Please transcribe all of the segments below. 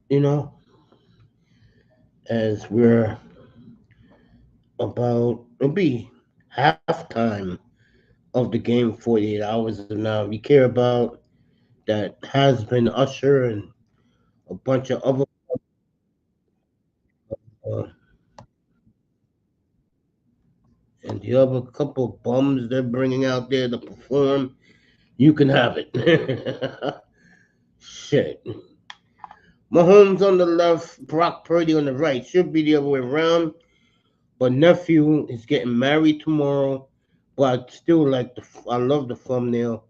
you know, as we're about to be halftime of the game 48 hours of now. We care about that has been Usher and a bunch of other uh, and the other couple of bums they're bringing out there to perform. You can have it. Shit. Mahomes on the left, Brock Purdy on the right. Should be the other way around. But nephew is getting married tomorrow. But still, like I love the thumbnail.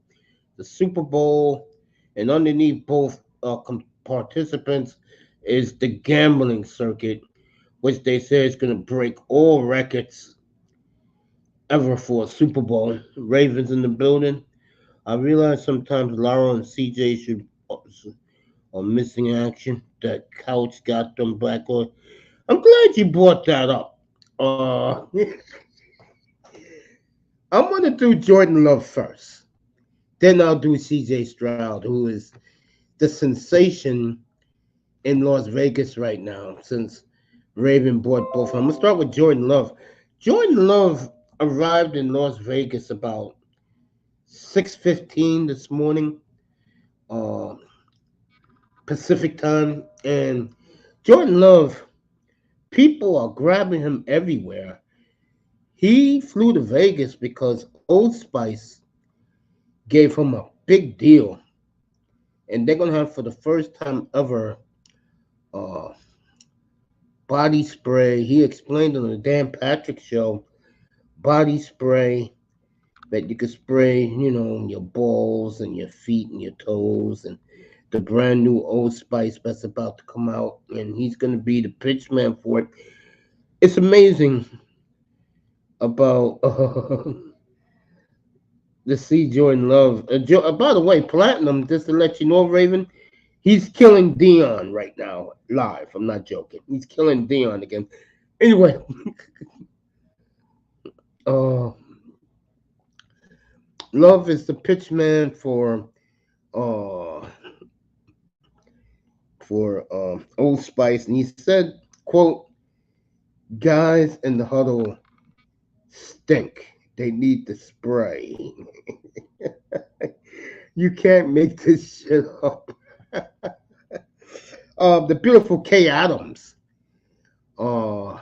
The Super Bowl, and underneath both participants is the gambling circuit, which they say is going to break all records ever for a Super Bowl. Ravens in the building. I realize sometimes Laura and CJ should are missing action. That couch got them back on. I'm glad you brought that up. I'm gonna do Jordan Love first. Then I'll do CJ Stroud, who is the sensation in Las Vegas right now since Raven bought both. I'm gonna start with Jordan Love. Jordan Love arrived in Las Vegas about 6:15 this morning, uh, Pacific time, and Jordan Love, people are grabbing him everywhere. He flew to Vegas because Old Spice gave him a big deal, and they're gonna have for the first time ever uh, body spray. He explained on the Dan Patrick show body spray that you could spray, on your balls and your feet and your toes, and the brand new Old Spice that's about to come out, and he's going to be the pitch man for it. It's amazing about the C. Jordan Love. By the way, Platinum, just to let you know, Raven, he's killing Dion right now, live. I'm not joking. He's killing Dion again. Anyway, uh, Love is the pitch man uh Old Spice, and he said, "quote Guys in the huddle stink. They need to spray. You can't make this shit up." The beautiful Kay Adams uh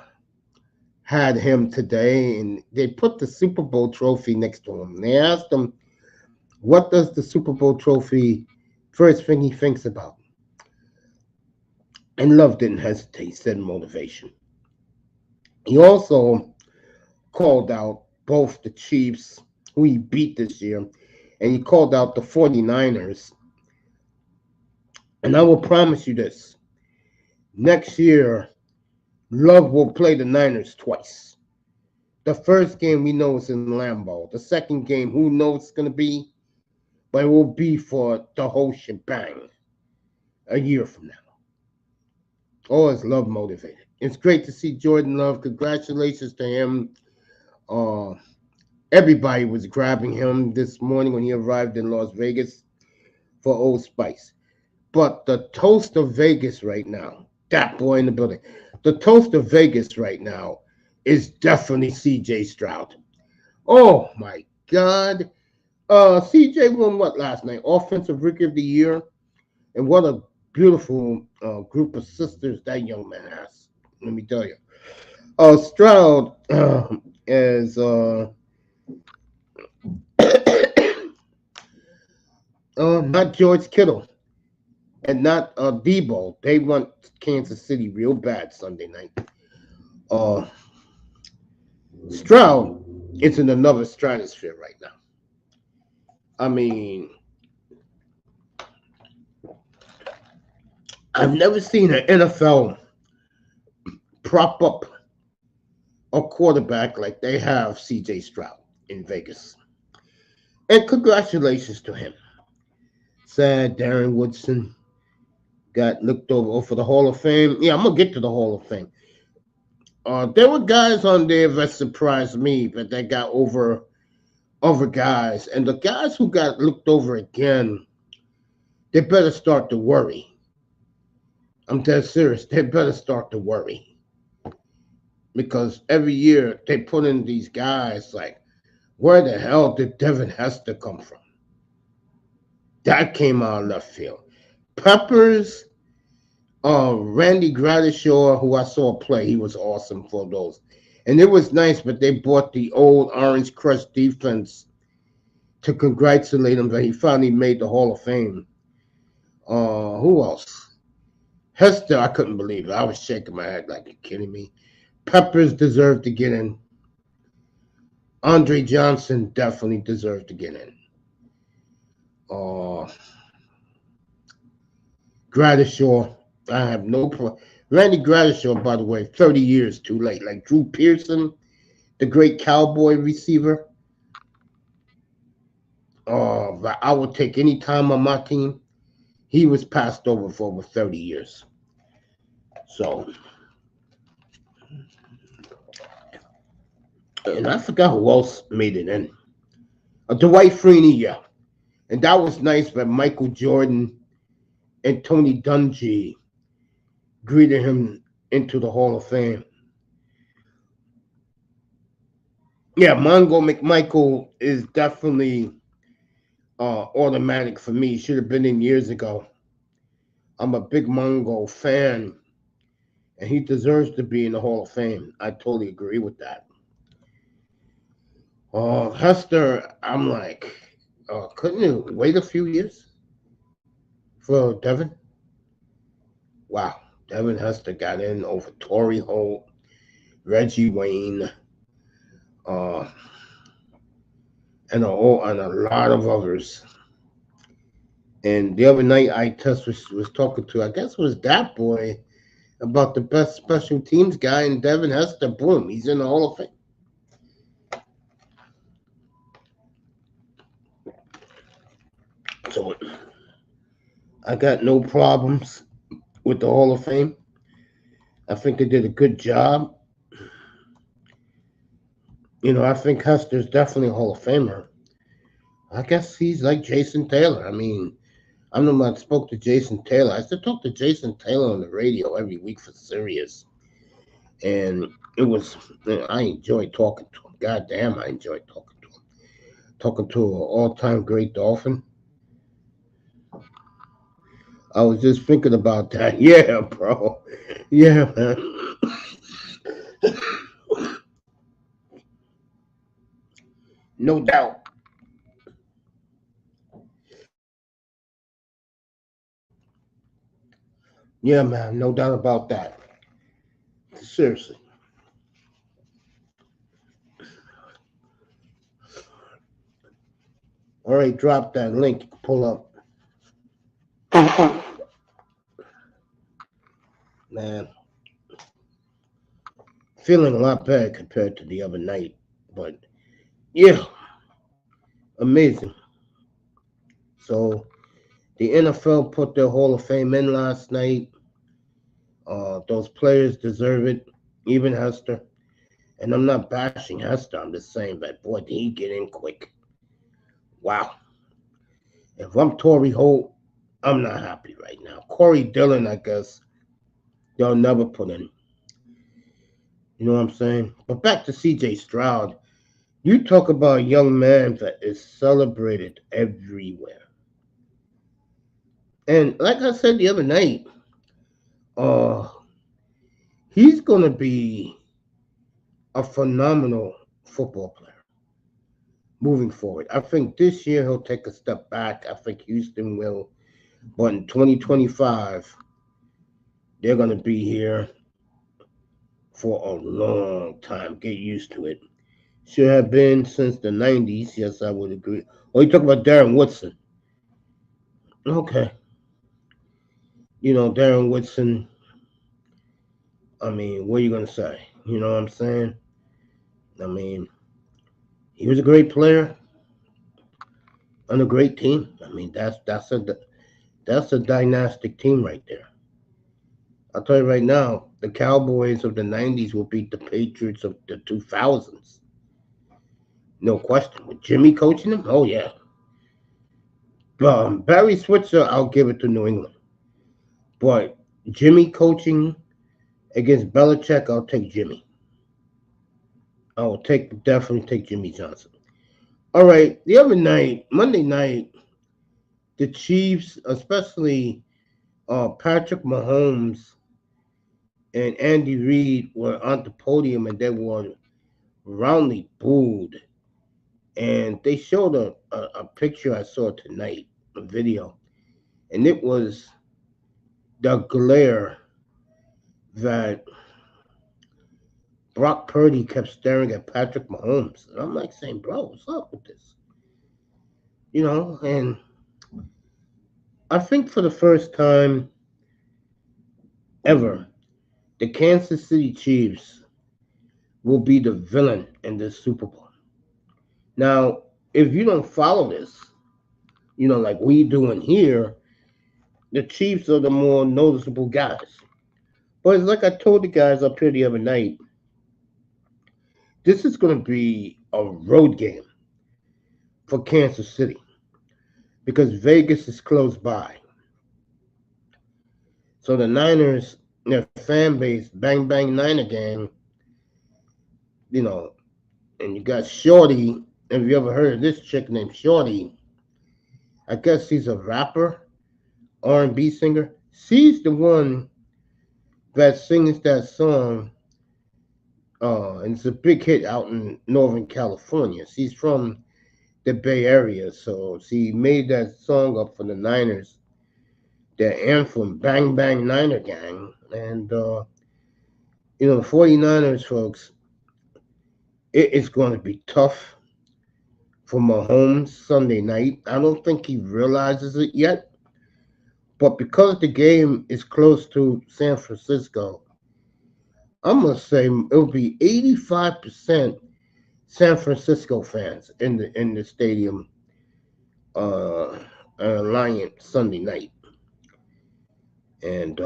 had him today, and they put the Super Bowl trophy next to him. They asked him, "What does the Super Bowl trophy first thing he thinks about?" And Love didn't hesitate. He said motivation. He also called out both the Chiefs, who he beat this year, and he called out the 49ers. And I will promise you this: next year, Love will play the Niners twice. The first game we know is in Lambeau. The second game, who knows it's going to be, but it will be for the whole shebang a year from now. Oh, is Love motivated? It's great to see Jordan Love. Congratulations to him. Uh, Everybody was grabbing him this morning when he arrived in Las Vegas for Old Spice. But the toast of Vegas right now, that boy in the building, the toast of Vegas right now is definitely CJ Stroud. Oh my God. CJ won what last night? Offensive Rookie of the Year. And what a beautiful group of sisters that young man has. Let me tell you. Stroud is not George Kittle and not Debo. They want Kansas City real bad Sunday night. Uh, Stroud is in another stratosphere right now. I mean, I've never seen an NFL prop up a quarterback like they have CJ Stroud in Vegas. And congratulations to him. Sad Darren Woodson got looked over for the Hall of Fame. Yeah, I'm gonna get to the Hall of Fame. There were guys on there that surprised me, but they got over other guys, and the guys who got looked over again, they better start to worry. I'm dead serious. They better start to worry because every year they put in these guys like, where the hell did Devin Hester come from? That came out of left field. Peppers, Randy Gradishaw, who I saw play, he was awesome for those. And it was nice, but they bought the old Orange Crush defense to congratulate him that he finally made the Hall of Fame. Who else? Hester, I couldn't believe it. I was shaking my head like, you kidding me? Peppers deserved to get in. Andre Johnson definitely deserved to get in. Gradishaw, I have no problem. Randy Gradishaw, by the way, 30 years too late. Like Drew Pearson, the great Cowboy receiver. That I would take any time on my team. He was passed over for over 30 years. So, and I forgot who else made it in. Dwight Freeney, yeah. And that was nice, but Michael Jordan and Tony Dungy greeted him into the Hall of Fame. Yeah, Mongo McMichael is definitely automatic for me. Should have been in years ago. I'm a big Mongo fan, and he deserves to be in the Hall of Fame. I totally agree with that. Hester, I'm like, couldn't you wait a few years for Devin? Wow, Devin Hester got in over Torrey Holt, Reggie Wayne, uh, and a lot of others. And the other night, I was talking to, I guess it was that boy, about the best special teams guy, and Devin Hester, boom, he's in the Hall of Fame. So I got no problems with the Hall of Fame. I think they did a good job. I think Hester's definitely a Hall of Famer. I guess he's like Jason Taylor. I mean, I'm the one that spoke to Jason Taylor. I used to talk to Jason Taylor on the radio every week for Sirius. And I enjoyed talking to him. God damn, I enjoyed talking to him. Talking to an all-time great Dolphin. I was just thinking about that. Yeah, bro. Yeah, man. No doubt. Yeah, man. No doubt about that. Seriously. All right, drop that link. Pull up. Man, feeling a lot better compared to the other night. But yeah, amazing. So the NFL put their Hall of Fame in last night. Those players deserve it, even Hester. And I'm not bashing Hester. I'm just saying that, boy, did he get in quick. Wow. If I'm Torrey Holt, I'm not happy right now. Corey Dillon, I guess, they'll never put in. You know what I'm saying? But back to C.J. Stroud. You talk about a young man that is celebrated everywhere. And like I said the other night, he's going to be a phenomenal football player moving forward. I think this year he'll take a step back. I think Houston will. But in 2025, they're going to be here for a long time. Get used to it. Should have been since the 90s. Yes, I would agree. Oh, you talk about Darren Woodson. Okay. Darren Woodson, I mean, what are you going to say? You know what I'm saying? I mean, he was a great player on a great team. I mean, that's a dynastic team right there. I'll tell you right now, the Cowboys of the 90s will beat the Patriots of the 2000s. No question. With Jimmy coaching them? Oh, yeah. Barry Switzer, I'll give it to New England. But Jimmy coaching against Belichick, I'll take Jimmy. I will definitely take Jimmy Johnson. All right, the other night, Monday night, the Chiefs, especially Patrick Mahomes and Andy Reid, were on the podium and they were roundly booed. And they showed a picture I saw tonight, a video, and it was the glare that Brock Purdy kept staring at Patrick Mahomes. And I'm like saying, bro, what's up with this? And I think for the first time ever, the Kansas City Chiefs will be the villain in this Super Bowl. Now, if you don't follow this, like we doing here, the Chiefs are the more noticeable guys. But it's like I told the guys up here the other night, this is going to be a road game for Kansas City because Vegas is close by. So the Niners, their fan base, Bang Bang Niner Gang, you know, and you got Shorty. Have you ever heard of this chick named Shorty? I guess she's a rapper, R&B singer. She's the one that sings that song, and it's a big hit out in Northern California. She's from the Bay Area, so she made that song up for the Niners, their anthem, Bang Bang Niner Gang. And, the 49ers, folks, it is going to be tough for Mahomes Sunday night. I don't think he realizes it yet, but because the game is close to San Francisco, I'm going to say it'll be 85% San Francisco fans in the stadium Alliance Sunday night. And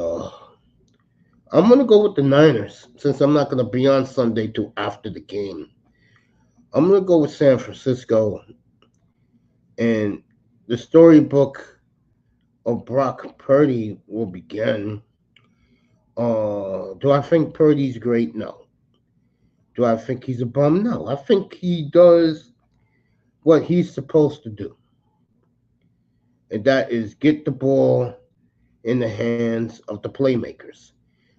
I'm going to go with the Niners since I'm not going to be on Sunday till after the game. I'm going to go with San Francisco. And the storybook of Brock Purdy will begin. Do I think Purdy's great? No. Do I think he's a bum? No. I think he does what he's supposed to do. And that is get the ball in the hands of the playmakers.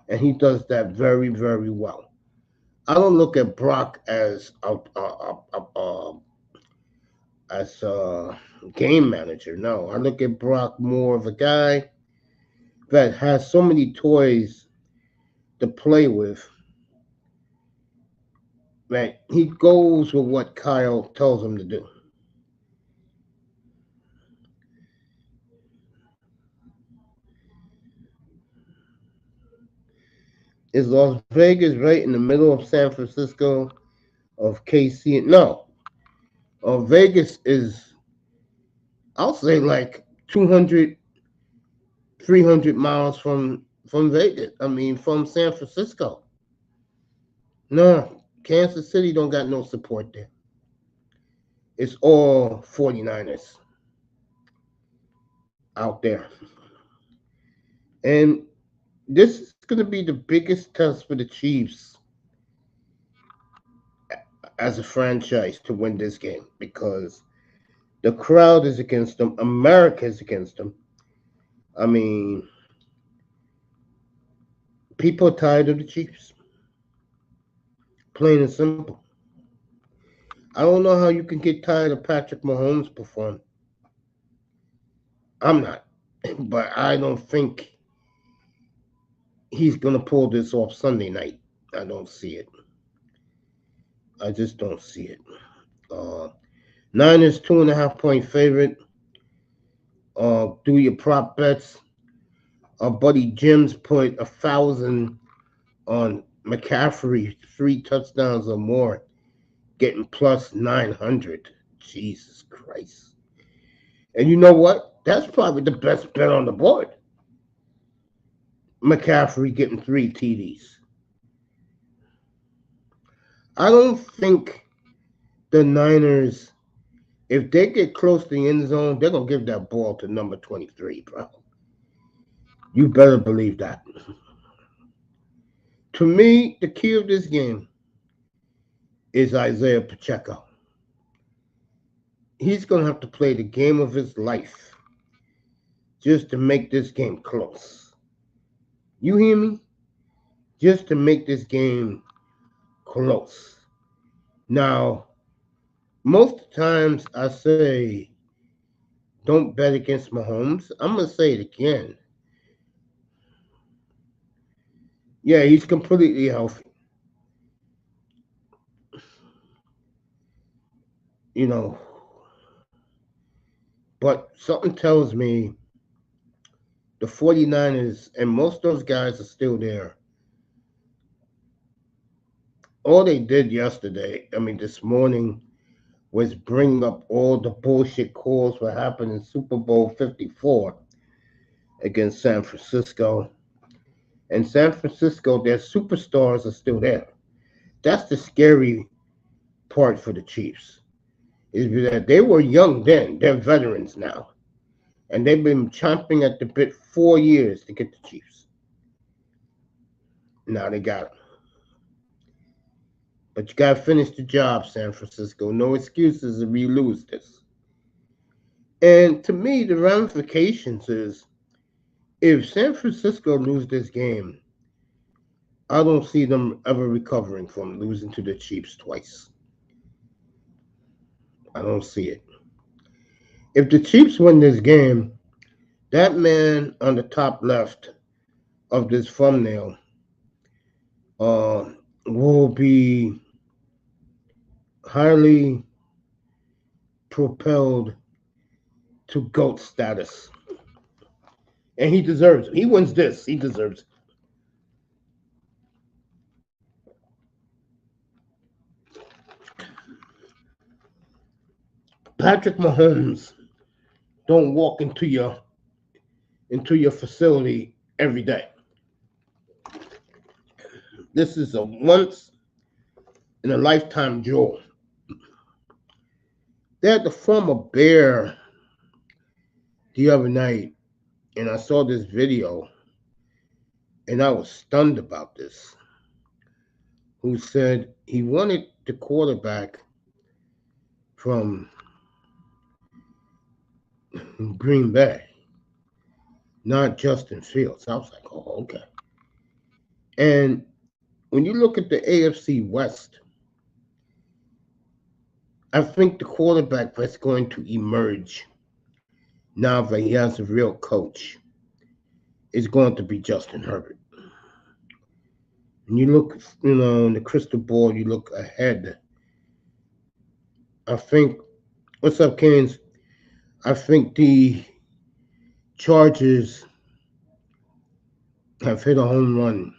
And he does that very, very well. I don't look at Brock as a game manager. No, I look at Brock more of a guy that has so many toys to play with that he goes with what Kyle tells him to do. Is Las Vegas right in the middle of San Francisco, of KC? No. Vegas is, I'll say, like 200, 300 miles from Vegas. I mean, from San Francisco. No, Kansas City don't got no support there. It's all 49ers out there. And this is going to be the biggest test for the Chiefs as a franchise to win this game because the crowd is against them. America is against them. I mean, people are tired of the Chiefs. Plain and simple. I don't know how you can get tired of Patrick Mahomes performing. I'm not. But I don't think he's going to pull this off Sunday night. I don't see it. I just don't see it. Niners 2.5-point favorite. Do your prop bets. Our buddy Jim's put 1,000 on McCaffrey, 3 touchdowns or more, getting plus 900. Jesus Christ. And you know what? That's probably the best bet on the board. McCaffrey getting 3 TDs. I don't think the Niners, if they get close to the end zone, they're going to give that ball to number 23, bro. You better believe that. To me, the key of this game is Isaiah Pacheco. He's going to have to play the game of his life just to make this game close. You hear me? Just to make this game close. Now, most times I say, don't bet against Mahomes. I'm going to say it again. Yeah, he's completely healthy. You know, but something tells me the 49ers, and most of those guys are still there. All they did yesterday, this morning, was bring up all the bullshit calls what happened in Super Bowl 54 against San Francisco. And San Francisco, their superstars are still there. That's the scary part for the Chiefs, is that they were young then. They're veterans now. And they've been chomping at the bit 4 years to get the Chiefs. Now they got them. But you got to finish the job, San Francisco. No excuses if you lose this. And to me, the ramifications is, if San Francisco lose this game, I don't see them ever recovering from losing to the Chiefs twice. I don't see it. If the Chiefs win this game, that man on the top left of this thumbnail will be highly propelled to GOAT status. And he deserves it. He wins this. He deserves it. Patrick Mahomes don't walk into your facility every day. This is a once in a lifetime jewel. They had the former Bear the other night, and I saw this video, and I was stunned about this, who said he wanted the quarterback from Green Bay, not Justin Fields. I was like, oh, okay. And when you look at the AFC West, I think the quarterback that's going to emerge now that he has a real coach is going to be Justin Herbert. And you look, in the crystal ball, you look ahead. I think, what's up, Canes? I think the Chargers have hit a home run.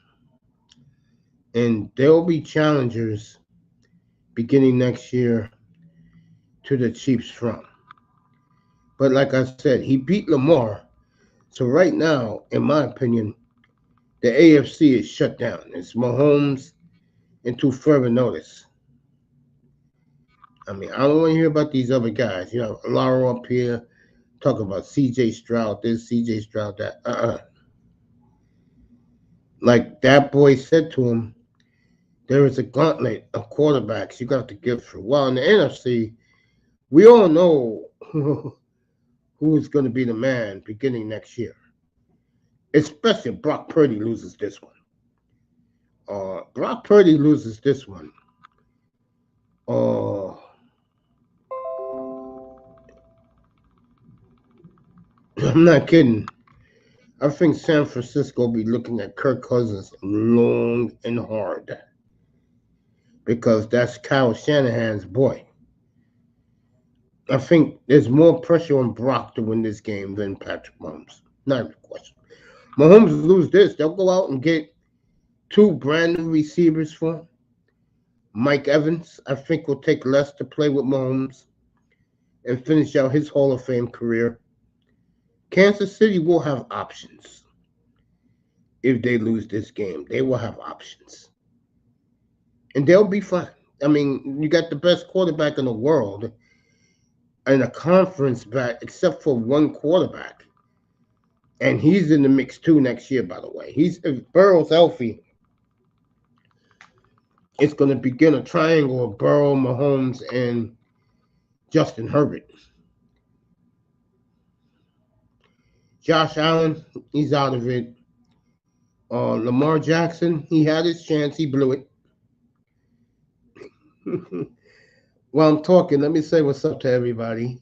And they'll be challengers beginning next year to the Chiefs front. But like I said, he beat Lamar. So right now, in my opinion, the AFC is shut down. It's Mahomes until further notice. I don't want to hear about these other guys. You have Laro up here talking about CJ Stroud this, CJ Stroud that. Like that boy said to him, there is a gauntlet of quarterbacks you got to give through. Well, in the NFC, we all know who's going to be the man beginning next year. Especially if Brock Purdy loses this one. Brock Purdy loses this one. I'm not kidding. I think San Francisco will be looking at Kirk Cousins long and hard, because that's Kyle Shanahan's boy. I think there's more pressure on Brock to win this game than Patrick Mahomes. Not even a question. Mahomes lose this, they'll go out and get 2 brand new receivers for him. Mike Evans, I think, will take less to play with Mahomes and finish out his Hall of Fame career. Kansas City will have options. If they lose this game, they will have options. And they'll be fine. You got the best quarterback in the world and a conference back, except for one quarterback. And he's in the mix too next year, by the way. If Burrow's healthy, it's going to begin a triangle of Burrow, Mahomes, and Justin Herbert. Josh Allen, he's out of it. Lamar Jackson, he had his chance. He blew it. While I'm talking, let me say what's up to everybody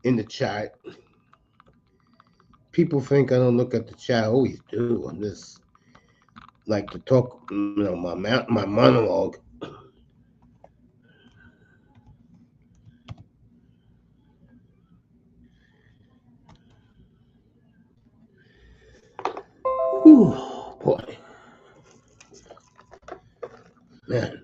in the chat. People think I don't look at the chat. I always do. I'm just like to talk, my monologue. Whew, boy. Man.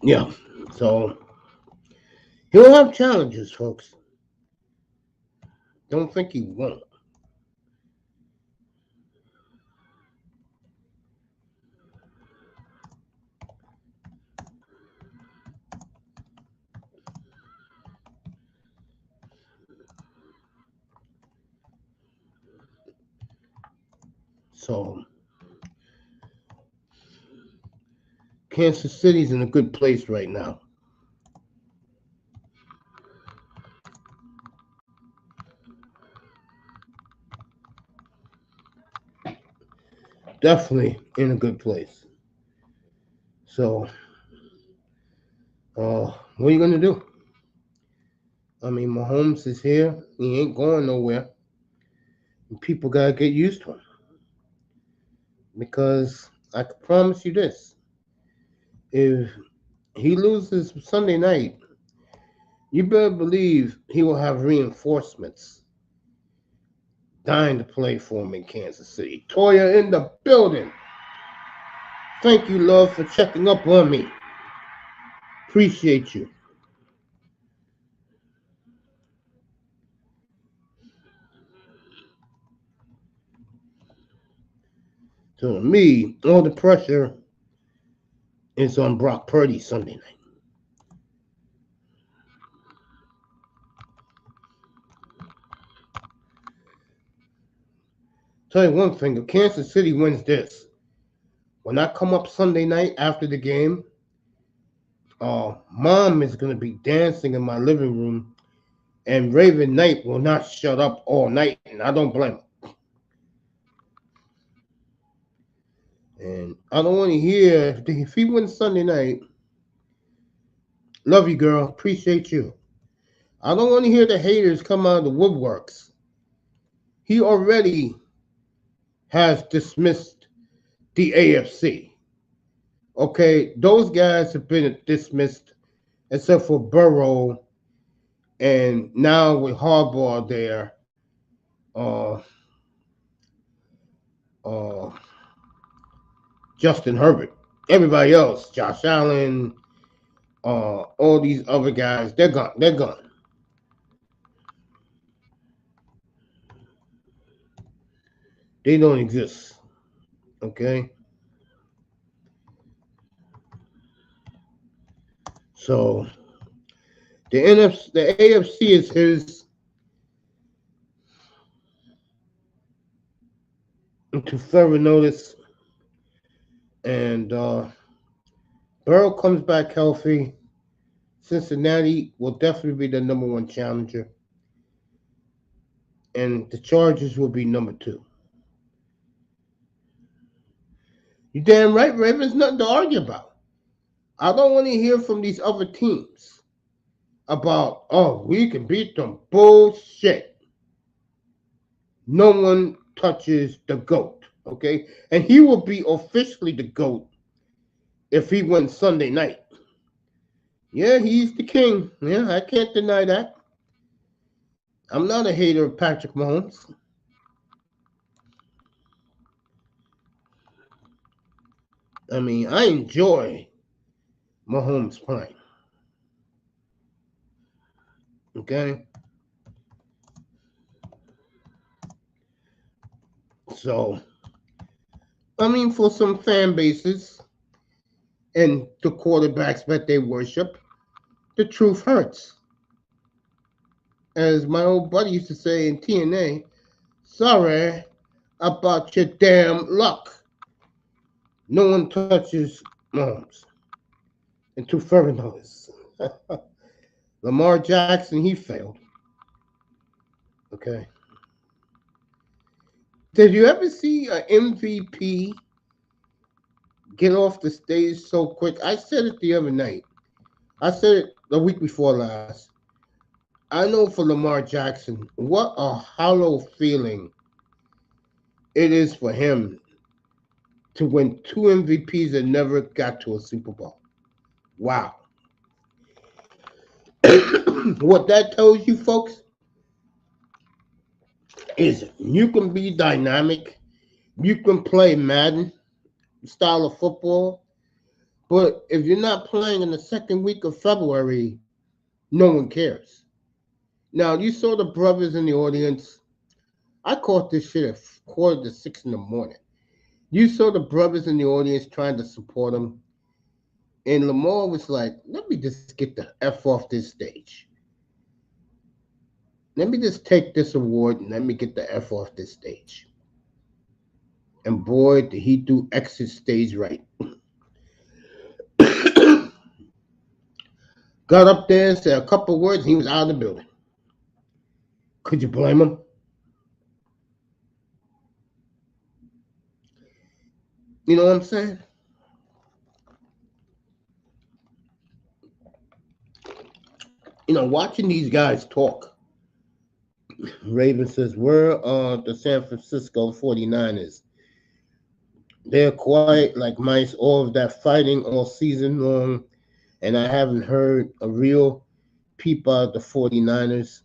Yeah. So he'll have challenges, folks. Don't think he won't. So Kansas City's in a good place right now. Definitely in a good place. So, what are you gonna do? I mean, Mahomes is here. He ain't going nowhere. People gotta get used to him because I can promise you this: if he loses Sunday night, you better believe he will have reinforcements dying to play for him in Kansas City. Toya in the building. Thank you, love, for checking up on me. Appreciate you. So to me, all the pressure is on Brock Purdy Sunday night. Tell you one thing, if Kansas City wins this, when I come up Sunday night after the game, Mom is going to be dancing in my living room, and Raven Knight will not shut up all night, and I don't blame her. And I don't want to hear, if he wins Sunday night, love you, girl, appreciate you. I don't want to hear the haters come out of the woodworks. He already has dismissed the AFC. Okay, those guys have been dismissed except for Burrow, and now with Harbaugh there, uh, Justin Herbert. Everybody else, Josh Allen, all these other guys, they're gone. They're gone. They don't exist. Okay. So the AFC is his. To further notice, and Burrow comes back healthy. Cincinnati will definitely be the number one challenger, and the Chargers will be number two. You damn right, Ravens. Nothing to argue about. I don't want to hear from these other teams about, we can beat them. Bullshit. No one touches the GOAT, okay? And he will be officially the GOAT if he wins Sunday night. Yeah, he's the king. Yeah, I can't deny that. I'm not a hater of Patrick Mahomes. I mean, I enjoy Mahomes playing. Okay? So, I mean, for some fan bases and the quarterbacks that they worship, the truth hurts. As my old buddy used to say in TNA, sorry about your damn luck. No one touches Mahomes. And to further notice, Lamar Jackson, he failed. Okay. Did you ever see an MVP get off the stage so quick? I said it the other night. I said it the week before last. I know for Lamar Jackson, what a hollow feeling it is for him to win two MVPs and never got to a Super Bowl. Wow. What that tells you, folks, is you can be dynamic, you can play Madden style of football, but if you're not playing in the second week of February, no one cares. Now, you saw the brothers in the audience. I caught this shit at 5:45 in the morning. You saw the brothers in the audience trying to support him. And Lamar was like, let me just get the F off this stage. Let me just take this award and let me get the F off this stage. And boy, did he do exit stage right. Got up there, said a couple words, and he was out of the building. Could you blame him? You know what I'm saying? Watching these guys talk. Raven says, we're the San Francisco 49ers. They're quiet like mice, all of that fighting all season long, and I haven't heard a real peep out of the 49ers.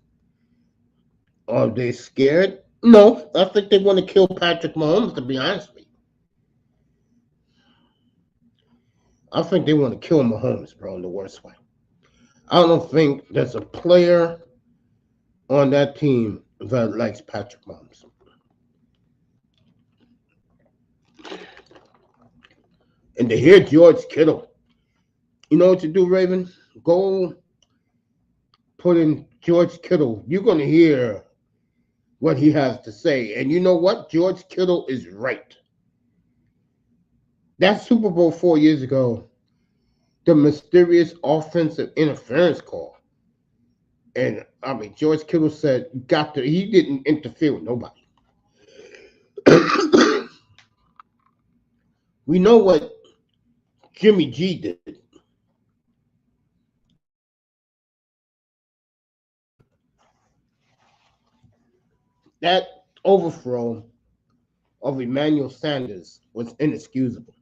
Are they scared? No, I think they want to kill Patrick Mahomes, to be honest with you. I think they want to kill Mahomes, bro, in the worst way. I don't think there's a player on that team that likes Patrick Mahomes. And to hear George Kittle, you know what you do, Raven? Go put in George Kittle. You're going to hear what he has to say. And you know what? George Kittle is right. That Super Bowl 4 years ago, the mysterious offensive interference call. And I mean, George Kittle said, he didn't interfere with nobody. We know what Jimmy G did. That overthrow of Emmanuel Sanders was inexcusable.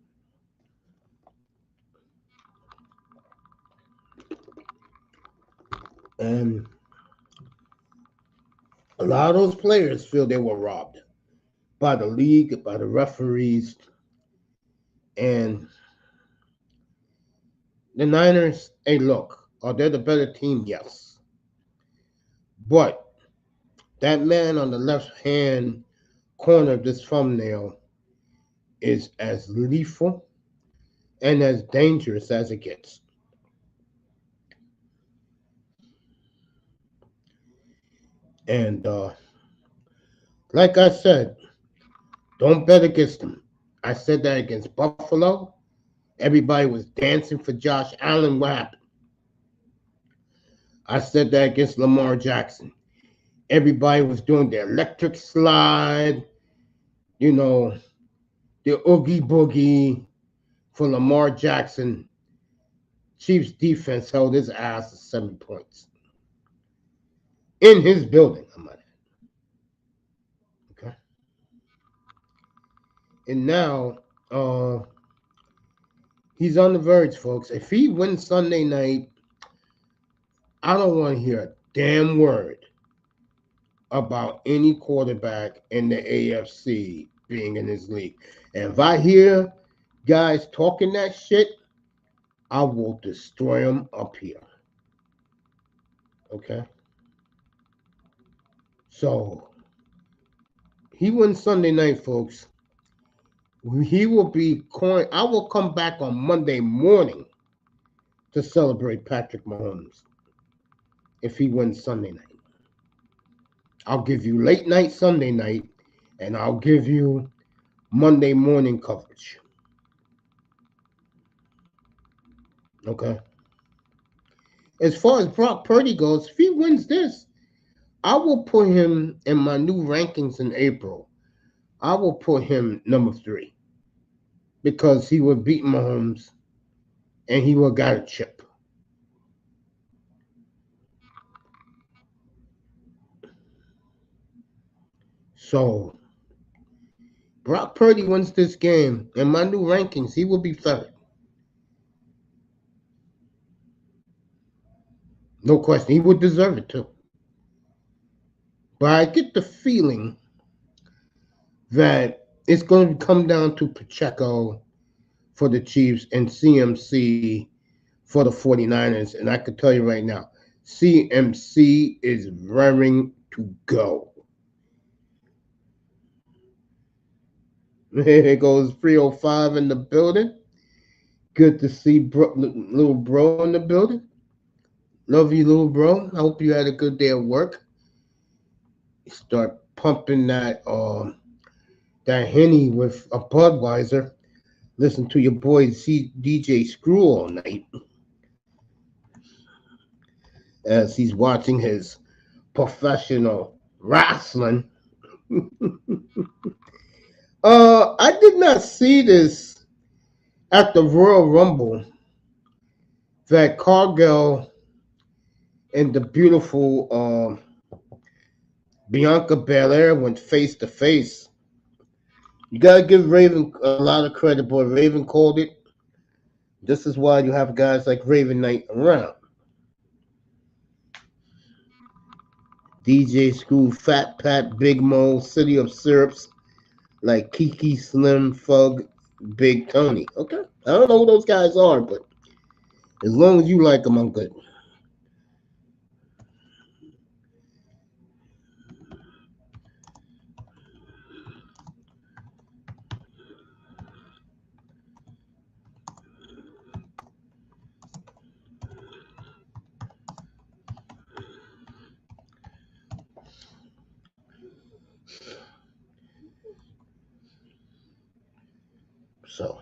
And a lot of those players feel they were robbed by the league, by the referees, and the Niners. Hey, look, are they the better team? Yes. But that man on the left hand corner of this thumbnail is as lethal and as dangerous as it gets. And like I said, don't bet against them. I said that against Buffalo. Everybody was dancing for Josh Allen. What happened? I said that against Lamar Jackson. Everybody was doing the electric slide, the oogie boogie for Lamar Jackson. Chiefs defense held his ass to 7 points. In his building, I might add. Okay. And now, he's on the verge, folks. If he wins Sunday night, I don't want to hear a damn word about any quarterback in the AFC being in his league. And if I hear guys talking that shit, I will destroy them up here. Okay? So, he wins Sunday night, folks. He will be coin. I will come back on Monday morning to celebrate Patrick Mahomes if he wins Sunday night. I'll give you late night Sunday night, and I'll give you Monday morning coverage. Okay? As far as Brock Purdy goes, if he wins this, I will put him in my new rankings in April. I will put him number 3 because he would beat Mahomes and he will got a chip. So Brock Purdy wins this game. In my new rankings, he will be 3rd. No question. He would deserve it too. But I get the feeling that it's going to come down to Pacheco for the Chiefs and CMC for the 49ers. And I can tell you right now, CMC is raring to go. Here goes 305 in the building. Good to see little bro in the building. Love you, little bro. I hope you had a good day at work. Start pumping that Henny with a Budweiser. Listen to your boy DJ Screw all night as he's watching his professional wrestling. I did not see this at the Royal Rumble that Cargill and the beautiful Bianca Belair went face to face. You gotta give Raven a lot of credit, boy. Raven called it. This is why you have guys like Raven Knight around. DJ Screw, Fat Pat, Big Mo, City of Syrups, like Kiki, Slim, Fug, Big Tony. Okay? I don't know who those guys are, but as long as you like them, I'm good. So,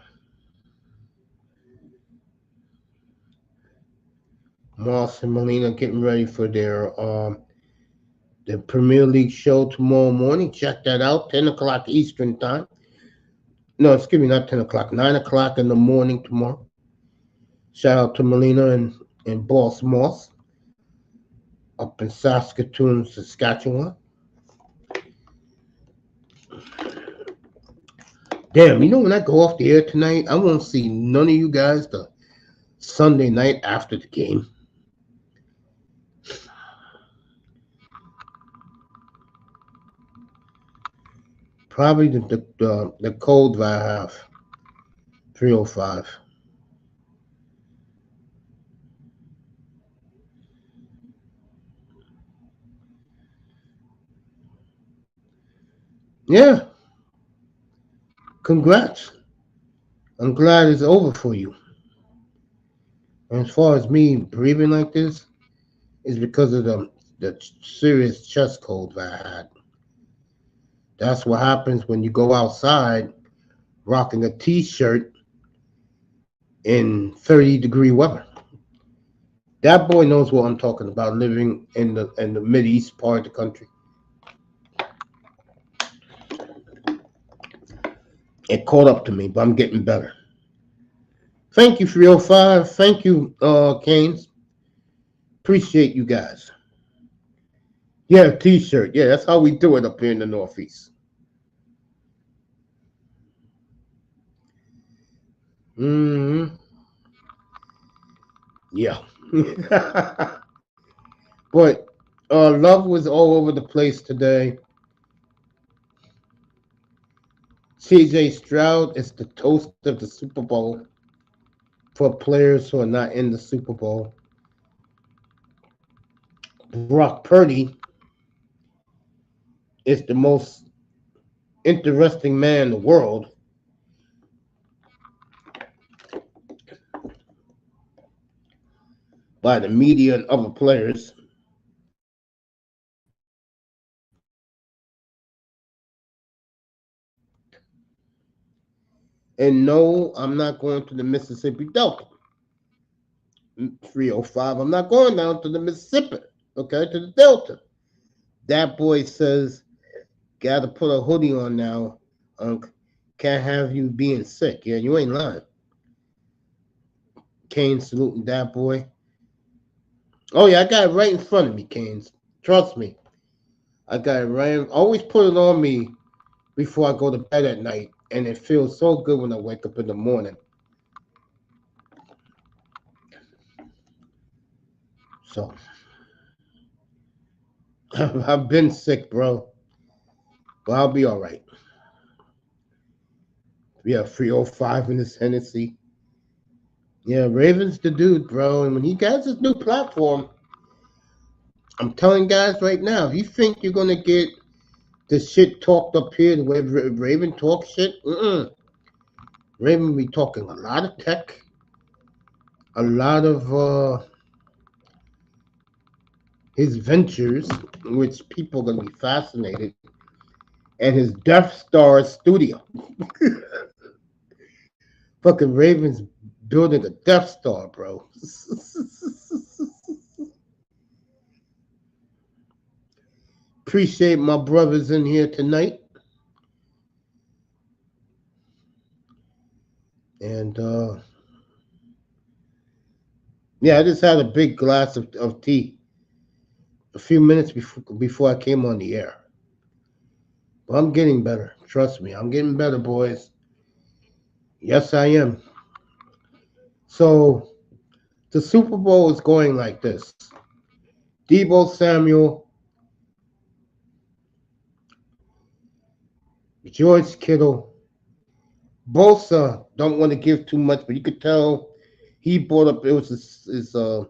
Moss and Melina getting ready for their Premier League show tomorrow morning. Check that out, 10 o'clock Eastern time. No, excuse me, not 10 o'clock, 9 o'clock in the morning tomorrow. Shout out to Melina and Boss Moss up in Saskatoon, Saskatchewan. Damn, you know when I go off the air tonight, I won't see none of you guys the Sunday night after the game. Probably the code that I have, 305. Yeah. Congrats. I'm glad it's over for you. And as far as me breathing like this, is because of the serious chest cold that I had. That's what happens when you go outside rocking a t-shirt in 30-degree weather. That boy knows what I'm talking about, living in the Mideast part of the country. It caught up to me, but I'm getting better. Thank you, 305. Thank you, Canes. Appreciate you guys. Yeah, t-shirt. Yeah, that's how we do it up here in the Northeast. Mm-hmm. Yeah. But love was all over the place today. CJ Stroud is the toast of the Super Bowl for players who are not in the Super Bowl. Brock Purdy is the most interesting man in the world by the media and other players. And no, I'm not going to the Mississippi Delta. 305. I'm not going down to the Mississippi, okay, to the Delta. That boy says, gotta put a hoodie on now. Can't have you being sick. Yeah, you ain't lying. Kane saluting that boy. Oh, yeah, I got it right in front of me, Canes. Trust me. I got it right. Always put it on me before I go to bed at night. And it feels so good when I wake up in the morning. So, I've been sick, bro. But I'll be all right. We have 305 in this Hennessy. Yeah, Raven's the dude, bro. And when he gets his new platform, I'm telling guys right now, if you think you're going to get the shit talked up here the way Raven talks shit, Raven be talking a lot of tech, a lot of his ventures, which people are going to be fascinated, and his Death Star studio. Fucking Raven's building a Death Star, bro. Appreciate my brothers in here tonight. And yeah, I just had a big glass of tea a few minutes before I came on the air. But I'm getting better. Trust me, I'm getting better, boys. Yes, I am. So the Super Bowl is going like this. Debo Samuel, George Kittle, Bosa don't want to give too much, but you could tell he brought up it was his I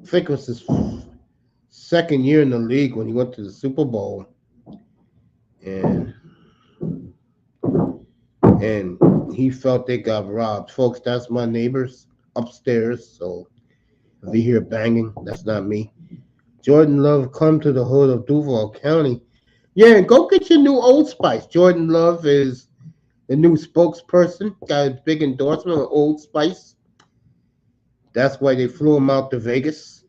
think it was his second year in the league when he went to the Super Bowl, and and he felt they got robbed. Folks, that's my neighbors upstairs, so if you hear banging, that's not me. Jordan Love, come to the hood of Duval County. Yeah, and go get your new Old Spice. Jordan Love is the new spokesperson. Got a big endorsement of Old Spice. That's why they flew him out to Vegas.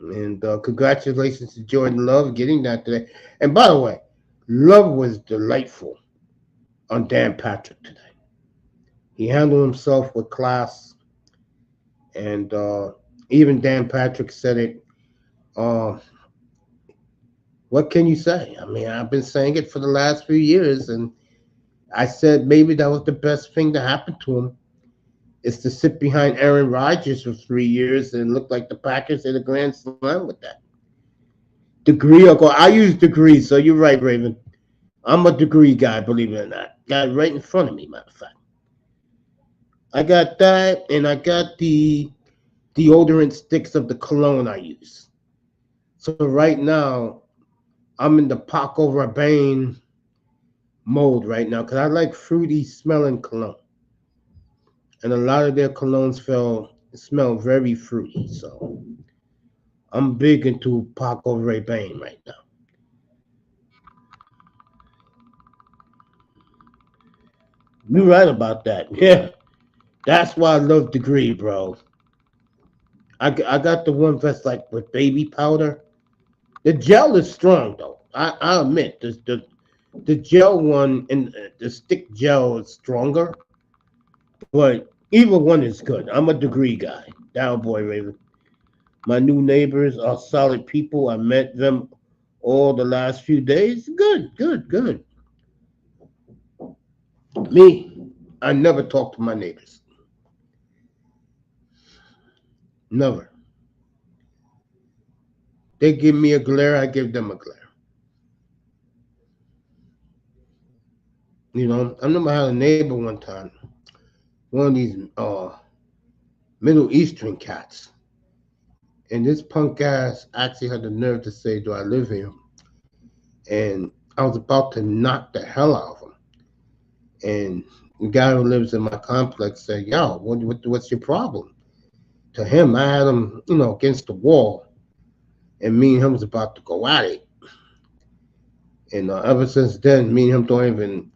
And congratulations to Jordan Love getting that today. And by the way, Love was delightful on Dan Patrick today. He handled himself with class. And even Dan Patrick said it. Uh, what can you say? I mean, I've been saying it for the last few years. And I said maybe that was the best thing to happen to him is to sit behind Aaron Rodgers for 3 years and look like the Packers hit a grand slam with that. Degree, I use degree, so you're right, Raven. I'm a degree guy, believe it or not. Got it right in front of me, matter of fact. I got that, and I got the deodorant sticks of the cologne I use. So right now, I'm in the Paco Rabanne mode right now because I like fruity smelling cologne. And a lot of their colognes smell very fruity. So I'm big into Paco Rabanne right now. You're right about that. Yeah. That's why I love Degree, bro. I got the one that's like with baby powder. The gel is strong though. I admit the gel one and the stick gel is stronger, but either one is good. I'm a Degree guy. Down boy, Raven. My new neighbors are solid people. I met them all the last few days. Good, good, good. Me, I never talk to my neighbors. Never. They give me a glare, I give them a glare. I remember I had a neighbor one time, one of these Middle Eastern cats, and this punk ass actually had the nerve to say, "Do I live here?" And I was about to knock the hell out of him. And the guy who lives in my complex said, "Yo, what's your problem?" To him, I had him, against the wall, and me and him was about to go at it. And ever since then, me and him don't even.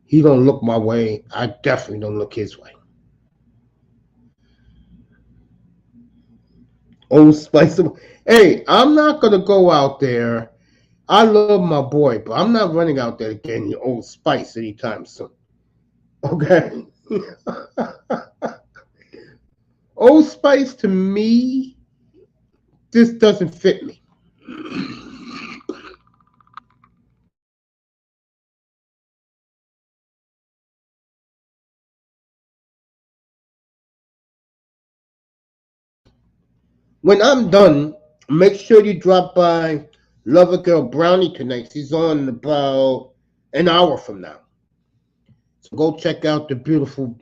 He don't look my way. I definitely don't look his way. Old Spice. Hey, I'm not gonna go out there. I love my boy, but I'm not running out there getting your Old Spice anytime soon. Okay. Old Spice to me, this doesn't fit me. When I'm done, make sure you drop by Lover Girl Brownie tonight. She's on in about an hour from now. So go check out the beautiful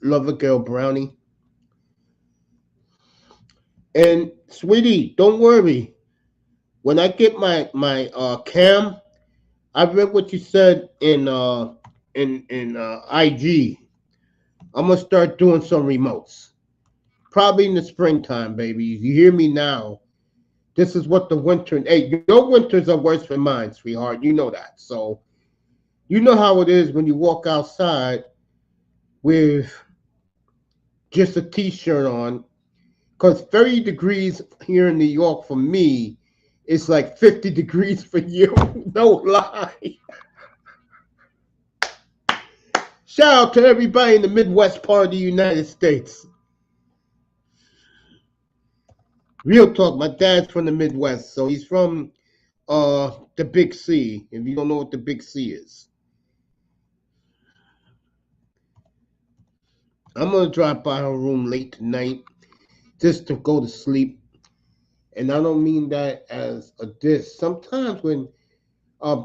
Lover Girl Brownie. And sweetie, don't worry. When I get my cam, I read what you said in IG. I'm gonna start doing some remotes. Probably in the springtime, baby. You hear me now? This is what the winter. Hey, your winters are worse than mine, sweetheart. You know that. So you know how it is when you walk outside with just a t-shirt on. Because 30 degrees here in New York for me is like 50 degrees for you. No lie. Shout out to everybody in the Midwest part of the United States. Real talk, my dad's from the Midwest, so he's from the Big C. If you don't know what the Big C is, I'm gonna drop by her room late tonight just to go to sleep. And I don't mean that as a diss. Sometimes when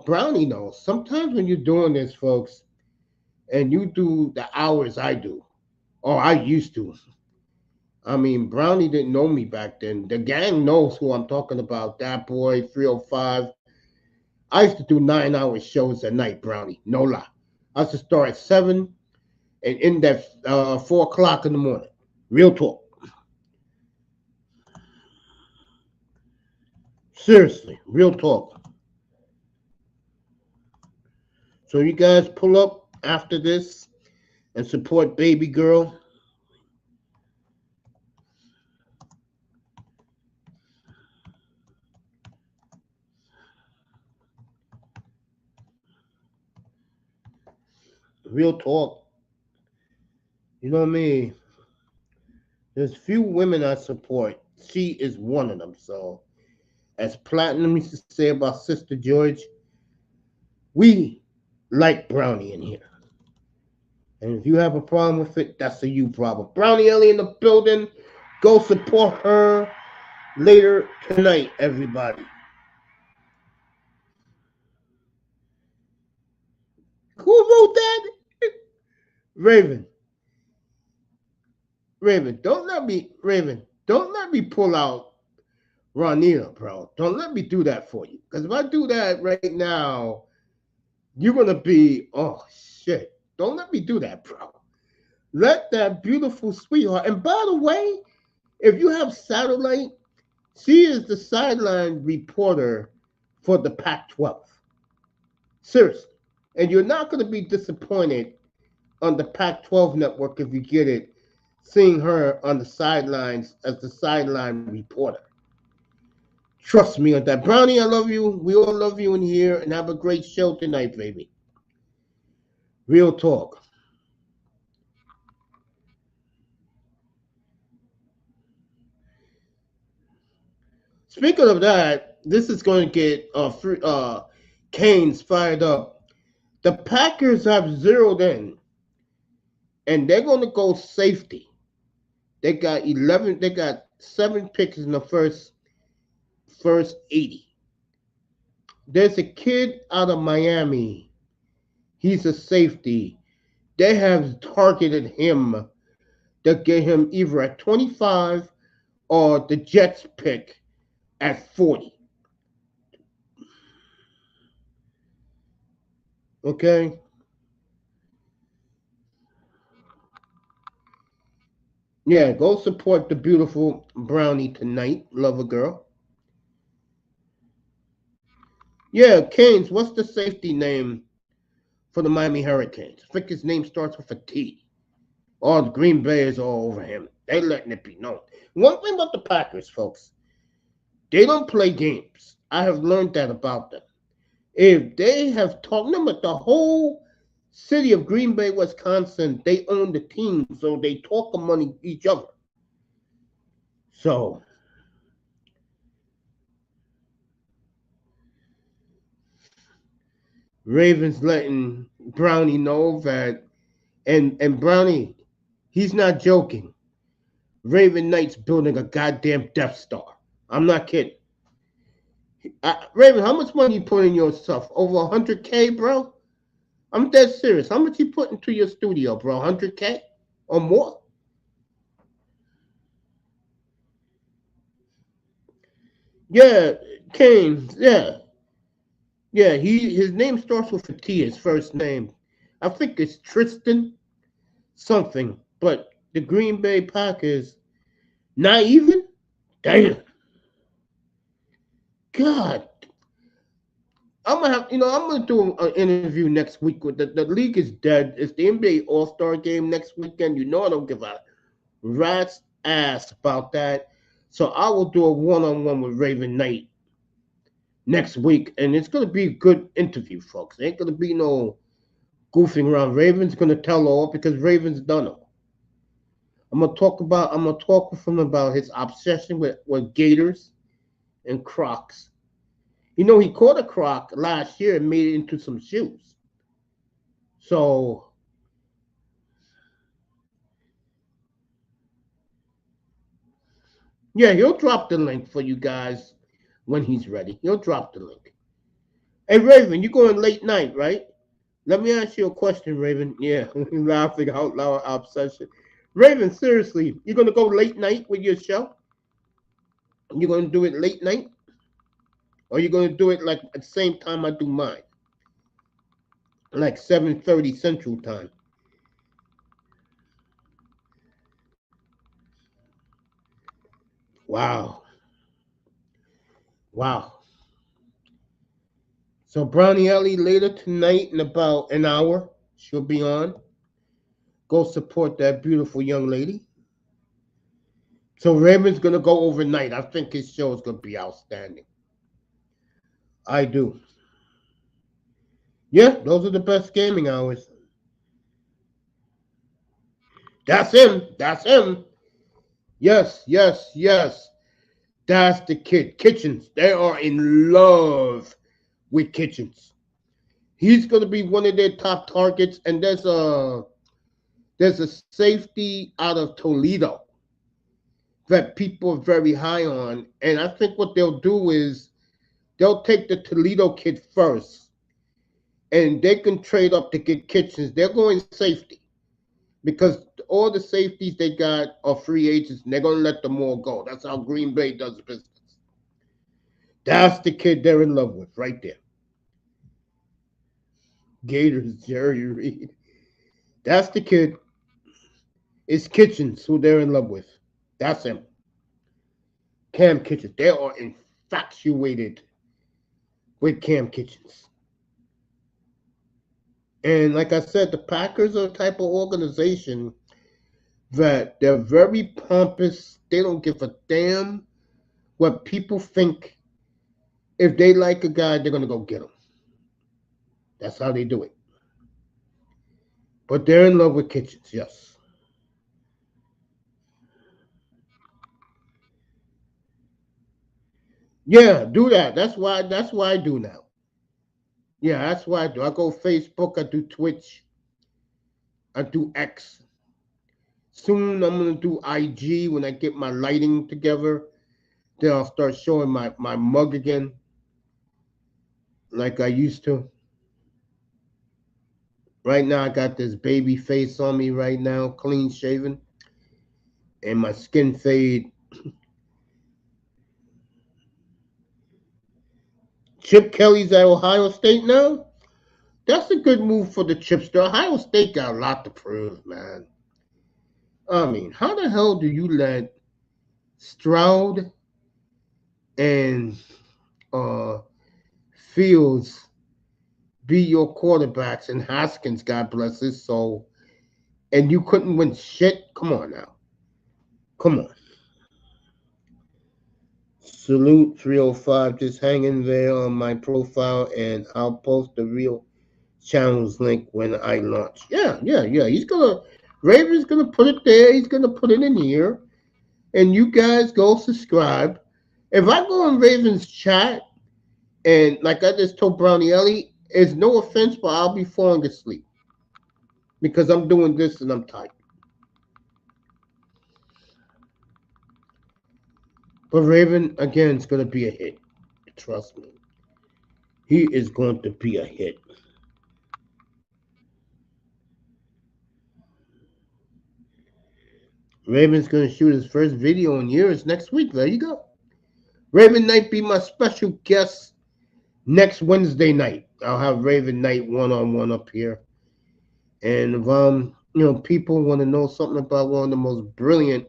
Brownie knows, sometimes when you're doing this, folks, and you do the hours I do, or I used to. I mean, Brownie didn't know me back then. The gang knows who I'm talking about. That boy, 305. I used to do 9 hour shows a night, Brownie. No lie. I used to start at 7 and end at 4 o'clock in the morning. Real talk. Seriously, real talk. So you guys pull up after this and support baby girl. Real talk. You know what I mean? There's few women I support. She is one of them. So, as Platinum used to say about Sister George, we like Brownie in here. And if you have a problem with it, that's a you problem. Brownie Ellie in the building. Go support her later tonight, everybody. Who wrote that? Raven. Don't let me pull out Ronina, bro. Don't let me do that for you. Because if I do that right now, you're gonna be, oh shit. Don't let me do that, bro. Let that beautiful sweetheart. And by the way, if you have satellite, she is the sideline reporter for the Pac-12. Seriously. And you're not going to be disappointed on the Pac-12 network if you get it, seeing her on the sidelines as the sideline reporter. Trust me on that. Brownie, I love you. We all love you in here, and have a great show tonight, baby. Real talk. Speaking of that, this is going to get Canes fired up. The Packers have zeroed in, and they're going to go safety. They got 11. They got 7 picks in the first 80. There's a kid out of Miami. He's a safety. They have targeted him to get him either at 25 or the Jets pick at 40. Okay? Yeah, go support the beautiful Brownie tonight, lover girl. Yeah, Canes, what's the safety name for the Miami Hurricanes? I think his name starts with a T. All the Green Bay is all over him. They letting it be known. One thing about the Packers, folks, they don't play games. I have learned that about them. If they have talked them at the whole city of Green Bay, Wisconsin, they own the team, so they talk among each other. So Ravens letting Brownie know that, and Brownie, he's not joking. Raven Knight's building a goddamn Death Star. I'm not kidding. Raven, how much money you put in your stuff? Over 100K, bro? I'm dead serious. How much you put into your studio, bro? 100K or more? Yeah, Kane. Yeah, yeah. His name starts with a T. His first name, I think it's Tristan something. But the Green Bay Packers, not even. Damn. God, I'm gonna do an interview next week with the league is dead. It's the NBA All Star Game next weekend. You know I don't give a rat's ass about that. So I will do a one-on-one with Raven Knight next week, and it's gonna be a good interview, folks. It ain't gonna be no goofing around. Raven's gonna tell all because Raven's done it. I'm gonna talk with him about his obsession with gators and Crocs. You know, he caught a Croc last year and made it into some shoes. So yeah, he'll drop the link for you guys when he's ready. He'll drop the link. Hey Raven, you going late night, right? Let me ask you a question, Raven. Yeah, laughing out loud obsession. Raven, seriously, you gonna go late night with your show? You gonna do it late night? Or you gonna do it like at the same time I do mine? Like 7:30 Central Time. Wow. Wow. So Brownie Ellie later tonight in about an hour, she'll be on. Go support that beautiful young lady. So Raven's gonna go overnight. I think his show is gonna be outstanding. I do. Yeah, those are the best gaming hours. That's him. That's him. Yes, yes, yes. That's the kid. Kitchens. They are in love with Kitchens. He's gonna be one of their top targets, and there's a safety out of Toledo that people are very high on. And I think what they'll do is they'll take the Toledo kid first, and they can trade up to get Kitchens. They're going safety because all the safeties they got are free agents, and they're going to let them all go. That's how Green Bay does business. That's the kid they're in love with right there. Gators, Jerry Reed. That's the kid. It's Kitchens who they're in love with. That's him. Cam Kitchens. They are infatuated with Cam Kitchens. And like I said, the Packers are a type of organization that they're very pompous. They don't give a damn what people think. If they like a guy, they're going to go get him. That's how they do it. But they're in love with Kitchens, yes. Yeah, do that. That's why I do now. Yeah, that's why I do. I go Facebook, I do Twitch, I do X. Soon I'm gonna do IG when I get my lighting together. Then I'll start showing my mug again, like I used to. Right now, I got this baby face on me right now, clean shaven, and my skin fade. Chip Kelly's at Ohio State now. That's a good move for the Chipster. Ohio State got a lot to prove, man. I mean, how the hell do you let Stroud and uh, Fields be your quarterbacks and Haskins, God bless his soul, and you couldn't win shit? Come on now. Come on. Salute 305, just hanging there on my profile, and I'll post the real channels link when I launch. Yeah. Raven's gonna put it there. He's gonna put it in here, and you guys go subscribe. If I go in Raven's chat, and like I just told Brownie Ellie, it's no offense, but I'll be falling asleep because I'm doing this and I'm tired. But Raven, again, is going to be a hit. Trust me. He is going to be a hit. Raven's going to shoot his first video in years next week. There you go. Raven Knight be my special guest next Wednesday night. I'll have Raven Knight one-on-one up here. And if people want to know something about one of the most brilliant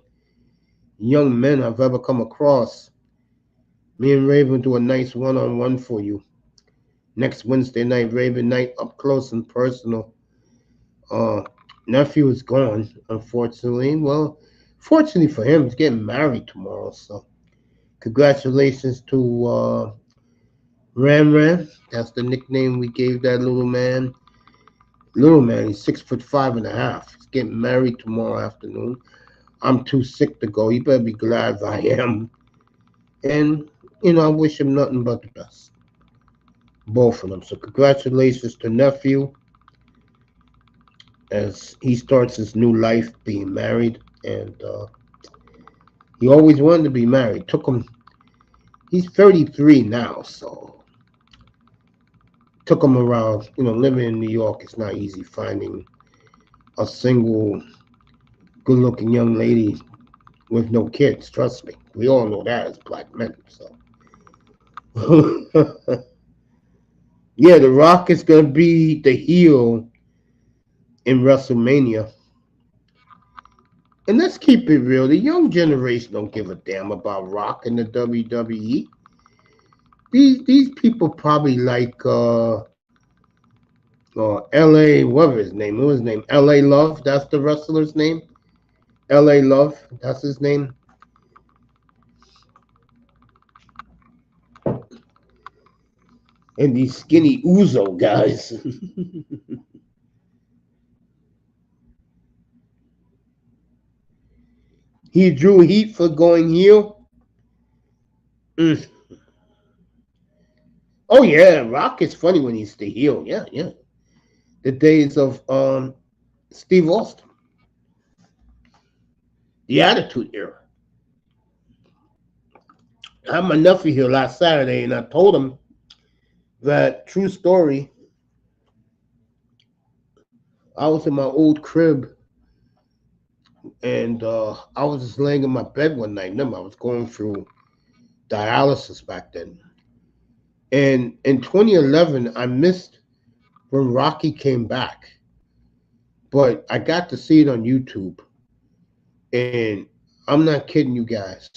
young men I've ever come across, me and Raven do a nice one-on-one for you. Next Wednesday night, Raven Knight up close and personal. Nephew is gone, unfortunately. Well, fortunately for him, he's getting married tomorrow. So, congratulations to Ram Ram. That's the nickname we gave that little man. Little man, he's 6'5.5". He's getting married tomorrow afternoon. I'm too sick to go. You better be glad I am. And, I wish him nothing but the best. Both of them. So congratulations to nephew as he starts his new life being married. And he always wanted to be married. He's 33 now, so took him around. Living in New York, it's not easy finding a single good-looking young lady with no kids. Trust me. We all know that as black men. So, yeah, The Rock is going to be the heel in WrestleMania. And let's keep it real. The young generation don't give a damn about Rock in the WWE. These people probably like L.A. What was his name? L.A. Love. That's the wrestler's name. L.A. Love. That's his name. And these skinny Uzo guys. He drew heat for going heel. Oh yeah, Rock is funny when he's the heel. Yeah. The days of Steve Austin, the Attitude Era. I had my nephew here last Saturday, and I told him that true story. I was in my old crib, and I was just laying in my bed one night. Remember, I was going through dialysis back then. And in 2011, I missed when Rocky came back, but I got to see it on YouTube. And I'm not kidding you guys.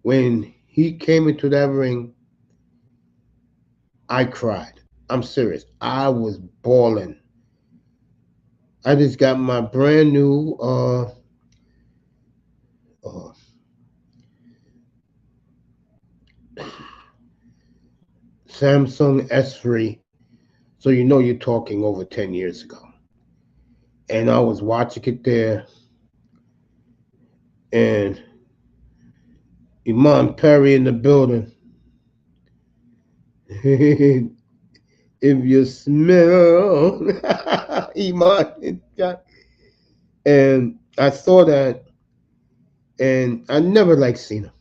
When he came into that ring, I cried. I'm serious. I was bawling. I just got my brand new Samsung S3. So you're talking over 10 years ago. And I was watching it there. And Iman Perry in the building. If you smell Iman. And I saw that, and I never liked Cena.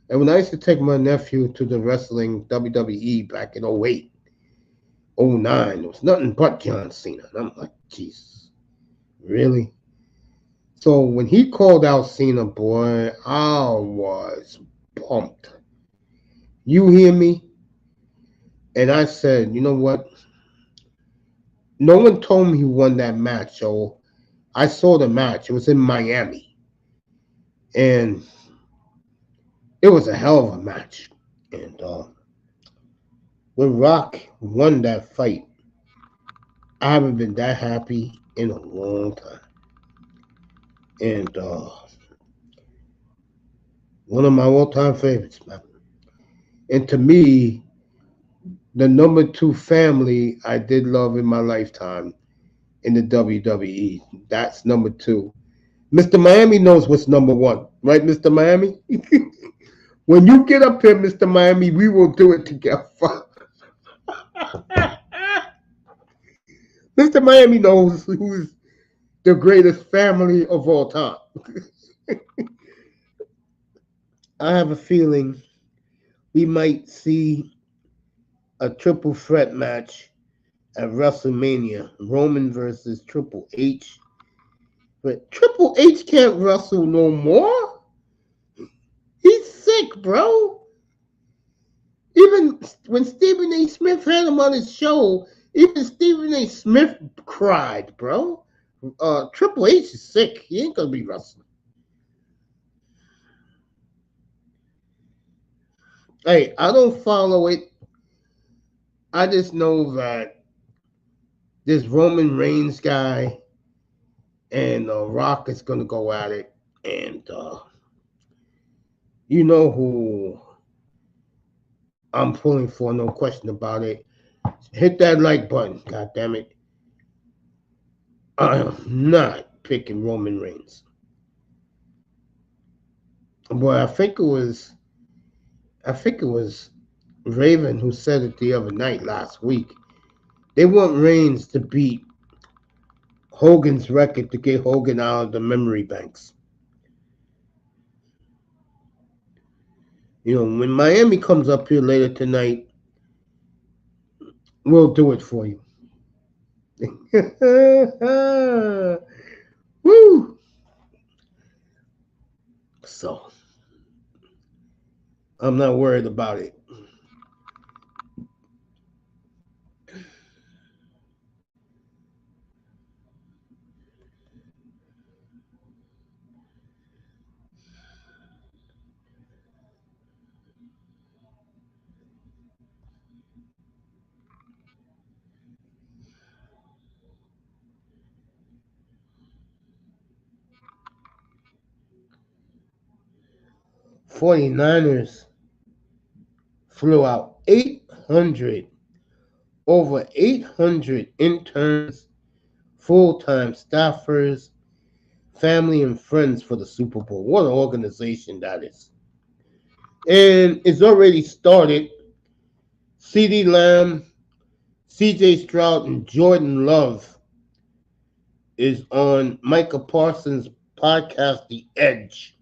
And when I used to take my nephew to the wrestling WWE back in 08, '09. It was nothing but John Cena. And I'm like, Jesus, really? So when he called out Cena, boy, I was pumped. You hear me? And I said, you know what? No one told me he won that match, so I saw the match. It was in Miami. And it was a hell of a match. And when Rock won that fight, I haven't been that happy in a long time. And one of my all-time favorites, man. And to me, the number 2 family I did love in my lifetime in the WWE. That's number 2. Mr. Miami knows what's number 1, right, Mr. Miami? When you get up here, Mr. Miami, we will do it together. Mr. Miami knows who's the greatest family of all time. I have a feeling we might see a triple threat match at WrestleMania. Roman versus Triple H. But Triple H can't wrestle no more. He's sick, bro. Even when Stephen A. Smith had him on his show, even Stephen A. Smith cried, bro. Triple H is sick. He ain't gonna be wrestling. Hey, I don't follow it. I just know that this Roman Reigns guy and Rock is gonna go at it, and you know who I'm pulling for, no question about it. Hit that like button, god damn it. I am not picking Roman Reigns. Boy, I think it was Raven who said it the other night last week. They want Reigns to beat Hogan's record to get Hogan out of the memory banks. You know, when Miami comes up here later tonight, we'll do it for you. Woo! So, I'm not worried about it. '49ers flew out over 800 interns, full-time staffers, family and friends for the Super Bowl. What an organization that is. And it's already started. CeeDee Lamb, CJ Stroud, and Jordan Love is on Micah Parsons' podcast, The Edge.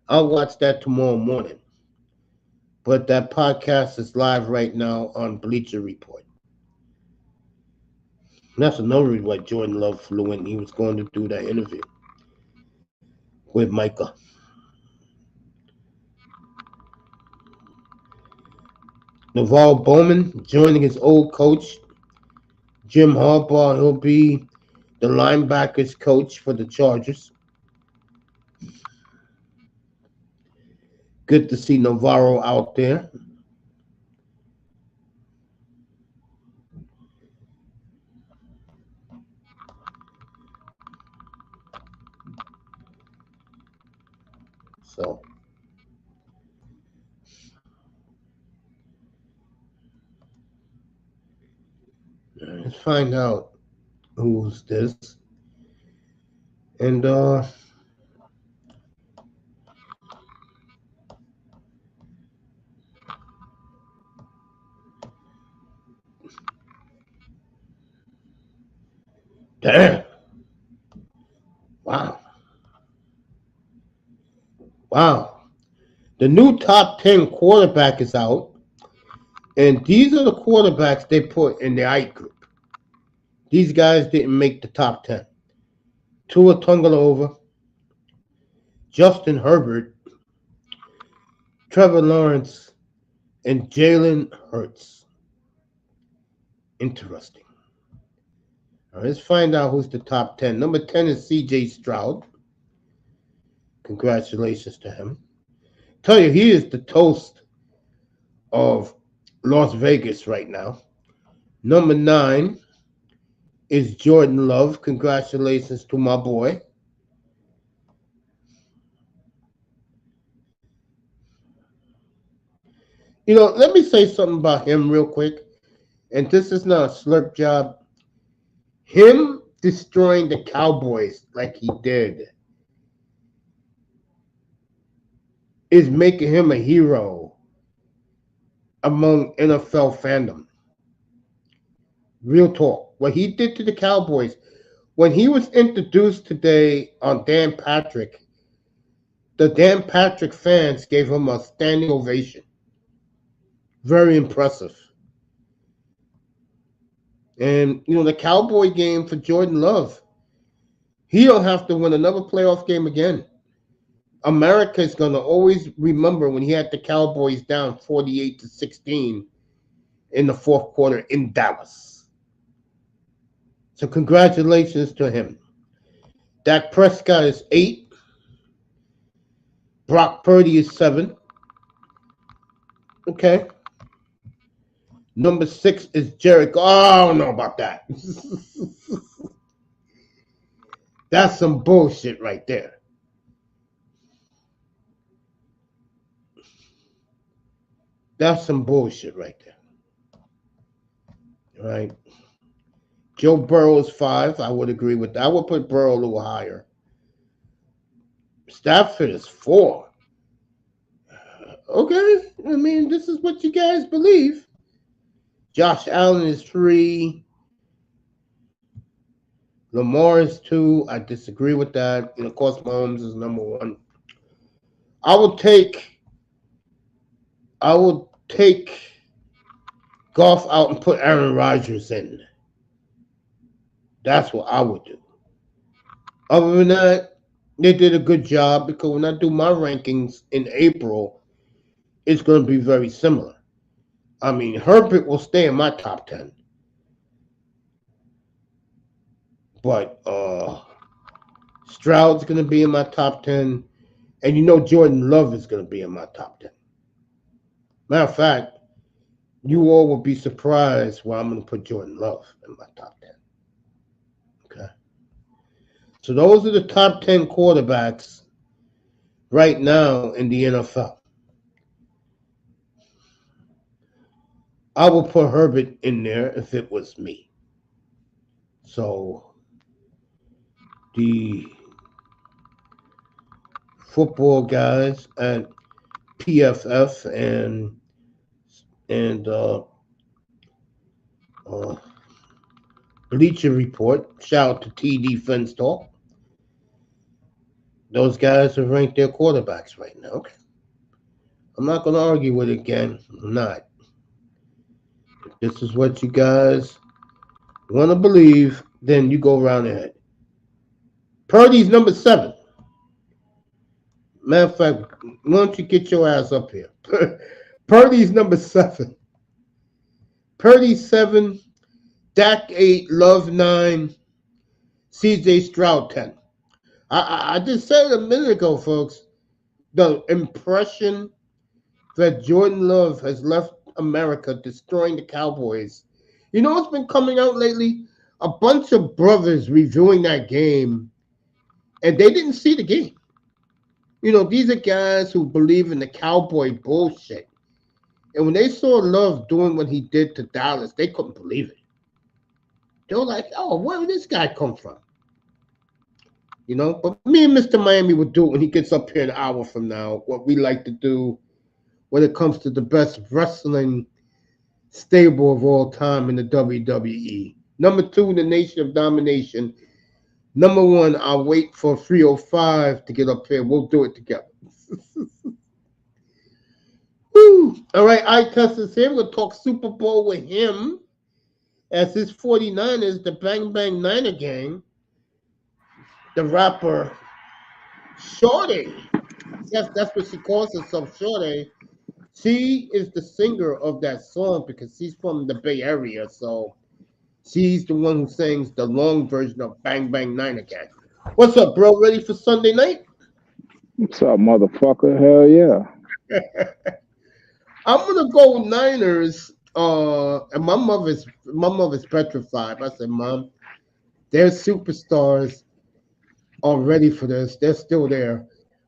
I'll watch that tomorrow morning. But that podcast is live right now on Bleacher Report. And that's another reason why Jordan Love flew in. He was going to do that interview with Micah. Navarro Bowman joining his old coach, Jim Harbaugh. He'll be the linebackers coach for the Chargers. Good to see Navarro out there. So, let's find out who's this. And damn. Wow. The new top 10 quarterback is out. And these are the quarterbacks they put in the height group. These guys didn't make the top 10. Tua Tagovailoa, Justin Herbert, Trevor Lawrence, and Jalen Hurts. Interesting. All right, let's find out who's the top 10. Number 10 is C.J. Stroud. Congratulations to him. Tell you, he is the toast of Las Vegas right now. Number 9 is Jordan Love. Congratulations to my boy. You know, let me say something about him real quick. And this is not a slurp job. Him destroying the Cowboys like he did is making him a hero among NFL fandom. Real talk. What he did to the Cowboys, when he was introduced today on Dan Patrick, the Dan Patrick fans gave him a standing ovation. Very impressive. And, you know, the Cowboy game for Jordan Love, he don't have to win another playoff game again. America is going to always remember when he had the Cowboys down 48-16 in the fourth quarter in Dallas. So congratulations to him. Dak Prescott is 8. Brock Purdy is 7. Okay. Number 6 is Jericho. Oh, I don't know about that. That's some bullshit right there. That's some bullshit right there. All right. Joe Burrow is 5. I would agree with that. I would put Burrow a little higher. Stafford is 4. Okay. I mean, this is what you guys believe. Josh Allen is 3. Lamar is 2. I disagree with that. And of course, Mahomes is number 1. I would take Goff out and put Aaron Rodgers in. That's what I would do. Other than that, they did a good job because when I do my rankings in April, it's going to be very similar. I mean, Herbert will stay in my top 10. But Stroud's going to be in my top 10. And you know Jordan Love is going to be in my top 10. Matter of fact, you all will be surprised why I'm going to put Jordan Love in my top 10. Okay. So those are the top 10 quarterbacks right now in the NFL. I will put Herbert in there if it was me. So the football guys at PFF and Bleacher Report, shout out to TD Fence Talk. Those guys have ranked their quarterbacks right now. Okay. I'm not going to argue with it again. I'm not. If this is what you guys want to believe, then you go around ahead. Purdy's number 7. Matter of fact, why don't you get your ass up here? Purdy's number 7. Purdy 7. Dak 8. Love 9. CJ Stroud 10. I just said a minute ago, folks, the impression that Jordan Love has left America destroying the Cowboys. You know what's been coming out lately? A bunch of brothers reviewing that game, and they didn't see the game. You know, these are guys who believe in the Cowboy bullshit. And when they saw Love doing what he did to Dallas, they couldn't believe it. They were like, oh, where did this guy come from? You know, but me and Mr. Miami will do it when he gets up here an hour from now, what we like to do when it comes to the best wrestling stable of all time in the WWE. Number 2, the Nation of Domination. Number 1, I'll wait for 305 to get up here. We'll do it together. Woo. All right, I Tessa's here. We'll talk Super Bowl with him as his 49ers, the Bang Bang Niner gang, the rapper Shorty. Yes, that's what she calls herself, Shorty. She is the singer of that song because she's from the Bay Area, so she's the one who sings the long version of Bang Bang Niner Gang. What's up, bro? Ready for Sunday night? What's up, motherfucker? Hell yeah. I'm gonna go Niners. And my mother's petrified. I said, Mom, their superstars are ready for this. They're still there.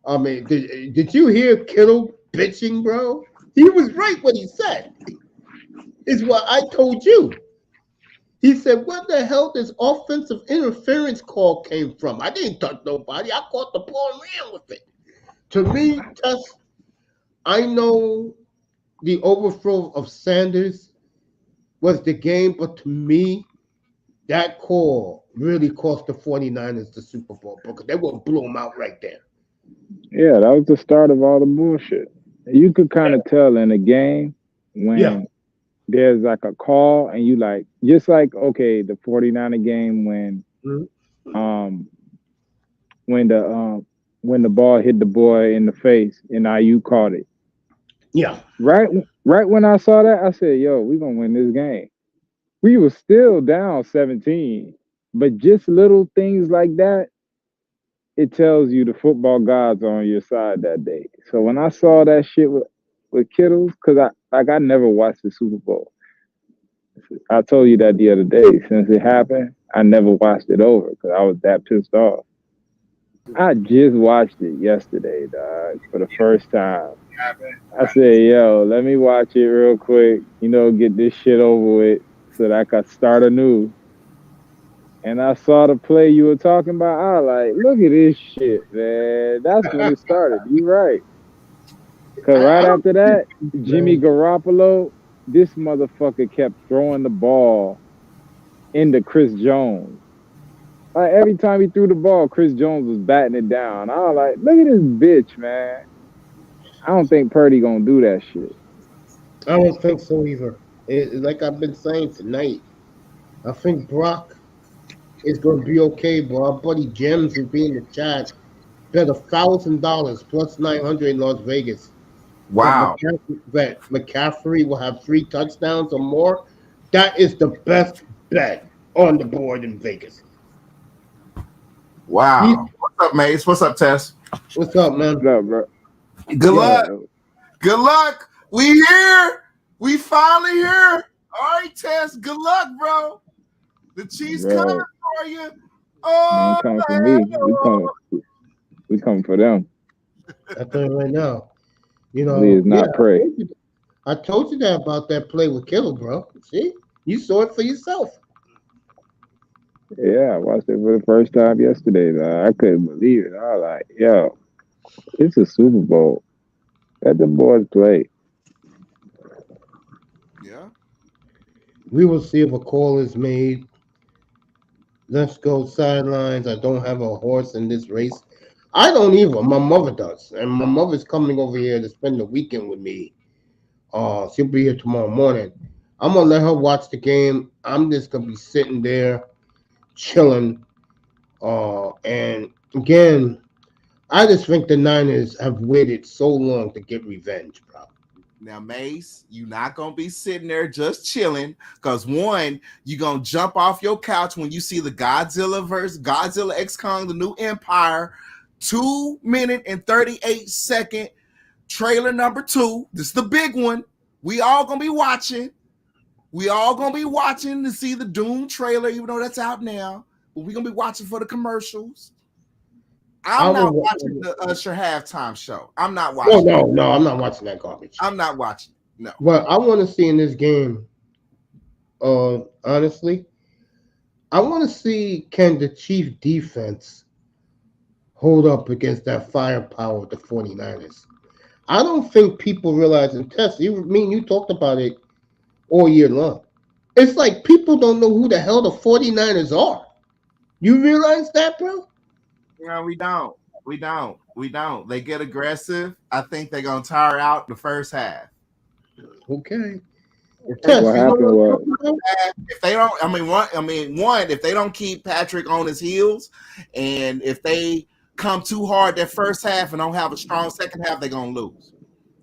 I mean, did you hear Kittle bitching, bro? He was right what he said. Is what I told you. He said, "Where the hell this offensive interference call came from? I didn't touch nobody. I caught the ball and ran with it." To me, Tess, I know the overthrow of Sanders was the game, but to me, that call really cost the 49ers the Super Bowl because they will blow them out right there. Yeah, that was the start of all the bullshit. You could kind of tell in a game Yeah. when there's like a call and you like, just like, okay, the 49er game Mhm. um, when the, um, when the ball hit the boy in the face and IU caught it. Yeah. Right, right when I saw that, I said, yo, we gonna win this game. We were still down 17, but just little things like that, it tells you the football gods are on your side that day. So when I saw that shit with Kittles, because I never watched the Super Bowl. I told you that the other day. Since it happened, I never watched it over because I was that pissed off. I just watched it yesterday, dog, for the first time. I said, yo, let me watch it real quick, get this shit over with so that I could start anew. And I saw the play you were talking about. I was like, look at this shit, man. That's when it started. You right. Cause I right don't after think, that, Jimmy man. Garoppolo, this motherfucker kept throwing the ball into Chris Jones. Like every time he threw the ball, Chris Jones was batting it down. I was like, look at this bitch, man. I don't think Purdy gonna do that shit. I don't think so either. Like I've been saying tonight, I think Brock is going to be okay, but our buddy Gems will be in the chat. Bet $1,000 plus 900 in Las Vegas Wow. that McCaffrey will have 3 touchdowns or more. That is the best bet on the board in Vegas. He, Wow. What's up, Mace? What's up, Tess? what's up, man? What up, bro? Good Yo, luck. Good luck. We here. We finally here. All right, Tess. Good luck, bro. The Chiefs coming Bro, for you. they Oh, ain't coming for me. hell. We coming for them. I tell you right now, Please yeah, not pray. I told you that about that play with Kittle, bro. See, you saw it for yourself. Yeah, I watched it for the first time yesterday. Though. I couldn't believe it. I was like, yo, it's a Super Bowl. Let the boys play. Yeah. We will see if a call is made. Let's go sidelines. I don't have a horse in this race. I don't either. My mother does, and my mother's coming over here to spend the weekend with me. She'll be here tomorrow morning. I'm gonna let her watch the game. I'm just gonna be sitting there chilling. And again, I just think the Niners have waited so long to get revenge, bro. Now, Mace, you're not gonna be sitting there just chilling, because one, you're gonna jump off your couch when you see the Godzilla versus Godzilla X Kong, the new Empire, 2 minute and 38 second trailer number 2. This is the big one. We all gonna be watching. We all gonna be watching to see the Doom trailer, even though that's out now. But we're gonna be watching for the commercials. I I'm not will. watching the Usher halftime show. I'm not No, watching. no, no. I'm not watching that garbage. I'm not watching. No. What I want to see in this game, honestly, I want to see can the Chief defense hold up against that firepower of the 49ers. I don't think people realize, and Tess, you talked about it all year long. It's like people don't know who the hell the 49ers are. You realize that, bro? No, we don't. We don't. We don't. They get aggressive. I think they're gonna tire out the first half. Okay. If What Test, you know happened what was, I'm talking about? if they don't, one, if they don't keep Patrick on his heels, and if they come too hard that first half and don't have a strong second half, they're gonna lose.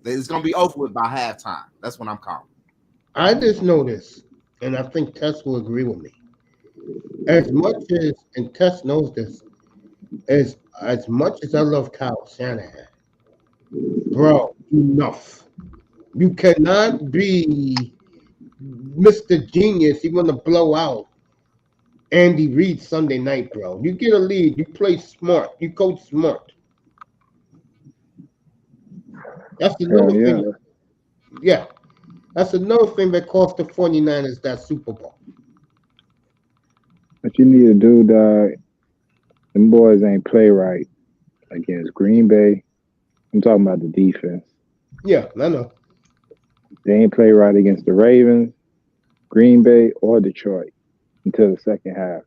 It's gonna be over with by halftime. That's what I'm calling. I just know this, and I think Tess will agree with me. As much as, and Tess knows this, as much as I love Kyle Shanahan, bro, enough. You cannot be Mr. Genius. You want to blow out Andy Reid Sunday night, bro. You get a lead. You play smart. You coach smart. That's hell another yeah. thing. Yeah, that's another thing that cost the 49ers that Super Bowl. What you need to do, dog, them boys ain't play right against Green Bay. I'm talking about the defense. Yeah, I know. They ain't play right against the Ravens, Green Bay, or Detroit until the second half.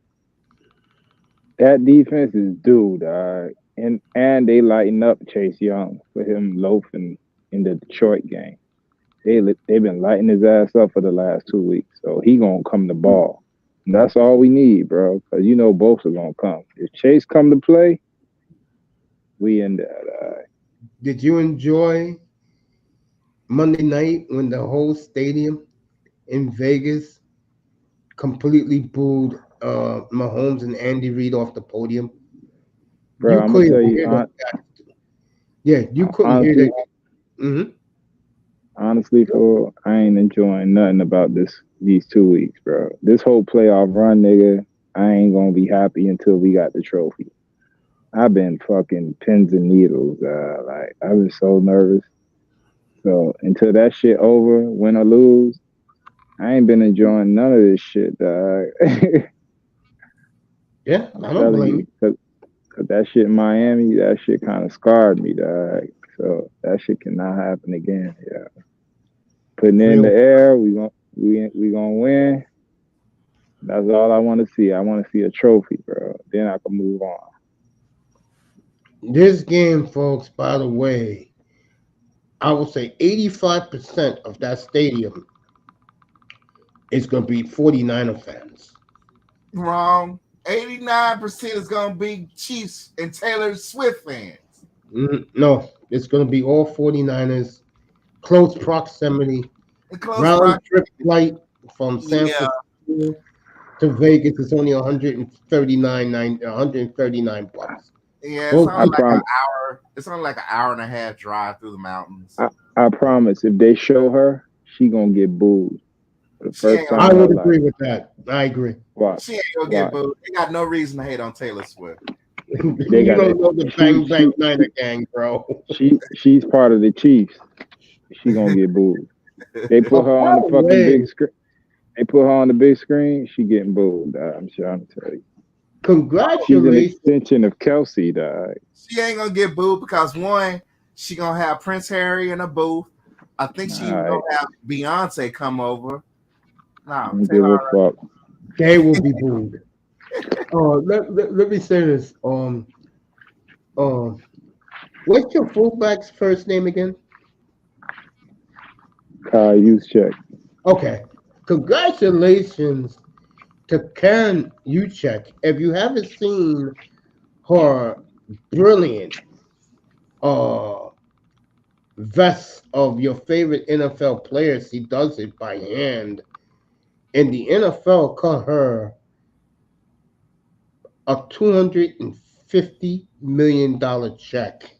That defense is due, dog. And they lighten up Chase Young for him loafing in the Detroit game. They've been lighting his ass up for the last 2 weeks, so he gonna come to ball. And that's all we need, bro. Because you know both are gonna come. If Chase come to play, we in there. Did you enjoy Monday night when the whole stadium in Vegas completely booed Mahomes and Andy Reid off the podium? Bro, You I'm gonna couldn't tell you hear those guys. Yeah, you couldn't hear honestly, that. Hmm. honestly, for I ain't enjoying nothing about these 2 weeks, bro. This whole playoff run, nigga, I ain't gonna be happy until we got the trophy. I've been fucking pins and needles. Like I've been so nervous. So until that shit over, win or lose, I ain't been enjoying none of this shit, dog. Yeah, I'm I don't telling blame you, you. cause that shit in Miami, that shit kind of scarred me, dog. So that shit cannot happen again. Yeah, putting it in the Real. air, we gonna win. That's all I want to see. I want to see a trophy, bro. Then I can move on. This game, folks, by the way, I would say 85% of that stadium is going to be 49er fans. Wrong. 89% is gonna be Chiefs and Taylor Swift fans. No, it's going to be all 49ers, close proximity, In close round trip proximity. flight from San Yeah, Francisco to Vegas is only 139 bucks. yeah. It's Both only I like an prom. hour. It's only like an hour and a half drive through the mountains. I promise. If they show her, she gonna get booed for the She first ain't gonna time I in get. her would life. agree with that. I agree. Watch, She ain't gonna get watch. booed. They got no reason to hate on Taylor Swift. They You got don't it. know the Bang Bang Niner gang, bro. She's part of the Chiefs. She gonna get booed. They put her By on the the fucking way, big screen. They put her on the big screen. She getting booed. I'm trying to tell you. She's an congratulations. extension of Kelsey, dog. She ain't gonna get booed because one, she gonna have Prince Harry in a booth. I think All she even right, gonna have Beyonce come over. I No, don't give a Taylor. fuck. They will be booed. Let me say this. Um, what's your fullback's first name again? Use check. Okay. Congratulations to Karen Uchek. If you haven't seen her brilliant uh vest of your favorite NFL players, she does it by hand. And the NFL cut her a $250 million check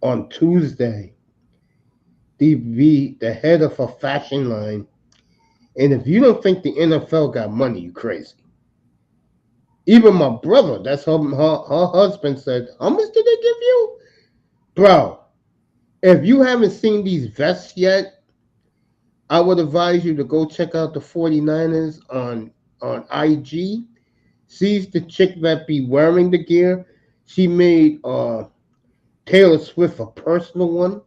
on Tuesday to be the head of a fashion line. And if you don't think the NFL got money, you crazy. Even my brother, that's her husband, said, "How much did they give you?" Bro, if you haven't seen these vests yet, I would advise you to go check out the 49ers on IG. She's the chick that be wearing the gear. She made Taylor Swift a personal one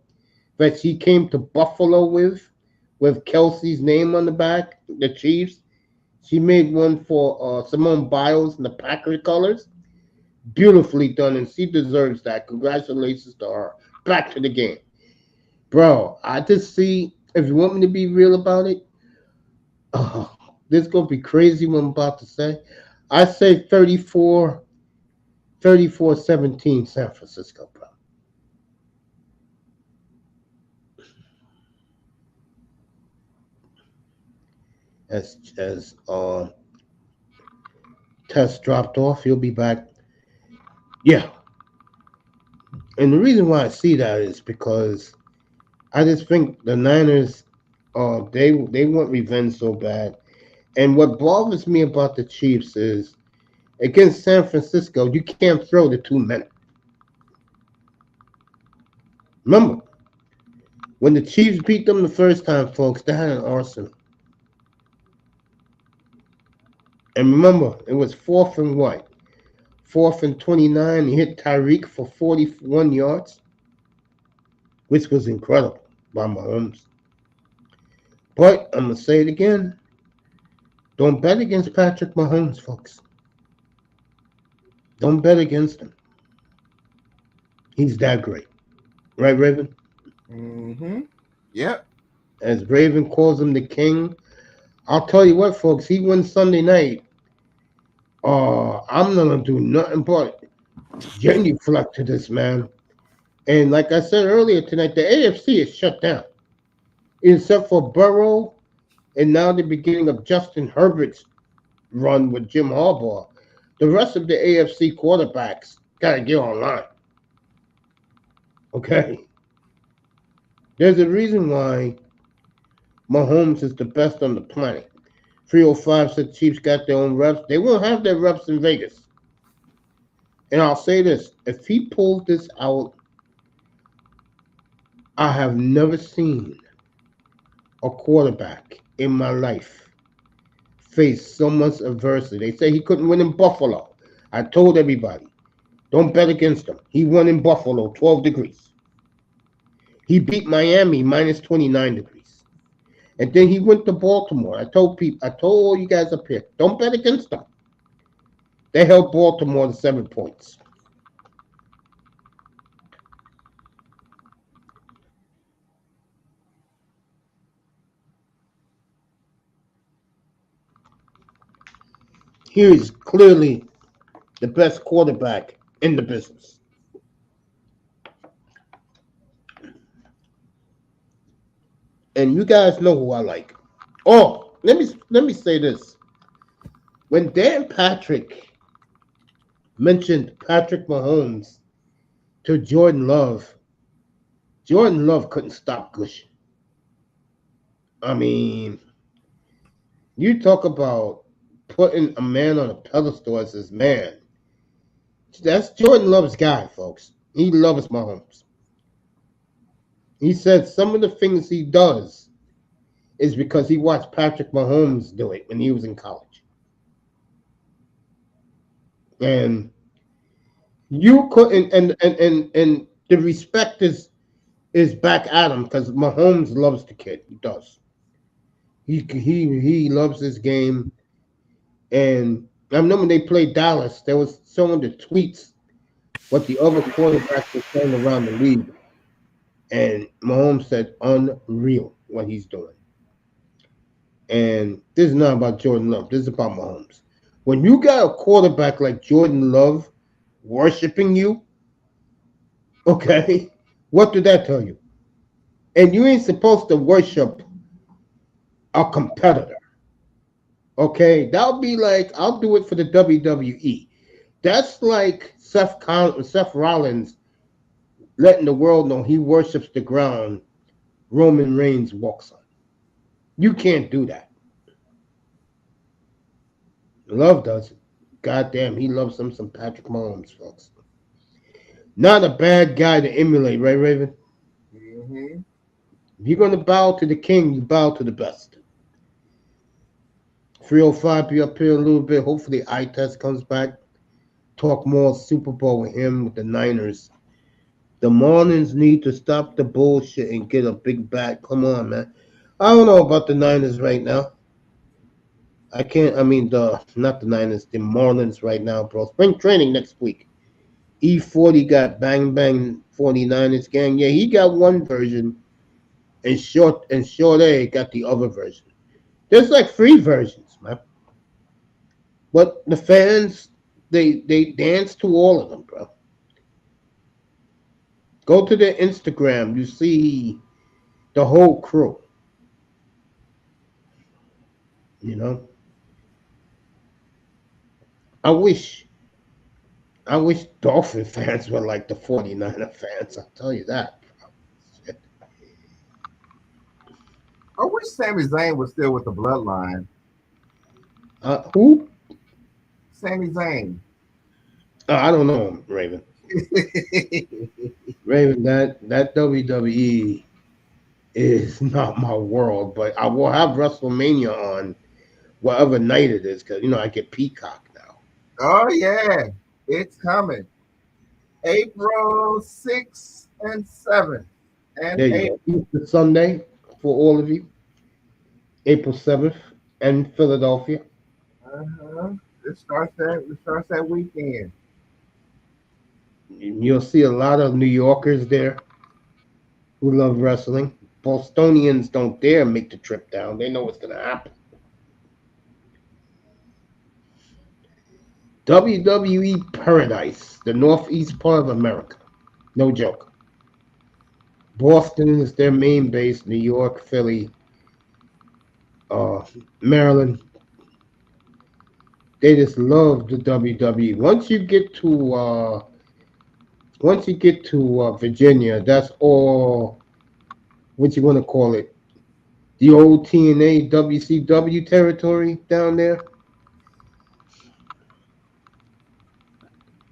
that she came to Buffalo with Kelsey's name on the back, the Chiefs. She made one for Simone Biles in the Packer colors. Beautifully done, and she deserves that. Congratulations to her. Back to the game. Bro, I just see, if you want me to be real about it, oh, this is going to be crazy what I'm about to say. I say 34-17 San Francisco, bro. As Test dropped off, he'll be back. Yeah, and the reason why I see that is because I just think the Niners, they want revenge so bad. And what bothers me about the Chiefs is against San Francisco, you can't throw the 2 minute. Remember, when the Chiefs beat them the first time, folks, they had an arsenal. And remember, it was fourth and what? Fourth and 29. He hit Tyreek for 41 yards, which was incredible by Mahomes. But I'm going to say it again. Don't bet against Patrick Mahomes, folks. Don't bet against him. He's that great. Right, Raven? Mm-hmm. Yep. As Raven calls him the king. I'll tell you what, folks. He wins Sunday night. I'm not going to do nothing but genuflect to this man. And like I said earlier tonight, the AFC is shut down. Except for Burrow and now the beginning of Justin Herbert's run with Jim Harbaugh. The rest of the AFC quarterbacks got to get online. Okay? There's a reason why Mahomes is the best on the planet. 305 said Chiefs got their own reps. They won't have their reps in Vegas. And I'll say this. If he pulled this out, I have never seen a quarterback in my life face so much adversity. They say he couldn't win in Buffalo. I told everybody, don't bet against him. He won in Buffalo, 12 degrees. He beat Miami, minus 29 degrees. And then he went to Baltimore. I told all you guys up here, don't bet against them. They held Baltimore to 7 points. He is clearly the best quarterback in the business. And you guys know who I like. Oh, let me say this. When Dan Patrick mentioned Patrick Mahomes to Jordan Love couldn't stop gushing. I mean, you talk about putting a man on a pedestal as his man. That's Jordan Love's guy, folks. He loves Mahomes. He said some of the things he does is because he watched Patrick Mahomes do it when he was in college. And you couldn't, and the respect is back at him because Mahomes loves the kid. He does. He loves his game. And I remember when they played Dallas, there was showing the tweets what the other quarterbacks were saying around the league. And Mahomes said, unreal what he's doing. And this is not about Jordan Love. This is about Mahomes. When you got a quarterback like Jordan Love worshiping you, okay, what did that tell you? And you ain't supposed to worship a competitor. Okay, that'll be like, I'll do it for the WWE. That's like Seth Rollins letting the world know he worships the ground Roman Reigns walks on. You can't do that. Love does it. Goddamn, he loves some Patrick Mahomes, folks. Not a bad guy to emulate, right, Raven? Mm-hmm. If you're going to bow to the king, you bow to the best. 305 be up here a little bit. Hopefully, eye test comes back. Talk more Super Bowl with him, with the Niners. The Marlins need to stop the bullshit and get a big bat. Come on, man. I don't know about the Niners right now. Not the Niners, the Marlins right now, bro. Spring training next week. E40 got Bang Bang 49ers gang. Yeah, he got one version. and Short A got the other version. There's like 3 versions, man. But the fans, they dance to all of them, bro. Go to their Instagram, you see the whole crew. You know, I wish I wish Dolphin fans were like the 49er fans. I'll tell you that. Shit. I wish Sami Zayn was still with the bloodline. Who? Sami Zayn. I don't know, Raven. Raven, that WWE is not my world, but I will have WrestleMania on whatever night it is because I get Peacock now. Oh yeah, it's coming. April 6th and 7th and There you 8th. go. Easter Sunday for all of you. April 7th in Philadelphia. It starts that weekend. You'll see a lot of New Yorkers there who love wrestling. Bostonians don't dare make the trip down. They know what's going to happen. WWE Paradise, the northeast part of America. No joke. Boston is their main base. New York, Philly, Maryland. They just love the WWE. Once you get to Virginia, that's all. What you want to call it? The old TNA WCW territory down there.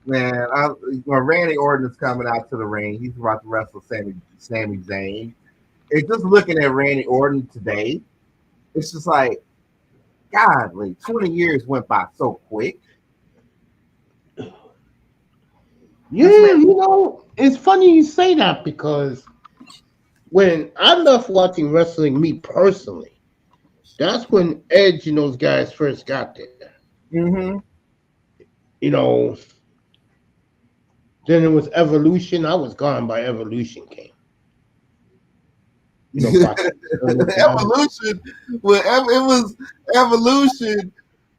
Man, Randy Orton's coming out to the ring. He's about to wrestle Sami Zayn. And just looking at Randy Orton today, it's just like, godly, 20 years went by so quick. Yeah, it's funny you say that because when I left watching wrestling, me personally, that's when Edge and those guys first got there. Mm-hmm. Then it was Evolution. I was gone by Evolution came. Evolution. Well, it was Evolution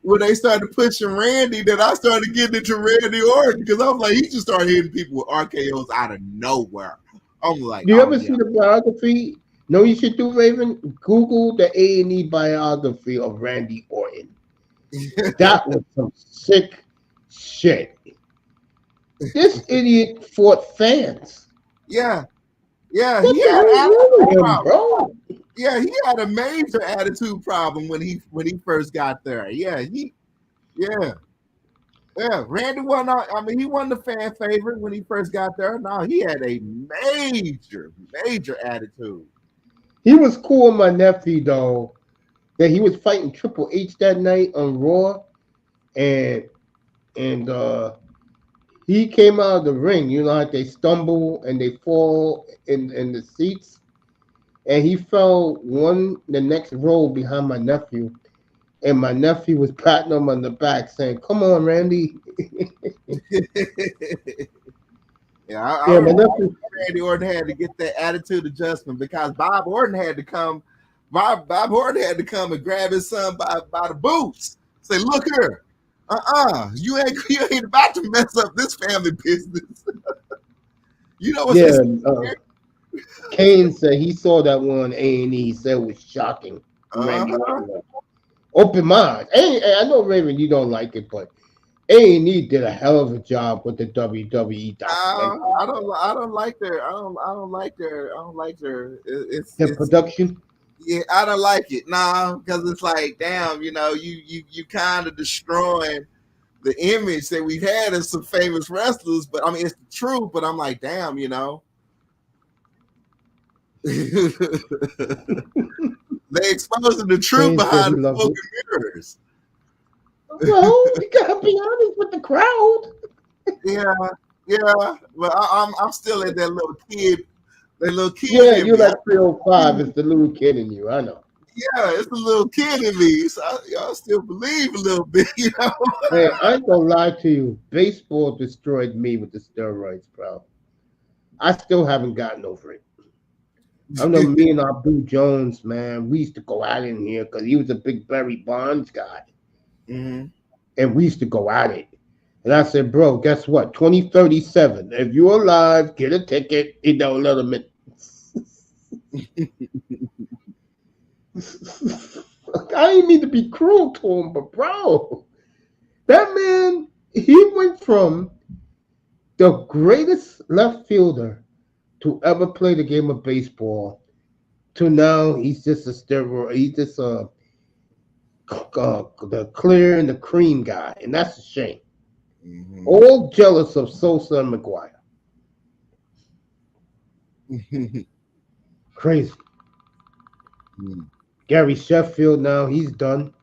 when they started pushing Randy. That I started getting into Randy Orton because I was like, he just started hitting people with RKO's out of nowhere. I'm like, do you ever see the biography? No, you should do, Raven. Google the A&E biography of Randy Orton. That was some sick shit. This idiot fought fans. Yeah, he What had the hell is wrong with him, bro? Yeah, he had a major attitude problem when he first got there. Randy won. He wasn't a fan favorite when he first got there. No, he had a major attitude. He was cool with my nephew though. That he was fighting Triple H that night on Raw, and he came out of the ring. You know how they stumble and they fall in the seats, and he fell the next row behind my nephew, and my nephew was patting him on the back, saying, "Come on, Randy." I remember Randy Orton had to get that attitude adjustment because Bob Orton had to come. Bob Orton had to come and grab his son by the boots. Say, "Look here, you ain't about to mess up this family business." You know what's Kane said he saw that one on A&E. He said it was shocking. Randy Orton. Open mind. I know, Raven, you don't like it, but A&E did a hell of a job with the WWE documentary. I don't like their it's production. Yeah, I don't like it. Nah, because it's like, damn, you kind of destroying the image that we've had as some famous wrestlers. But I mean, it's the truth. But I'm like, damn, they exposing the truth behind the smoke and mirrors. Well, you gotta be honest with the crowd. Yeah. But I'm still at that little kid. Yeah, you're like 305. It's the little kid in you. I know. Yeah, it's the little kid in me. So I still believe a little bit, Hey, I ain't gonna lie to you. Baseball destroyed me with the steroids, bro. I still haven't gotten over it. I know me and Abdul Jones, man, we used to go out in here because he was a big Barry Bonds guy. Mm-hmm. And we used to go at it. And I said, bro, guess what? 2037. If you're alive, get a ticket. You know, let him in. I didn't mean to be cruel to him, but bro, that man, he went from the greatest left fielder to ever play the game of baseball to now he's just a steroid. He's just the clear and the cream guy, and that's a shame. Mm-hmm. All jealous of Sosa and McGuire. Crazy. Mm-hmm. Gary Sheffield now, he's done.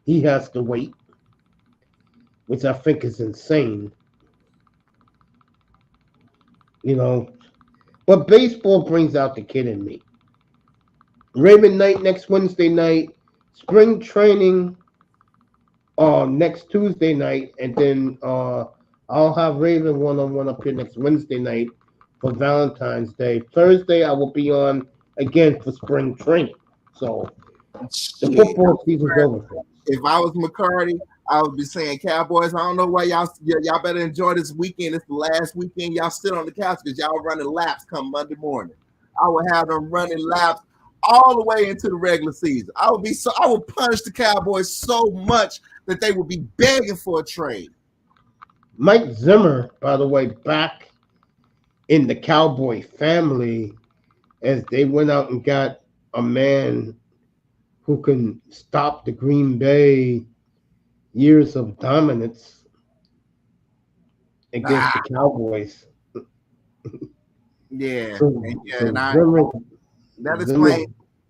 He has to wait, which I think is insane. You know, but baseball brings out the kid in me. Raven night next Wednesday night, spring training next Tuesday night, and then I'll have Raven one-on-one up here next Wednesday night for Valentine's Day. Thursday I will be on again for spring training. So the football season's over for us. If I was McCarty, I would be saying, Cowboys, I don't know why y'all better enjoy this weekend. It's the last weekend. Y'all sit on the couch because y'all running laps come Monday morning. I would have them running laps all the way into the regular season. I would punish the Cowboys so much that they would be begging for a trade. Mike Zimmer, by the way, back in the Cowboy family as they went out and got a man who can stop the Green Bay years of dominance against the Cowboys. Yeah, So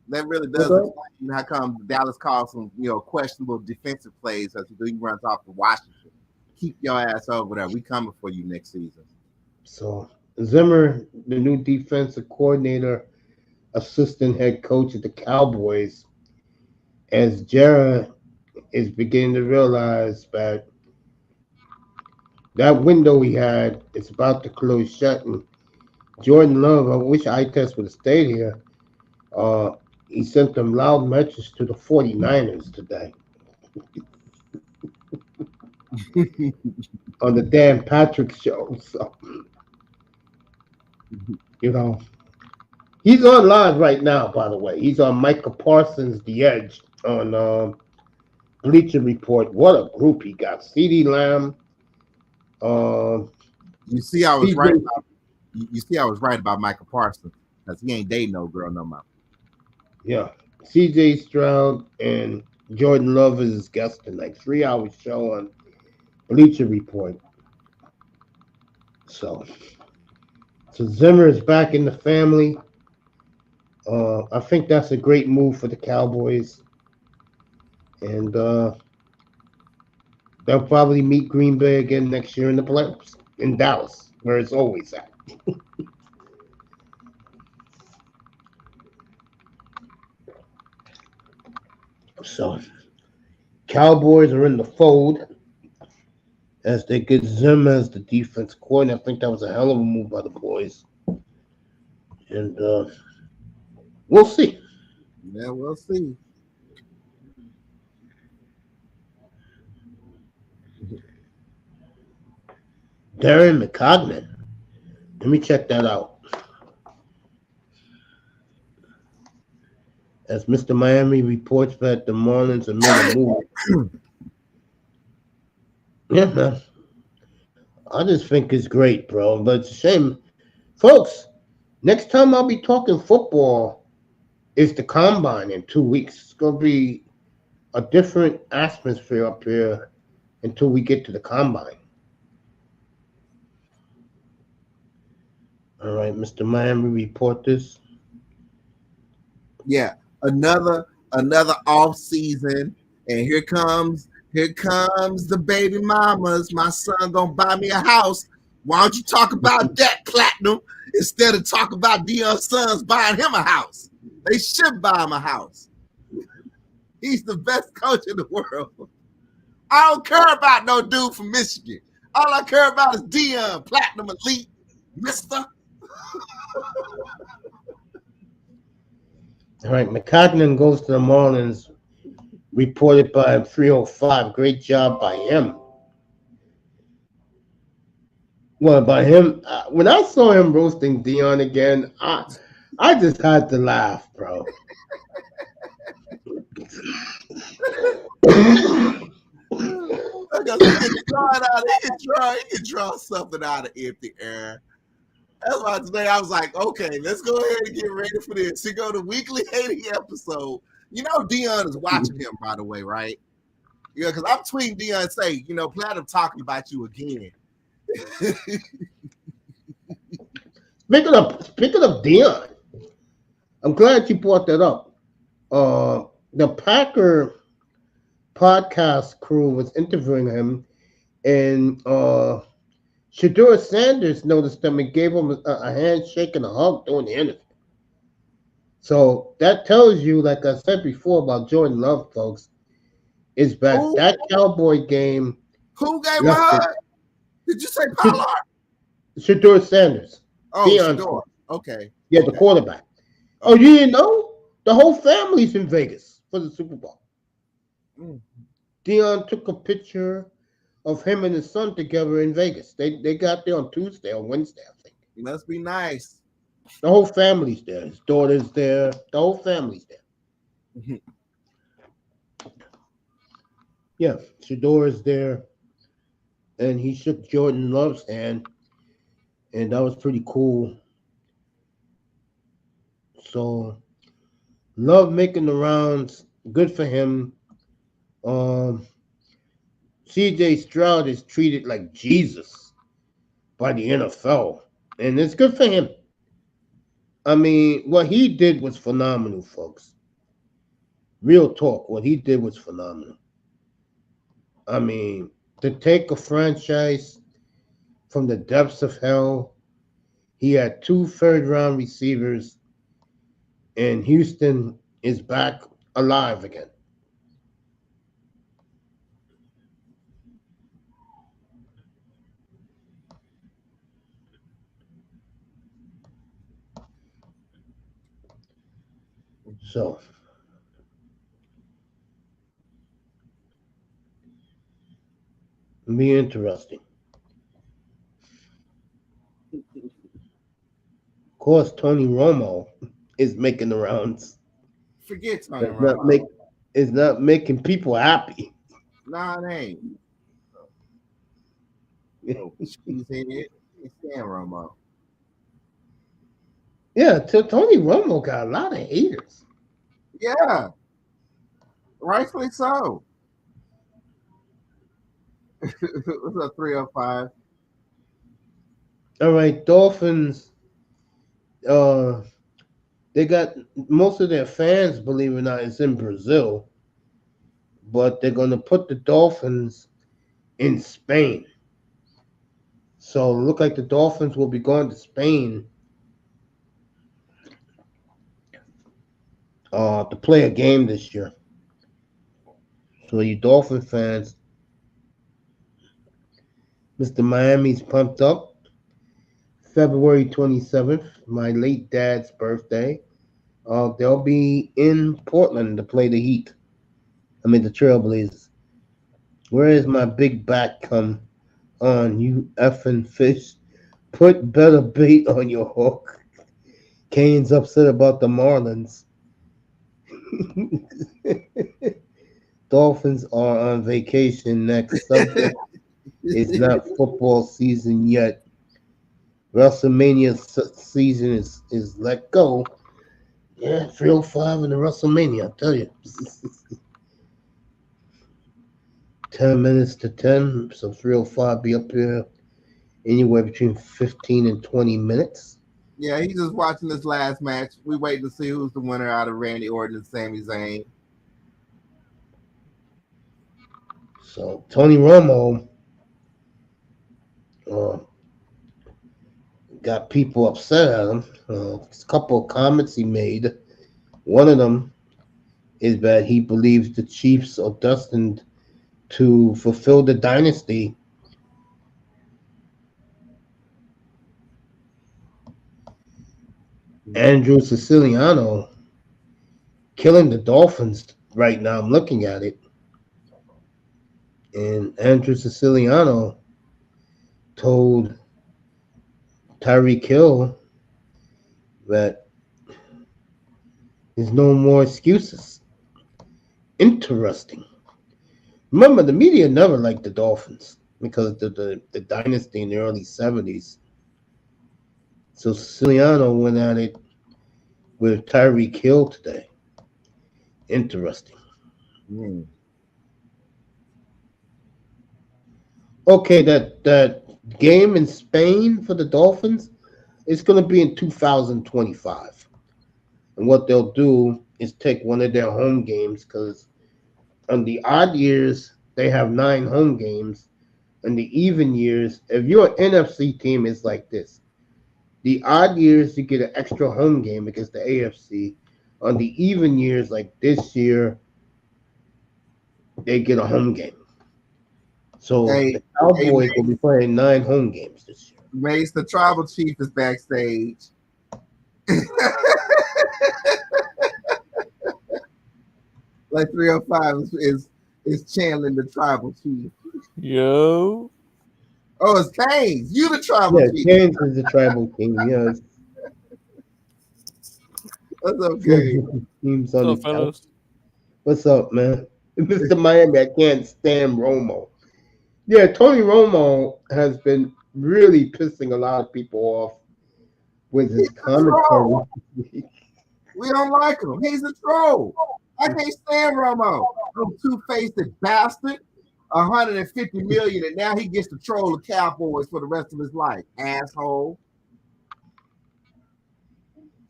that really does explain how come Dallas calls some questionable defensive plays as he runs off to Washington. Keep your ass over there. We coming for you next season. So Zimmer, the new defensive coordinator, assistant head coach of the Cowboys, as Jared is beginning to realize that that window he had is about to close shut. And Jordan Love, I wish iTest would have stayed here. He sent them loud messages to the 49ers today on the Dan Patrick show. So, he's on live right now, by the way. He's on Micah Parsons' The Edge on Bleacher Report. What a group he got. CeeDee Lamb. You see, I was right. You see, I was right about Micah Parsons because he ain't dating no girl no more. Yeah, C.J. Stroud and Jordan Love is his guest tonight. 3-hour show on Bleacher Report. So Zimmer is back in the family. I think that's a great move for the Cowboys. And they'll probably meet Green Bay again next year in the playoffs in Dallas, where it's always at. So Cowboys are in the fold as they get Zimmer as the defense coordinator. I think that was a hell of a move by the boys. And we'll see. Yeah, we'll see. Darren McCognan. Let me check that out. As Mr. Miami reports that the Marlins are made a move. Yeah, man. I just think it's great, bro. But it's a shame. Folks, next time I'll be talking football is the Combine in 2 weeks. It's going to be a different atmosphere up here until we get to the Combine. All right, Mr. Miami, report this. Yeah, another off season, and here comes the baby mamas. My son gonna buy me a house. Why don't you talk about that, Platinum, instead of talk about Deion's sons buying him a house? They should buy him a house. He's the best coach in the world. I don't care about no dude from Michigan. All I care about is Deion, Platinum Elite, Mister. All right, McCagnon goes to the Marlins, reported by 305. Great job by him. Well, by him, when I saw him roasting Dion again, I just had to laugh, bro. Because he can draw it out. He can draw something out of empty air. That's why today I was like, okay, let's go ahead and get ready for this. He go to weekly hating episode. You know, Dion is watching him, by the way, right? Yeah, because I'm tweeting Dion say, Platinum talking about you again. Speaking of Dion, I'm glad you brought that up. The Packer podcast crew was interviewing him, and Shador Sanders noticed him and gave him a handshake and a hug during the interview. So that tells you, like I said before about Jordan Love, folks, is that that Cowboy game. Who gave him a hug? Did you say Pollard? Shador Sanders. Oh, Shador. Okay. Yeah, the quarterback. Oh, you didn't know? The whole family's in Vegas for the Super Bowl. Dion took a picture of him and his son together in Vegas. They got there on Tuesday or Wednesday, I think. It must be nice. The whole family's there. His daughter's there. The whole family's there. Yeah, Shador is there. And he shook Jordan Love's hand. And that was pretty cool. So, Love making the rounds. Good for him. CJ Stroud is treated like Jesus by the NFL. And it's good for him. I mean, what he did was phenomenal, folks. Real talk, what he did was phenomenal. I mean, to take a franchise from the depths of hell, he had 2 third-round receivers, and Houston is back alive again. So, it'll be interesting. Of course, Tony Romo is making the rounds. Forget Tony Romo. It's not making people happy. Nah, it ain't. He's Stan Romo. Yeah, Tony Romo got a lot of haters. Yeah. Rightfully so. What's up, 305? All right, Dolphins. They got most of their fans, believe it or not, is in Brazil, but they're going to put the Dolphins in Spain. So it look like the Dolphins will be going to Spain to play a game this year. So you Dolphin fans, Mr. Miami's pumped up. February 27th, my late dad's birthday. They'll be in Portland to play the Heat. I mean the Trailblazers. Where is my big back come on, you effing fish? Put better bait on your hook. Kane's upset about the Marlins. Dolphins are on vacation. Next subject. It's not football season yet. WrestleMania season is let go. Yeah, 305 in the WrestleMania, I'll tell you. 10 minutes to 10, so 305 be up here anywhere between 15 and 20 minutes. Yeah, he's just watching this last match. We waiting to see who's the winner out of Randy Orton and Sami Zayn. So Tony Romo got people upset at him. A couple of comments he made. One of them is that he believes the Chiefs are destined to fulfill the dynasty. Andrew Siciliano killing the Dolphins right now. I'm looking at it. And Andrew Siciliano told Tyreek Hill that there's no more excuses. Interesting. Remember, the media never liked the Dolphins because of the dynasty in the early 70s. So Siciliano went at it with Tyreek Hill today. Interesting. Mm. Okay, that game in Spain for the Dolphins is going to be in 2025. And what they'll do is take one of their home games because on the odd years, they have 9 home games. And the even years, if you're an NFC team, it's like this. The odd years, you get an extra home game against the AFC. On the even years, like this year, they get a home game. So Hey, the Cowboys will be playing 9 home games this year. Mace, the tribal chief is backstage. Like 305 is channeling the tribal chief. Yo. Oh, it's Canes. You the tribal Yeah, chief. James is the tribal king. Yes. That's okay. Teams on What's the up, couch. fellas? What's up, man? Mr. Miami, I can't stand Romo. Yeah, Tony Romo has been really pissing a lot of people off with his commentary. We don't like him. He's a troll. I can't stand Romo. No two-faced bastard. 150 million, and now he gets to troll the Cowboys for the rest of his life. Asshole.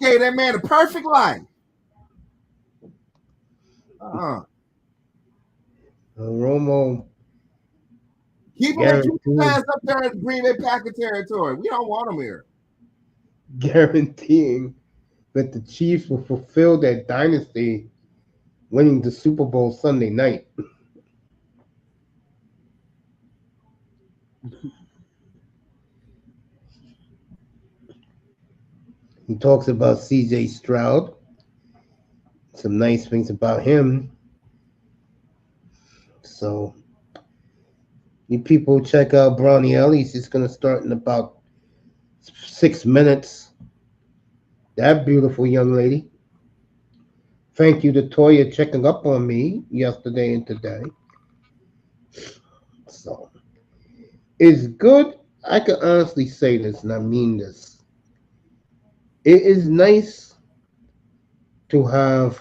Gave that man a perfect life. Romo Keep his ass up there in Green Bay Packer territory. We don't want him here. guaranteeing that the Chiefs will fulfill their dynasty, winning the Super Bowl Sunday night. He talks about CJ Stroud. Some nice things about him. So, you people check out Brownie Ellis. He's going to start in about 6 minutes. That beautiful young lady. Thank you to Toya checking up on me yesterday and today. So, it's good. I can honestly say this, and I mean this. It is nice to have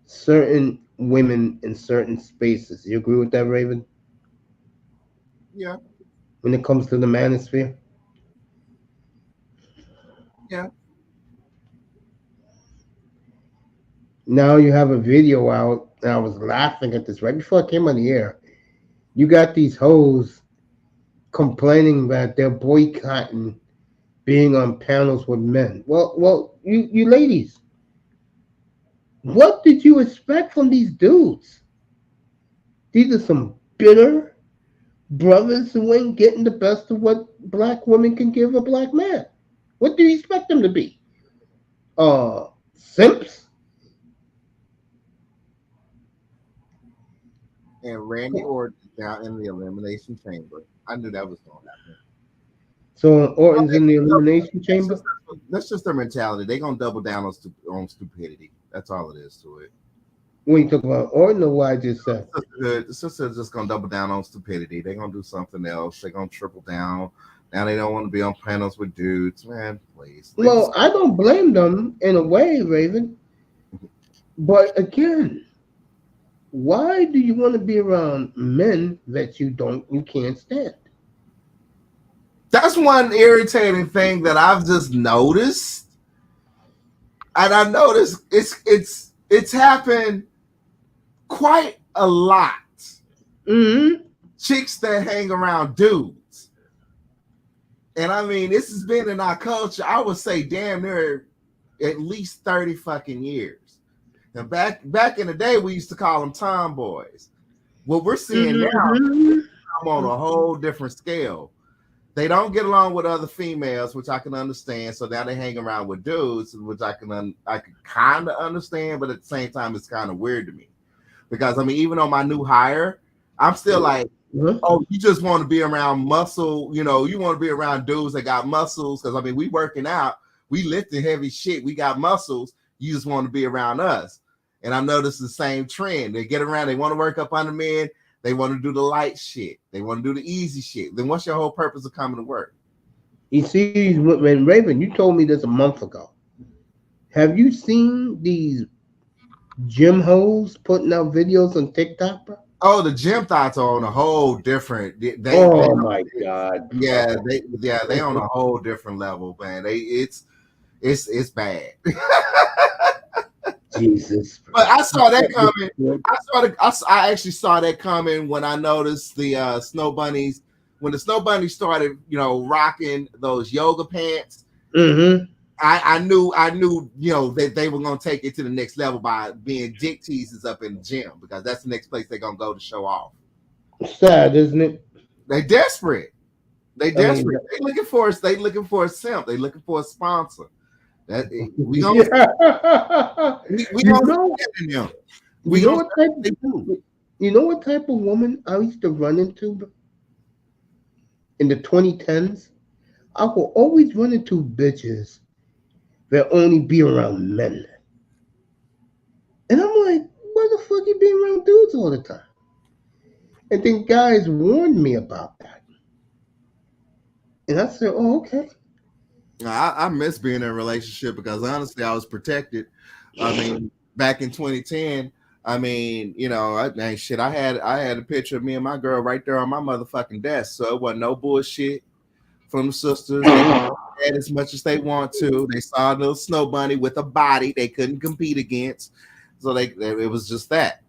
certain women in certain spaces. You agree with that, Raven? Yeah. When it comes to the manosphere? Yeah. Now you have a video out, and I was laughing at this right before I came on the air. You got these hoes complaining that they're boycotting being on panels with men. Well, you ladies, what did you expect from these dudes? These are some bitter brothers who ain't getting the best of what black women can give a black man. What do you expect them to be? Simps? And Randy Orton down in the Elimination Chamber. I knew that was going to happen. So Orton's in the Elimination Chamber? That's just their mentality. They're going to double down on stupidity. That's all it is to it. What are you talking about? Orton or what I just said? The sister's just going to double down on stupidity. They're going to do something else. They're going to triple down. Now they don't want to be on panels with dudes. Man, please. Well, I don't blame them in a way, Raven. But again, why do you want to be around men that you can't stand? That's one irritating thing that I've just noticed. And I noticed it's happened quite a lot. Mm-hmm. Chicks that hang around dudes. And I mean, this has been in our culture, I would say damn near at least 30 fucking years. Now back in the day, we used to call them tomboys. What we're seeing now, I'm on a whole different scale. they don't get along with other females, which I can understand. So now they hang around with dudes, which I can kind of understand, but at the same time, it's kind of weird to me because I mean, even on my new hire, I'm still like, oh, you just want to be around muscle, you know, you want to be around dudes that got muscles because I mean, we working out, we lifting heavy shit, we got muscles. You just want to be around us, and I noticed the same trend. They get around, they want to work up under men. They want to do the light shit. They want to do the easy shit. Then what's your whole purpose of coming to work? You see, when Raven, you told me this a month ago. Have you seen these gym hoes putting out videos on TikTok, bro? Oh, the gym thoughts are on a whole different. Oh my god! Bro. They on a whole different level, man. It's bad. Jesus. Bro. But I saw that coming. I actually saw that coming when I noticed the snow bunnies. When the snow bunnies started, you know, rocking those yoga pants. Mm-hmm. I knew, you know, that they were gonna take it to the next level by being dick teasers up in the gym because that's the next place they're gonna go to show off. Sad, isn't it? They desperate. They desperate. mean, they looking for us. They looking for a simp. They looking for a sponsor. That we you gonna we gonna know, them. you know what type you know what type of woman I used to run into in the 2010s? I will always run into bitches that only be around men. And I'm like, why the fuck you being around dudes all the time? And then guys warned me about that. And I said, oh, okay. I miss being in a relationship because honestly, I was protected. I mean, back in 2010, I mean, you know, I had a picture of me and my girl right there on my motherfucking desk, so it wasn't no bullshit from the sisters. They had as much as they want to. They saw a little snow bunny with a body they couldn't compete against, so it was just that.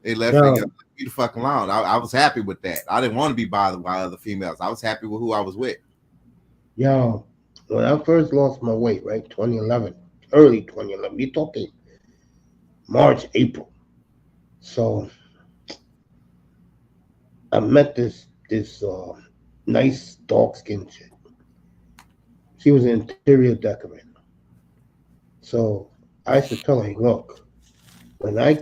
They left me the fuck alone. I was happy with that. I didn't want to be bothered by other females. I was happy with who I was with. Yo, when I first lost my weight, right, 2011, early 2011, you're talking March, April. So I met this nice dark skinned chick. She was an interior decorator. So I used to tell her, look, when I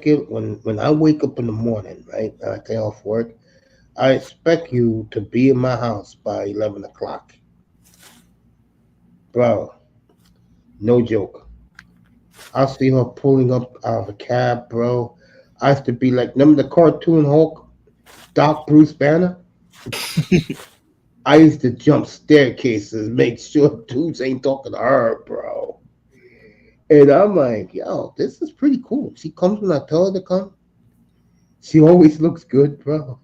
wake up in the morning, right, and I get off work, I expect you to be in my house by 11 o'clock. Bro, no joke. I'll see her pulling up out of a cab, bro. I used to be like, remember the cartoon Hulk, Doc Bruce Banner? I used to jump staircases, make sure dudes ain't talking to her, bro. And I'm like, yo, this is pretty cool. She comes when I tell her to come. She always looks good, bro.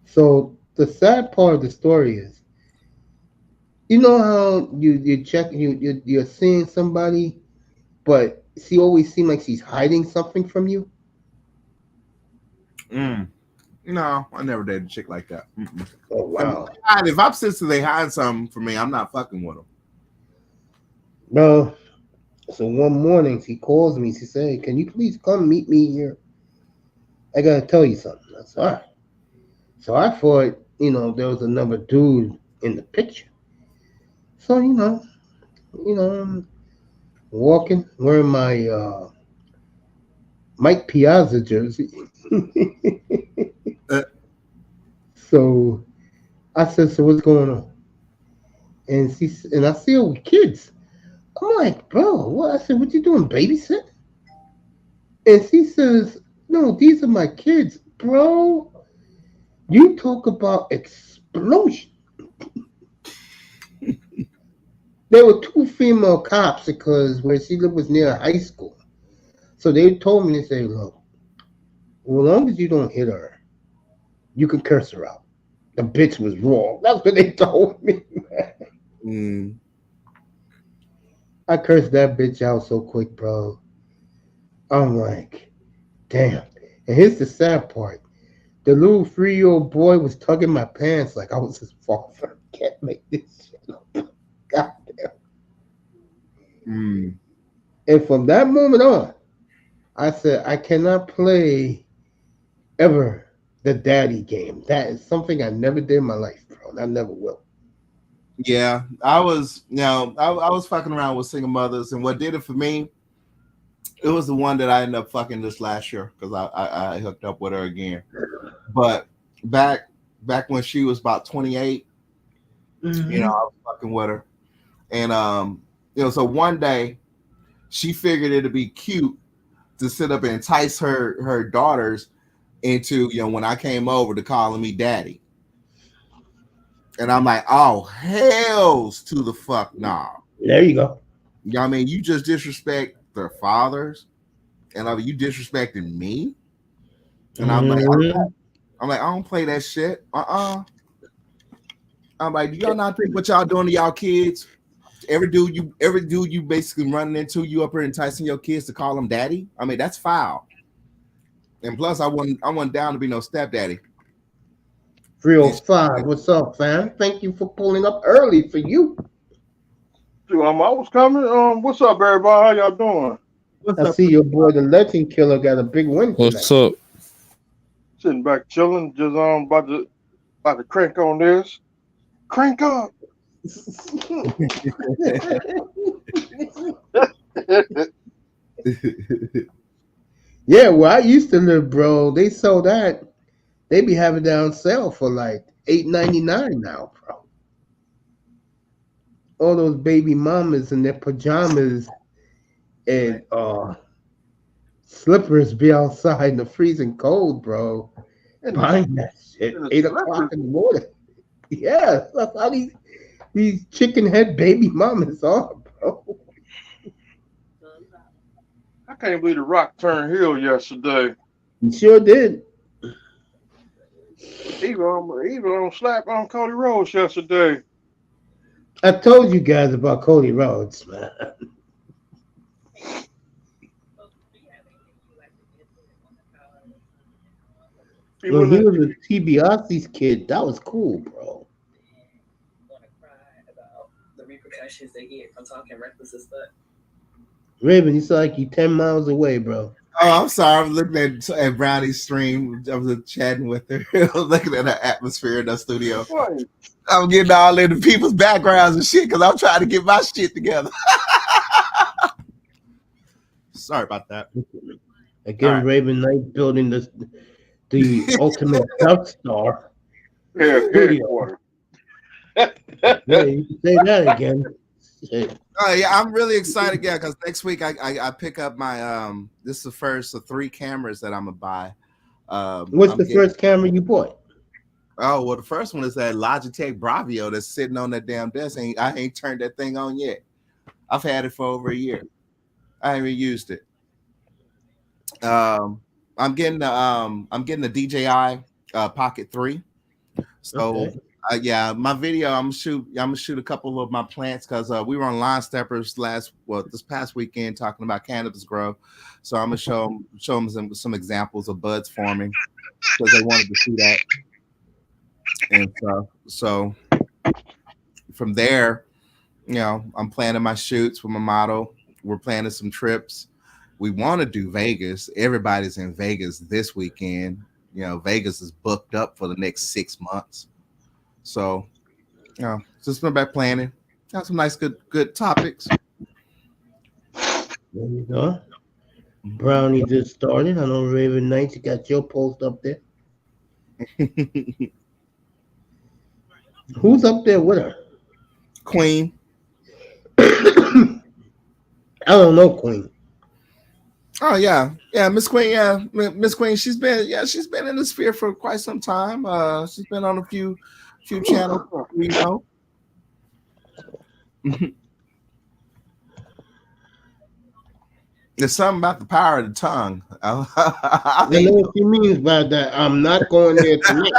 So the sad part of the story is, you know how you check you're seeing somebody, but she always seems like she's hiding something from you. No, I never dated a chick like that. Oh wow! If I'm sister, they hide something from me. I'm not fucking with them. No. So one morning she calls me. She said, hey, "Can you please come meet me here? I gotta tell you something." That's all right. So I thought, there was another dude in the picture. So I'm walking, wearing my Mike Piazza jersey. So I said, "So what's going on?" And I see her with kids. I'm like, "Bro, what?" I said, "What you doing, babysit?" And she says, "No, these are my kids, bro." You talk about explosion. There were two female cops because where she lived was near high school. So they told me, they say, look, well, as long as you don't hit her, you can curse her out. The bitch was wrong. That's what they told me, man. I cursed that bitch out so quick, bro. I'm like, damn. And here's the sad part. The little 3-year-old boy was tugging my pants like I was his father. I can't make this shit up. God damn. And from that moment on, I said, I cannot play ever the daddy game. That is something I never did in my life, bro. And I never will. Yeah, I was, I was fucking around with single mothers, and what did it for me, it was the one that I ended up fucking this last year because I hooked up with her again. But back when she was about 28, I was fucking with her, and so one day she figured it'd be cute to sit up and entice her daughters into, when I came over, to calling me daddy. And I'm like, oh, hells to the fuck no. There you go. You know what I mean? You just disrespect their fathers, and you disrespecting me. And I'm like, I don't play that shit. I'm like, do y'all not think what y'all doing to y'all kids? Every dude you basically running into, you up here enticing your kids to call them daddy. I mean, that's foul. And plus, I wasn't down to be no stepdaddy. 305. What's up, fam? Thank you for pulling up early for you. I was coming. What's up, everybody? How y'all doing? I see your boy, the Legend Killer, got a big win tonight. What's up? Sitting back chilling, just about to crank on this. Crank up. Yeah, where I used to live, bro, they sold that. They be having it on sale for like $8.99 now, bro. All those baby mamas in their pajamas and slippers be outside in the freezing cold, bro. And Buying that shit 8 o'clock in the morning. Yeah, that's how these chicken head baby mamas are, bro. I can't believe the Rock turned heel yesterday. You sure did. Even on slap on Cody Rhodes yesterday. I told you guys about Cody Rhodes, man. When he was a TBRC's kid, that was cool, bro. Raven, you sound like you 10 miles away, bro. Oh, I'm sorry. I'm looking at Brownie's stream. I was chatting with her. I was looking at her atmosphere in the studio. What? I'm getting all into people's backgrounds and shit because I'm trying to get my shit together. Sorry about that. Again, right. Raven Knight building the ultimate Death Star. Yeah, yeah, you can say that again. Yeah, I'm really excited, yeah, because next week I pick up my this is the first of 3 cameras that I'm gonna buy. What's the first camera you bought? Oh, well, the first one is that Logitech Bravio that's sitting on that damn desk. I ain't turned that thing on yet. I've had it for over a year. I haven't used it. I'm getting the DJI Pocket 3. So okay. Yeah, my video, I'm gonna shoot a couple of my plants because we were on Line Steppers this past weekend talking about cannabis grow. So I'm gonna show them some examples of buds forming because they wanted to see that. And so from there, I'm planning my shoots with my model. We're planning some trips. We want to do Vegas. Everybody's in Vegas this weekend. Vegas is booked up for the next 6 months. So, just been back planning. Got some nice, good topics. There you go. Brownie just started. I know Raven Knight, you got your post up there. Who's up there with her? Queen. I don't know Queen. Oh yeah, Miss Queen. Yeah, Miss Queen. She's been in the sphere for quite some time. She's been on a few channels. There's something about the power of the tongue. I know what she means by that. I'm not going there tonight.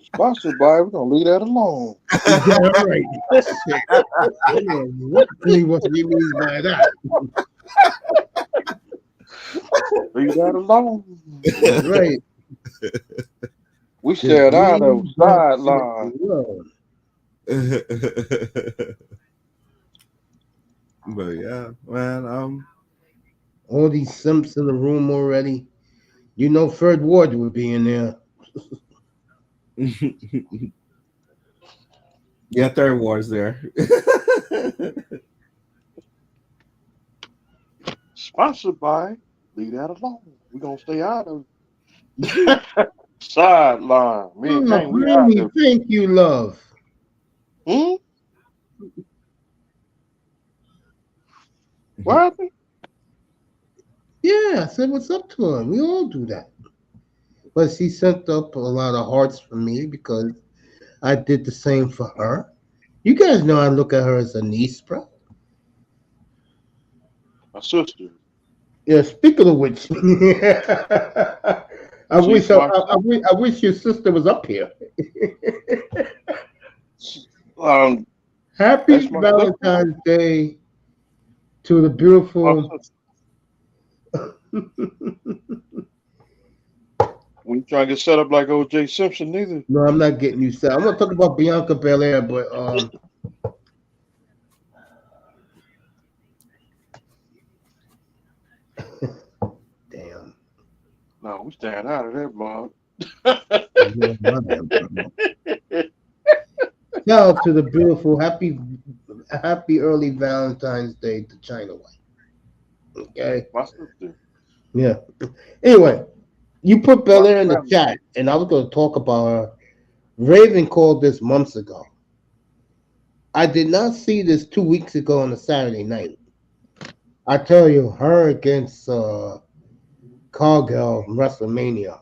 Sponsored by, we're gonna leave that alone. Yeah, right. Exactly what she means by that. Leave that alone. Right. We said out of sideline. But yeah, man. All these simps in the room already. Fred Ward would be in there. Yeah, third war's there. Sponsored by. Leave that alone. We're gonna stay out of sideline. Me and Oh, Kane, we out Granny, there. thank you, love. Hmm? What happened? Yeah, I said what's up to her. We all do that. But she sent up a lot of hearts for me because I did the same for her. You guys know I look at her as a niece, bro. My sister. Yeah, speaking of which, I She's wish I, my I, I, wish, I wish your sister was up here. um. Happy That's my sister. Valentine's Day to the My beautiful. sister. We ain't trying to get set up like O.J. Simpson neither. No, I'm not getting you set. I'm gonna talk about Bianca Belair, but damn. No, we staying out of there, Bob. Yeah, my damn problem. Shout out to the beautiful happy early Valentine's Day to China White. Okay. My sister. Yeah. Anyway, you put My Belair in the family. chat, and I was gonna talk about her. Raven called this months ago. I did not see this 2 weeks ago on a Saturday night. I tell you, her against Cargill WrestleMania.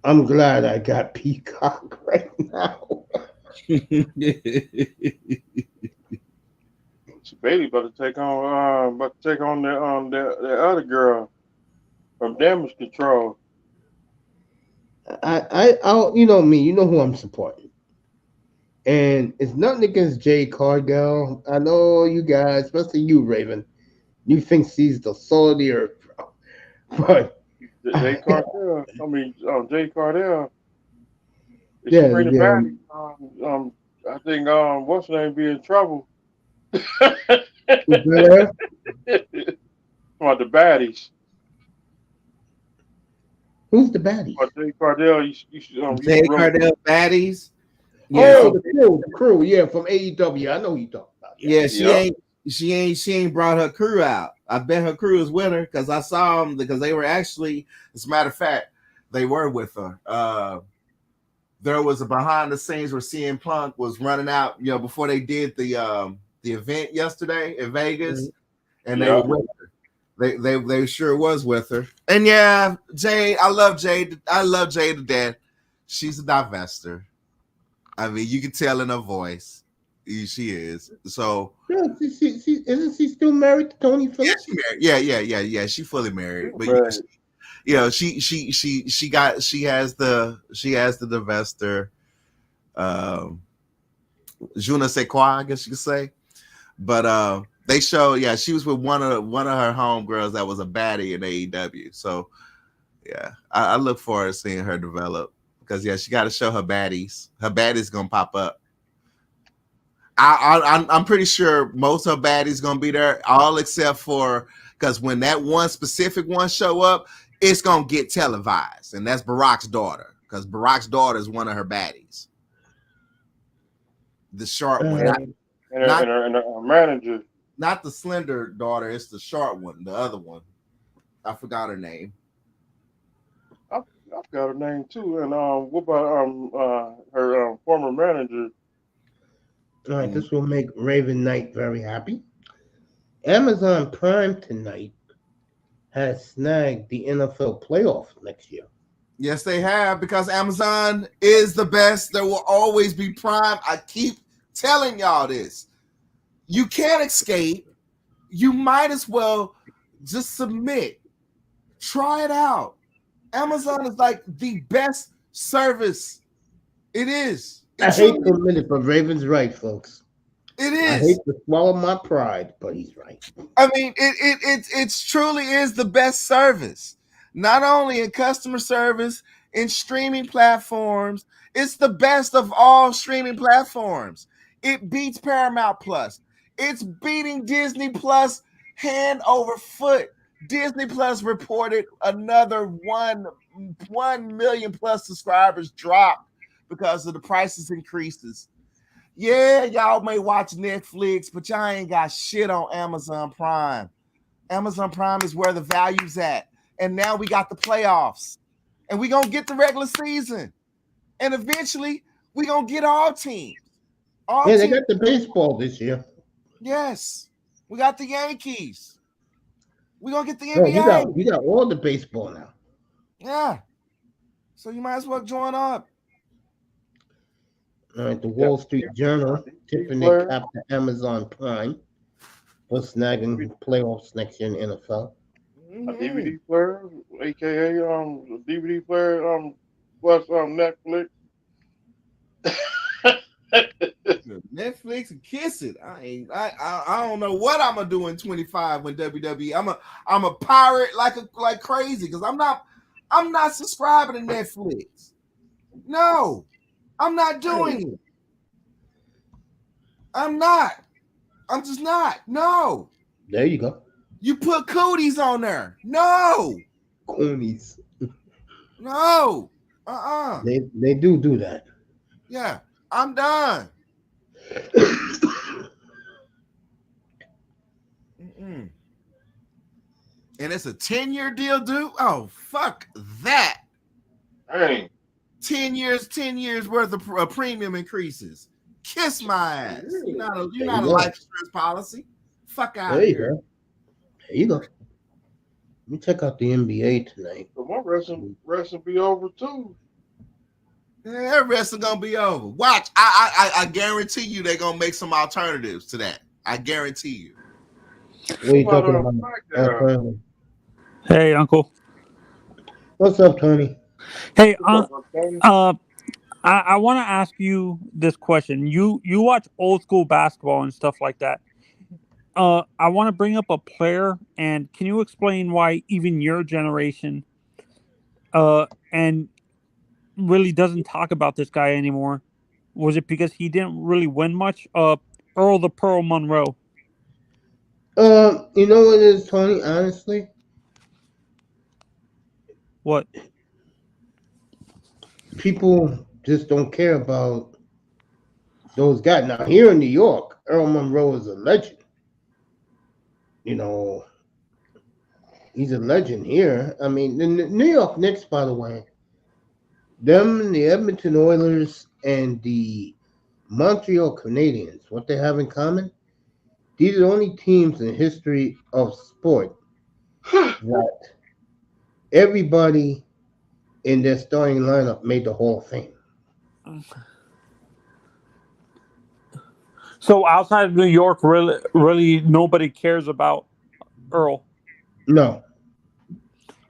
I'm glad I got Peacock right now. So Bailey about to take on the other girl from Damage Control. You know me, you know who I'm supporting. And it's nothing against Jay Cargill. I know you guys, especially you, Raven, you think she's the soul of the earth, bro. But Jay Cardell. I mean, Jay Cardell. If she yeah, bring the yeah. baddie, I think what's her name be in trouble. Who's Belair? About the baddies. Who's the baddies? But Jay Cardell used Jay to run. Cardell baddies. Yeah, Oh, Yeah, the crew, yeah, from AEW. I know who you talking about. Yeah. yeah, yeah. she ain't brought her crew out. I bet her crew is with her because I saw them because they were actually, as a matter of fact, they were with her. There was a behind the scenes where CM Punk was running out, before they did the event yesterday in Vegas, and they were Yeah. with her. They sure was with her. And yeah, Jade, I love Jade. I love Jade to death. She's a divester. I mean, you can tell in her voice. She is. So Yeah, isn't she still married to Tony yeah, Phillips? she married. Yeah. She fully married. But Right. she has the divester. Je ne sais quoi, I guess you could say. But they show, she was with one of her homegirls that was a baddie in AEW. So yeah, I look forward to seeing her develop because she got to show her baddies. Her baddies gonna pop up. I'm pretty sure most of her baddies gonna be there, all except for because when that one specific one show up, it's gonna get televised, and that's Barack's daughter because Barack's daughter is one of her baddies. The short one, And not her manager. not the slender daughter. It's the short one, the other one. I forgot her name. I forgot her name too. And what about her former manager? All right, this will make Raven Knight very happy. Amazon Prime tonight has snagged the NFL playoffs next year. Yes, they have because Amazon is the best. There will always be Prime. I keep telling y'all this. You can't escape. You might as well just submit. Try it out. Amazon is like the best service. It is. I hate to admit it, but Raven's right, folks. It I is. hate to swallow my pride, but he's right. I mean, it truly is the best service. Not only in customer service, in streaming platforms, it's the best of all streaming platforms. It beats Paramount Plus. It's beating Disney Plus hand over foot. Disney Plus reported another 1 million plus subscribers dropped because of the prices increases. Yeah, y'all may watch Netflix, but y'all ain't got shit on Amazon Prime. Amazon Prime is where the value's at. And now we got the playoffs. And we going to get the regular season. And eventually, we going to get all teams. Yeah, they got the baseball this year. Yes. We got the Yankees. We're going to get the No, NBA. you got all the baseball now. Yeah. So you might as well join up. All right, the Wall Street Journal tipping their cap to Amazon Prime for snagging playoffs next year in the NFL. A DVD player, aka a DVD player, plus Netflix. Netflix and kiss it. I don't know what I'm gonna do in 25 when WWE. I'm a pirate like crazy because I'm not subscribing to Netflix. No, I'm not doing it. I'm not. I'm just not. No. There you go. You put cooties on there. No. Coonies. No. They do that. Yeah, I'm done. And it's a 10-year deal, dude. Oh, fuck that. Dang. 10 years worth of premium increases. Kiss my ass. You're not a life insurance policy. Fuck out there here. There you go. Let me check out the NBA tonight. So my wrestling be over too. Yeah, wrestling gonna be over. Watch. I guarantee you they're gonna make some alternatives to that. I guarantee you. What are you talking about? Hey, Uncle. What's up, Tony? Hey, I want to ask you this question. You watch old school basketball and stuff like that. I want to bring up a player, and can you explain why even your generation and really doesn't talk about this guy anymore? Was it because he didn't really win much? Earl the Pearl Monroe. You know what it is, Tony? Honestly, what? People just don't care about those guys. Now, here in New York, Earl Monroe is a legend. You know, he's a legend here. I mean, the New York Knicks, by the way, them, the Edmonton Oilers, and the Montreal Canadiens, what they have in common, these are the only teams in the history of sport that everybody in their starting lineup made the Hall of Fame. So outside of New York, really nobody cares about Earl. No.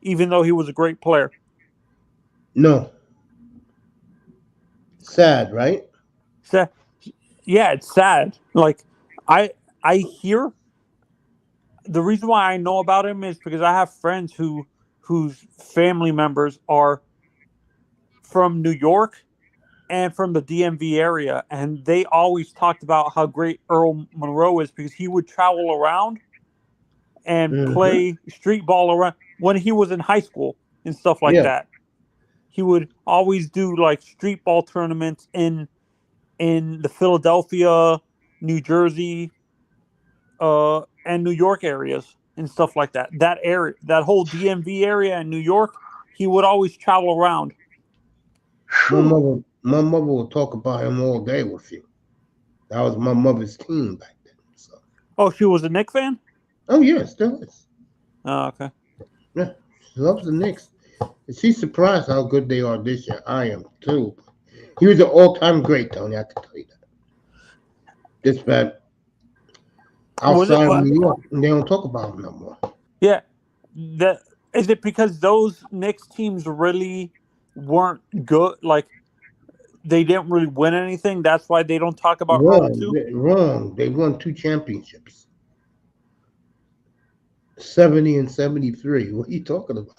Even though he was a great player. No. Sad, right? Yeah, it's sad. Like I hear the reason why I know about him is because I have friends whose family members are from New York and from the DMV area, and they always talked about how great Earl Monroe is because he would travel around and play street ball around when he was in high school and stuff like that. He would always do like street ball tournaments in the Philadelphia, New Jersey, and New York areas and stuff like that. That area, that whole DMV area in New York, he would always travel around. My mother will talk about him all day with you. That was my mother's team back then. So. Oh, she was a Knicks fan? Oh, yeah, still is. Oh, okay. Yeah, she loves the Knicks. And she's surprised how good they are this year. I am, too. He was an all-time great, Tony, I can tell you that. This bad. Outside of New York, they don't talk about him no more. Yeah. Is it because those Knicks teams really weren't good? Like, they didn't really win anything? That's why they don't talk about Earl too? Wrong. They won 2 championships. 70 and 73. What are you talking about?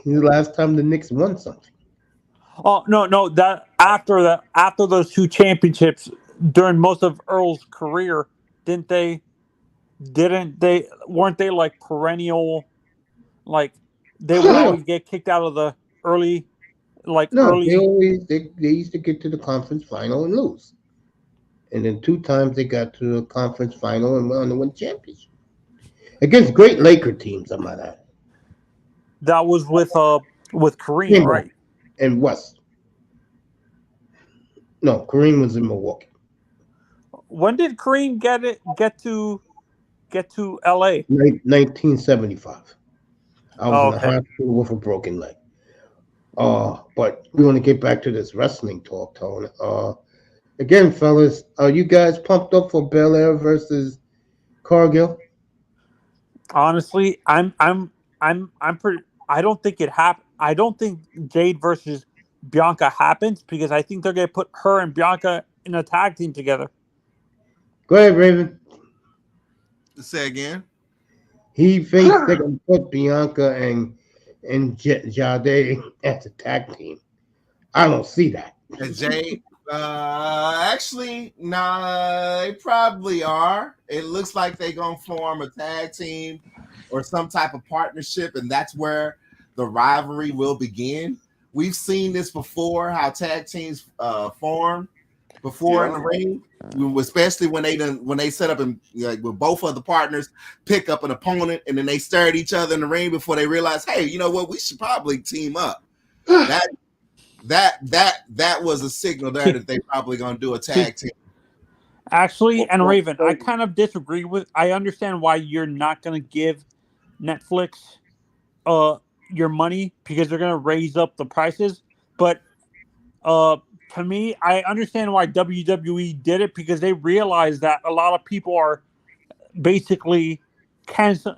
The last time the Knicks won something. Oh, no. That after those 2 championships, during most of Earl's career, weren't they like perennial, like they would always get kicked out of the early like No, early. they used to get to the conference final and lose, and then 2 times they got to the conference final and went on to win championship against great Laker teams. I might add. That was with Kareem, Kimball right? and West. No, Kareem was in Milwaukee. When did Kareem get to LA? 1975. I was Oh, in the okay. hospital with a broken leg. But we want to get back to this wrestling talk, Tone. Again, fellas, are you guys pumped up for Belair versus Cargill? Honestly, I'm pretty. I don't think it I don't think Jade versus Bianca happens because I think they're gonna put her and Bianca in a tag team together. Go ahead, Raven. Say again. He thinks they're gonna put Bianca and Jade as a tag team. I don't see that. And Jay, actually, nah, they probably are. It looks like they're gonna form a tag team or some type of partnership, and that's where the rivalry will begin. We've seen this before, how tag teams form before in the ring, especially when they set up and like with both of the partners pick up an opponent and then they stare at each other in the ring before they realize, hey, you know what, we should probably team up. That was a signal there that they probably gonna do a tag team. Actually, and Raven, I kind of disagree with. I understand why you're not gonna give Netflix your money because they're gonna raise up the prices, but to me, I understand why WWE did it because they realized that a lot of people are basically cancel.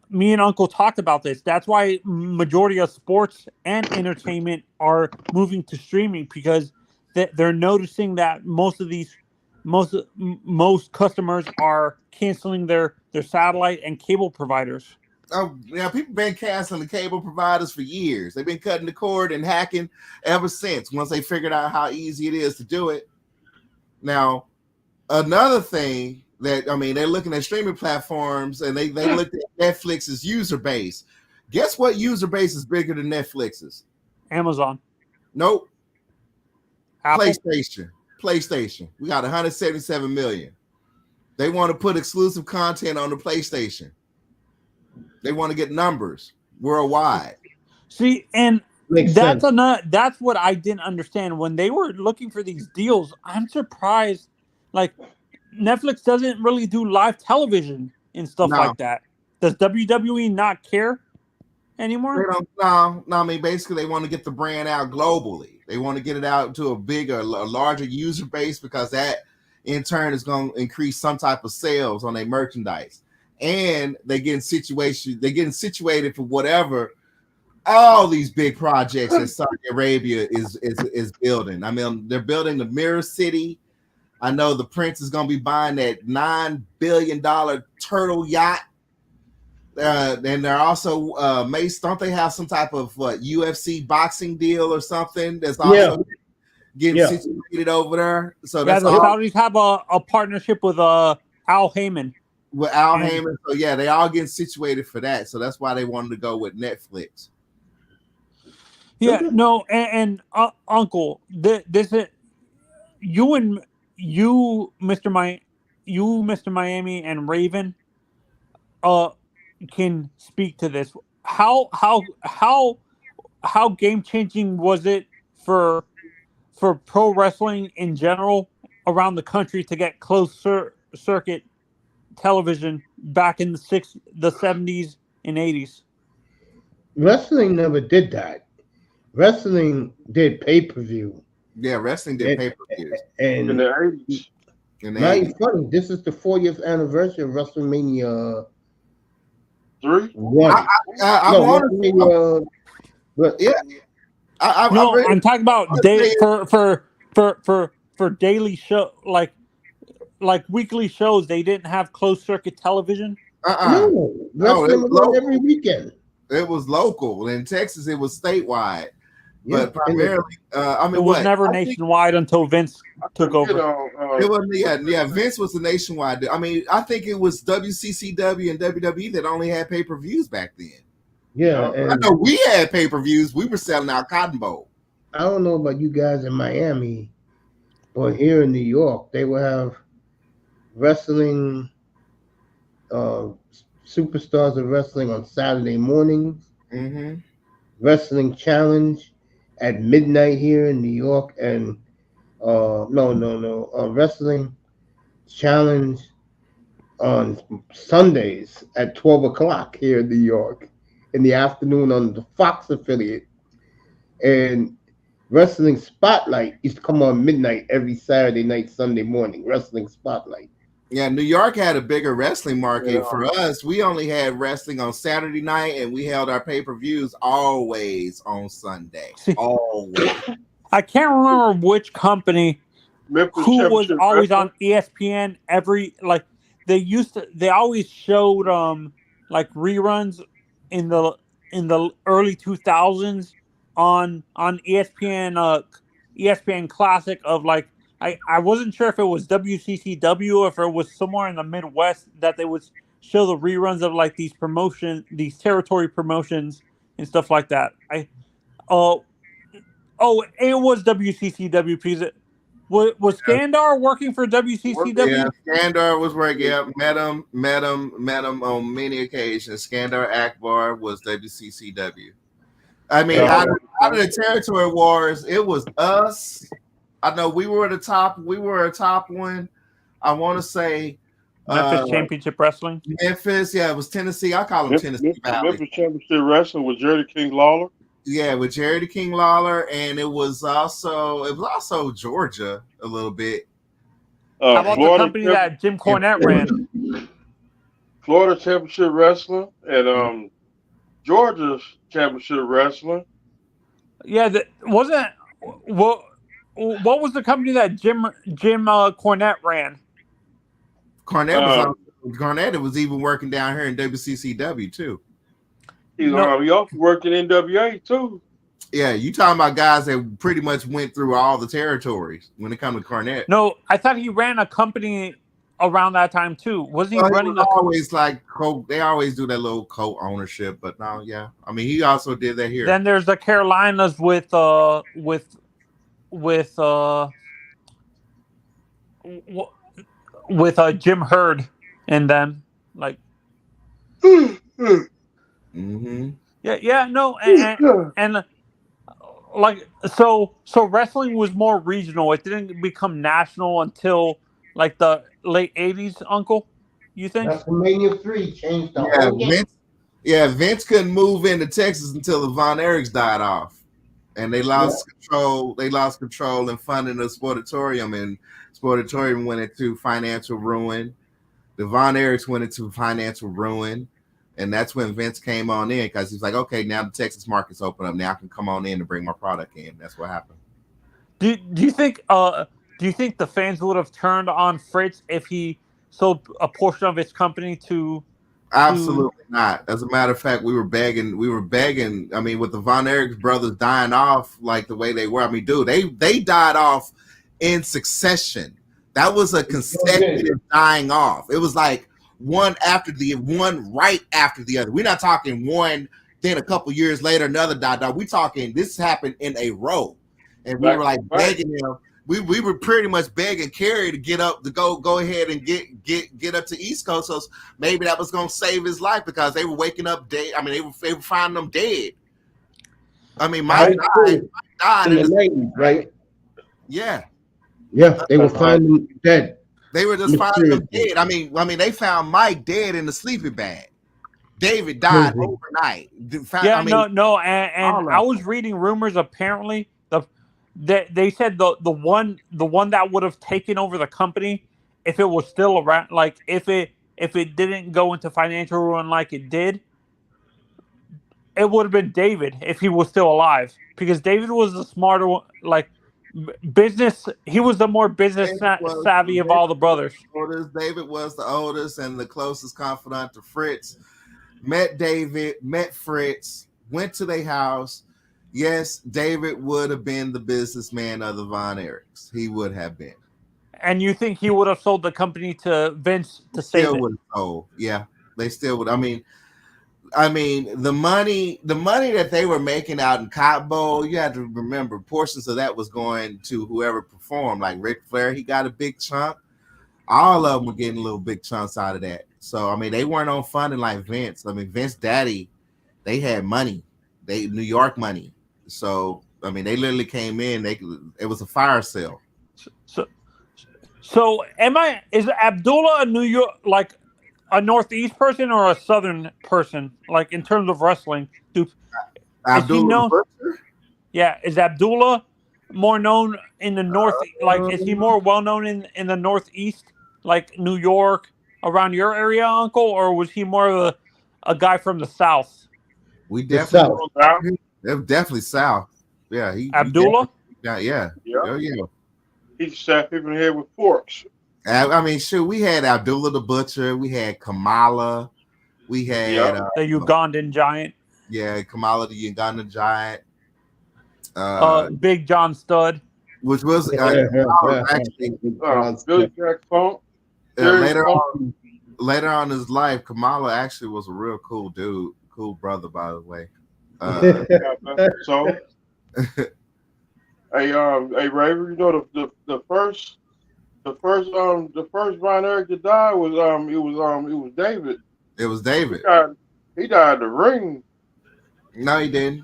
Me and Uncle talked about this. That's why majority of sports and entertainment are moving to streaming because they're noticing that most customers are canceling their satellite and cable providers. Oh, yeah, people been canceling the cable providers for years. They've been cutting the cord and hacking ever since. Once they figured out how easy it is to do it. Now, another thing that they're looking at streaming platforms and they looked at Netflix's user base. Guess what user base is bigger than Netflix's? Amazon. Nope. Apple? PlayStation. We got 177 million. They want to put exclusive content on the PlayStation. They want to get numbers worldwide. See, and Makes that's sense. that's what I didn't understand when they were looking for these deals. I'm surprised, like Netflix doesn't really do live television and stuff like that. Does WWE not care anymore? They don't. No. I mean, basically, they want to get the brand out globally. They want to get it out to a larger user base because that, in turn, is going to increase some type of sales on their merchandise. And they're getting situated for whatever all these big projects that Saudi Arabia is building. I mean, they're building the Mirror City. I know the Prince is going to be buying that $9 billion turtle yacht. And they're also Mace. Don't they have some type of UFC boxing deal or something that's also getting situated over there? So that's the Saudis have a partnership with Al Heyman. With Al Heyman, so yeah, they all getting situated for that. So that's why they wanted to go with Netflix. Yeah, no, and Uncle, this is you, Mr. Miami, and Raven, can speak to this. How game changing was it for pro wrestling in general around the country to get closed circuit television back in the 70s and 80s? Wrestling never did that. Wrestling did pay-per-view. Yeah, wrestling did pay-per-views. And in the 80s. Now it's funny. This is the 40th anniversary of WrestleMania 3. 1. I'm talking about for daily show like weekly shows. They didn't have closed circuit television. No, wrestling was every weekend. It was local. In Texas, it was statewide. But primarily, it was never nationwide until Vince took over. It wasn't. Vince was the nationwide. I mean, I think it was WCCW and WWE that only had pay-per-views back then. Yeah, I know we had pay-per-views. We were selling our Cotton Bowl. I don't know about you guys in Miami, but here in New York, they will have wrestling, uh, superstars of wrestling on Saturday mornings, Mm-hmm. wrestling challenge at midnight here in New York, and wrestling challenge on Sundays at 12 o'clock here in New York in the afternoon on the Fox affiliate. And Wrestling Spotlight used to come on midnight every Saturday night, Sunday morning. Wrestling Spotlight. Yeah, New York had a bigger wrestling market. Yeah. For us, we only had wrestling on Saturday night, and we held our pay-per-views always on Sunday. See, Always. I can't remember which company Memphis who was Championship always Wrestling. on ESPN they always showed like reruns in the early 2000s on ESPN Classic of like I wasn't sure if it was WCCW or if it was somewhere in the Midwest that they would show the reruns of like these territory promotions and stuff like that. Uh oh, it was WCCW because was Skandar working for Yeah, WCCW? Skandar was working. Yeah, met him on many occasions. Skandar Akbar was WCCW. I mean, Yeah. out of the territory wars, it was us. I know we were the top. We were a top one. I want to say Memphis Championship Wrestling. Memphis. Yeah, it was Tennessee. I call them Tennessee Valley. Memphis Championship Wrestling with Jerry King Lawler. Yeah, with Jerry the King Lawler, and it was also Georgia a little bit. How about the Florida company that Jim Cornette ran? Florida Championship Wrestling and Georgia's Championship Wrestling. Yeah, wasn't what was the company that Jim Cornette ran? Cornette was even working down here in WCCW too. He also worked in NWA too. Yeah, you talking about guys that pretty much went through all the territories when it comes to Cornette. No, I thought he ran a company around that time too. Wasn't he running always like they always do that little co-ownership, but no, yeah. I mean, he also did that here. Then there's the Carolinas with Jim Hurd and them like. Mm-hmm. Yeah, no, and like so wrestling was more regional. It didn't become national until like the late 80s, Uncle. You think? WrestleMania 3 changed the whole game. Vince couldn't move into Texas until the Von Erichs died off, and they lost control. They lost control and funding of Sportatorium, and Sportatorium went into financial ruin. The Von Erichs went into financial ruin. And that's when Vince came on in because he's like, okay, now the Texas market's open up. Now I can come on in and bring my product in. That's what happened. Do you think the fans would have turned on Fritz if he sold a portion of his company to? Absolutely not. As a matter of fact, we were begging. I mean, with the Von Erich brothers dying off like the way they were. I mean, dude, they died off in succession. That was a consecutive dying off. It was like one right after the other. We're not talking one, then a couple years later another died off. We talking this happened in a row, and we were like begging him. We were pretty much begging Kerry to get up to go ahead and get up to East Coast. So maybe that was gonna save his life because they were waking up dead. I mean, they were finding them dead. I mean, Mike died in the 90s, right? Yeah. Yeah, they were finding them dead. They were just finding them dead. I mean, they found Mike dead in the sleeping bag. David died overnight. And I was reading rumors. Apparently, they said the one that would have taken over the company if it was still around, like if it didn't go into financial ruin like it did, it would have been David if he was still alive, because David was the smarter one, like. Business. He was the more business savvy of all the brothers. David was the oldest and the closest confidant to Fritz. Met David, met Fritz, went to their house. Yes, David would have been the businessman of the Von Erichs. He would have been. And you think he would have sold the company to Vince to save it? Would have sold. Yeah, they still would. I mean, I mean, the money that they were making out in Cotton Bowl, you have to remember portions of that was going to whoever performed. Like Ric Flair, he got a big chunk. All of them were getting little big chunks out of that. So I mean, they weren't on funding like Vince. I mean, Vince Daddy, they had money, New York money. So I mean, they literally came in. It was a fire sale. So is Abdullah a New York, like a Northeast person or a Southern person, like in terms of wrestling? Abdullah, is Abdullah more known in the North? Like, is he more well known in the Northeast, like New York, around your area, Uncle, or was he more of a guy from the South? We definitely South. Yeah, Abdullah. Yeah. He shot people in the head with forks. I mean, shoot, we had Abdullah the Butcher, we had Kamala, we had the Ugandan Giant. Yeah, Kamala the Ugandan Giant. Big John Studd, which was actually Billy Jack Funk. Later on in his life, Kamala actually was a real cool dude, cool brother, by the way. So, hey, Raver, you know the first Von Erich to die was it was David. It was David. He died in the ring. No, he didn't.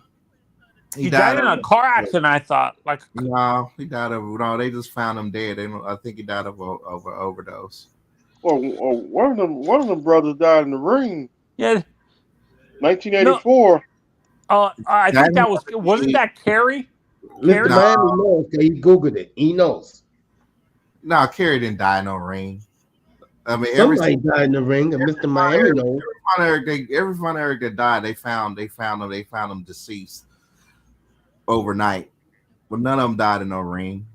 He died in a car accident. I thought, no, he died of they just found him dead. I think he died of overdose. Well, one of them brothers died in the ring. Yeah, 1984. I think that wasn't that Kerry? Mr. Miami knows. He Googled it. He knows. No, Kerry didn't die in no ring. I mean, somebody died in the ring, and Mr. Miami knows. Every Von Erich that died, they found him deceased overnight, but none of them died in no ring.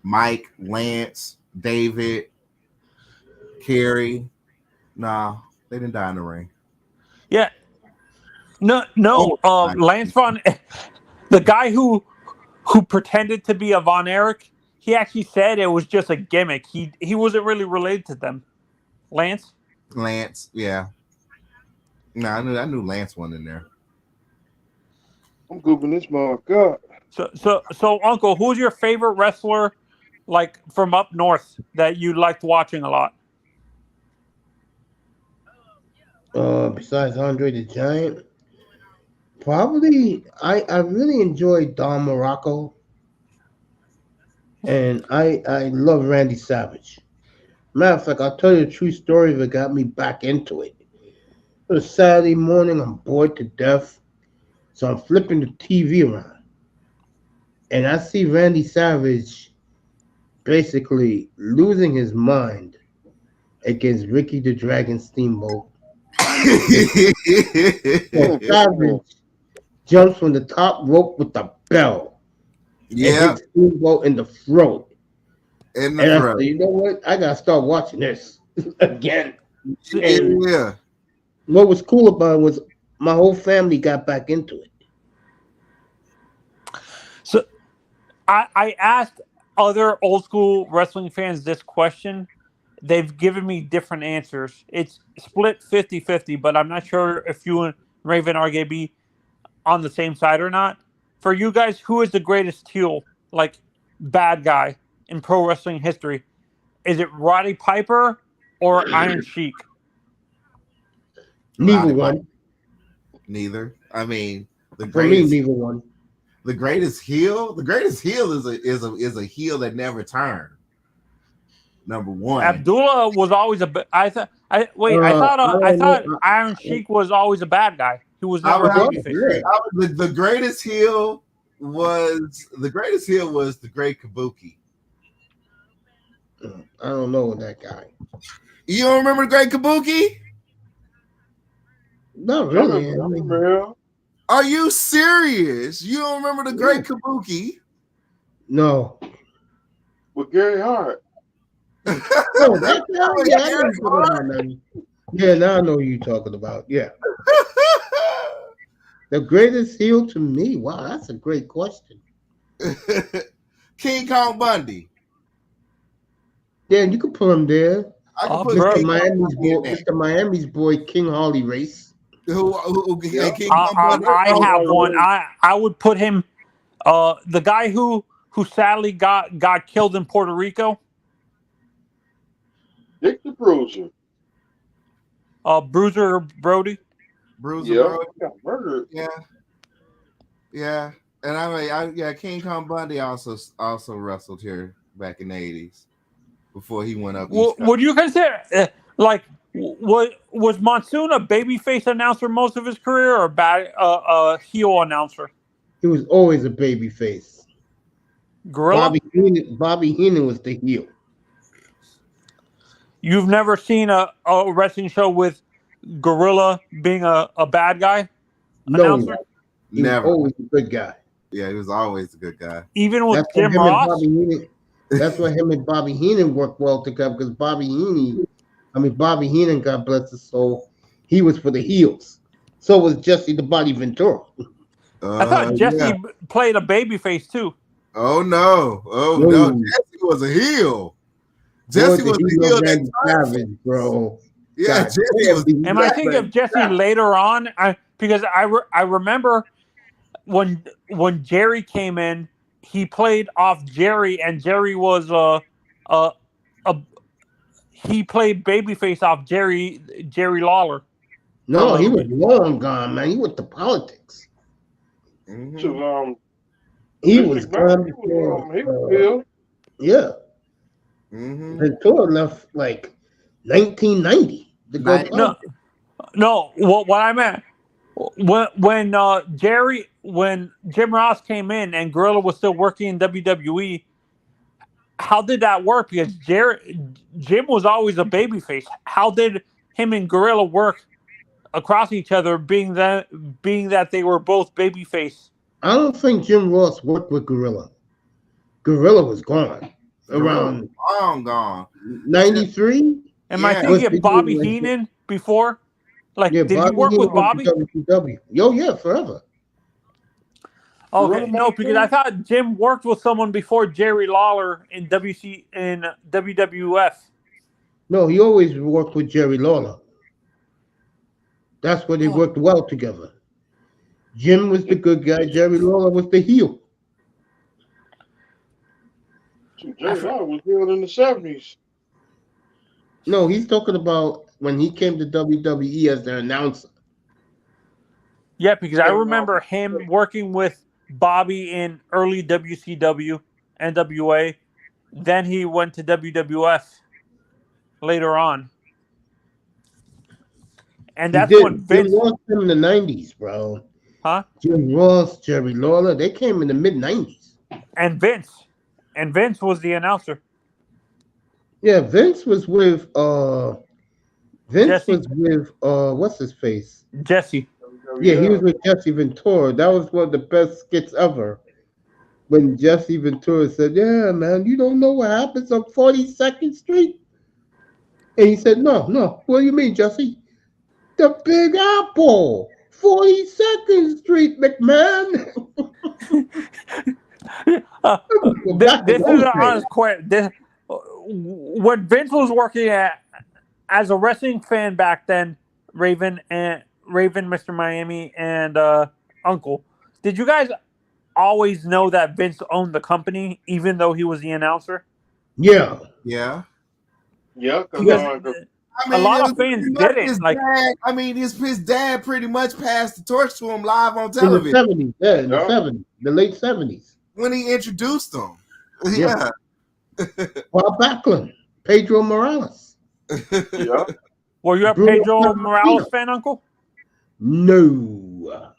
Mike, Lance, David, Kerry, no, they didn't die in the ring. Yeah, no. Lance Von, the guy who pretended to be a Von Erich, he actually said it was just a gimmick. He wasn't really related to them. Lance, yeah. No, I knew Lance wasn't in there. I'm googling this motherfucker. So Uncle, who's your favorite wrestler, like from up north, that you liked watching a lot? Besides Andre the Giant, probably I really enjoyed Don Morocco, and I love Randy Savage. Matter of fact, I'll tell you a true story that got me back into it. It was Saturday morning. I'm bored to death, so I'm flipping the TV around, and I see Randy Savage basically losing his mind against Ricky the Dragon Steamboat. Savage jumps from the top rope with the bell. Yeah, Steamboat in the throat. I said, you know what? I gotta start watching this again. Yeah. What was cool about it was my whole family got back into it. So I asked other old school wrestling fans this question. They've given me different answers. It's split 50-50, but I'm not sure if you and Raven are going to be on the same side or not. For you guys, who is the greatest heel, like bad guy in pro wrestling history? Is it Roddy Piper or Iron Sheik? Neither one. Neither. I mean, neither one. The greatest heel is a heel that never turned. Number one. Abdullah was always I thought Iron Sheik was always a bad guy. He was never a babyface. The greatest heel was the Great Kabuki. I don't know that guy. You don't remember the Great Kabuki? Not really. Are you serious? You don't remember the Great Kabuki? No. With Gary Hart. Oh, that guy? Yeah, now I know who you're talking about. Yeah. The greatest heel to me? Wow, that's a great question. King Kong Bundy. Yeah, you could put him there. I can put Mr. King Miami's Kong boy, in there. Mr. Miami's boy, King Harley Race. Who Yeah. King Kong Bundy? I have one. I would put him. The guy who sadly got killed in Puerto Rico. Dick the Bruiser. Bruiser Brody. Bruiser Yeah. Brody. Got murdered. Yeah. And I mean, King Kong Bundy also wrestled here back in the 80s before he went up east. Would you consider was Monsoon a babyface announcer most of his career, or a heel announcer? He was always a baby face. Gorilla. Bobby Heenan was the heel. You've never seen a wrestling show with Gorilla being a bad guy announcer? No, he Never. was always a good guy. Yeah, he was always a good guy. Even with That's why Jim him and Ross. Bobby Heenan. That's why him and Bobby Heenan worked well together, because Bobby Heenan, God bless his soul, he was for the heels. So was Jesse the Body Ventura. I thought Jesse Yeah. played a babyface too. Oh no! No! Jesse was a heel. Jesse was a heel Randy that turned. Savage, bro. Yeah, God Jesse was. damn, Am I thinking of Jesse later on? Because I remember when Jerry came in, he played off Jerry, and Jerry was he played babyface off Jerry Lawler. No, he was long gone, man. He went to politics. Mhm. To He Vince was McMahon, gone before. he was heel. Yeah, Mhm. Ventura left like 1990 to go. Nice. politics. No. What I meant when Jim Ross came in and Gorilla was still working in WWE. How did that work? Because Jim was always a babyface. How did him and Gorilla work across each other, being that they were both babyface? I don't think Jim Ross worked with Gorilla. Gorilla was gone around Long gone. 93. Am I Yeah. thinking Was of Bobby he doing, like, Heenan before? Like, Yeah, did he Bobby work Heenan with went Bobby? to WCW. Yo, yeah, forever. Okay, Gorilla no, because I Monsoon? thought Jim worked with someone before Jerry Lawler in WWF. No, he always worked with Jerry Lawler. That's where they Oh. worked well together. Jim was the good guy. Jerry Lawler was the heel. Jerry Lawler was heel in the 70s. No, he's talking about when he came to WWE as the announcer. Yeah, because I Yeah, remember him working with Bobby in early WCW, NWA. Then he went to WWF later on. And He that's did. when Vince... Jim Ross came in the 90s, bro. Huh? Jim Ross, Jerry Lawler, they came in the mid-90s. And Vince. And Vince was the announcer. Yeah, Vince was with Jesse? What's his face? Jesse. Yeah, he was with Jesse Ventura. That was one of the best skits ever. When Jesse Ventura said, "Yeah, man, you don't know what happens on 42nd Street?" And he said, No. What do you mean, Jesse? The Big Apple, 42nd Street, McMahon. This is an honest question. When Vince was working as a wrestling fan back then, Raven, Mr. Miami, and Uncle, did you guys always know that Vince owned the company, even though he was the announcer? Yeah. Yeah. Yeah, Because I mean, a lot it of was fans pretty much didn't. his Like, dad, I mean, his dad pretty much passed the torch to him live on In the television 70s, yeah, in the Yeah. 70s, the late 70s. when he introduced him. Yeah. Yeah. Bob Backlund, Pedro Morales. yeah. were you a Bruno Pedro Sammartino. Morales fan, Uncle? No.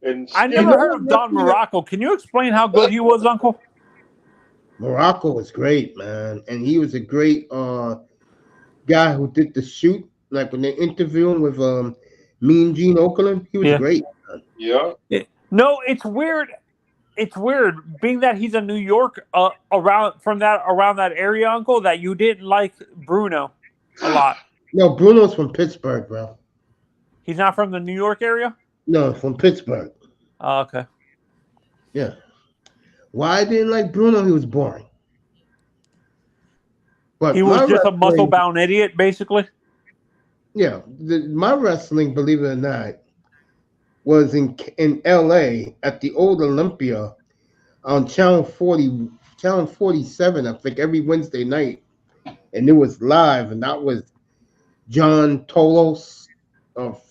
And I never heard of Don Morocco. Can you explain how good he was, Uncle? Morocco was great, man. And he was a great guy who did the shoot. Like when they interviewed him with Mean Gene Okerlund, he was Yeah. great. Yeah. No, it's weird. It's weird, being that he's a New York around that area, Uncle, that you didn't like Bruno a lot. No, Bruno's from Pittsburgh, bro. He's not from the New York area? No, from Pittsburgh. Oh, okay. Yeah. Why I didn't like Bruno? He was boring. But He was my just a wrestling, muscle-bound idiot, basically. yeah, my wrestling, believe it or not, was in L.A. at the old Olympia on Channel 47, I think, every Wednesday night, and it was live, and that was John Tolos, of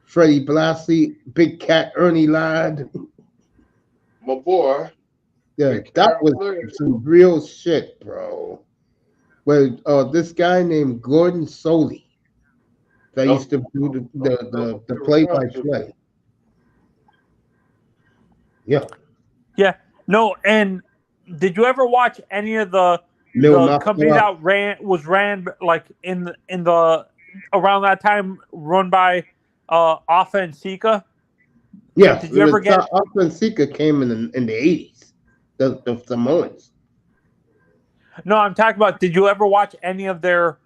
Freddie Blassie, Big Cat Ernie Ladd. My boy. Yeah, Big that Cat was Ladd. some real shit, bro. Where this guy named Gordon Soley that used to do the play by play. Yeah, Yeah. No, and did you ever watch any of the Lil company Mafia. that ran like in the around that time run by Offensica? Yes, Did you ever get Offensica came in the 80s. The Samoans. No, I'm talking about did you ever watch any of their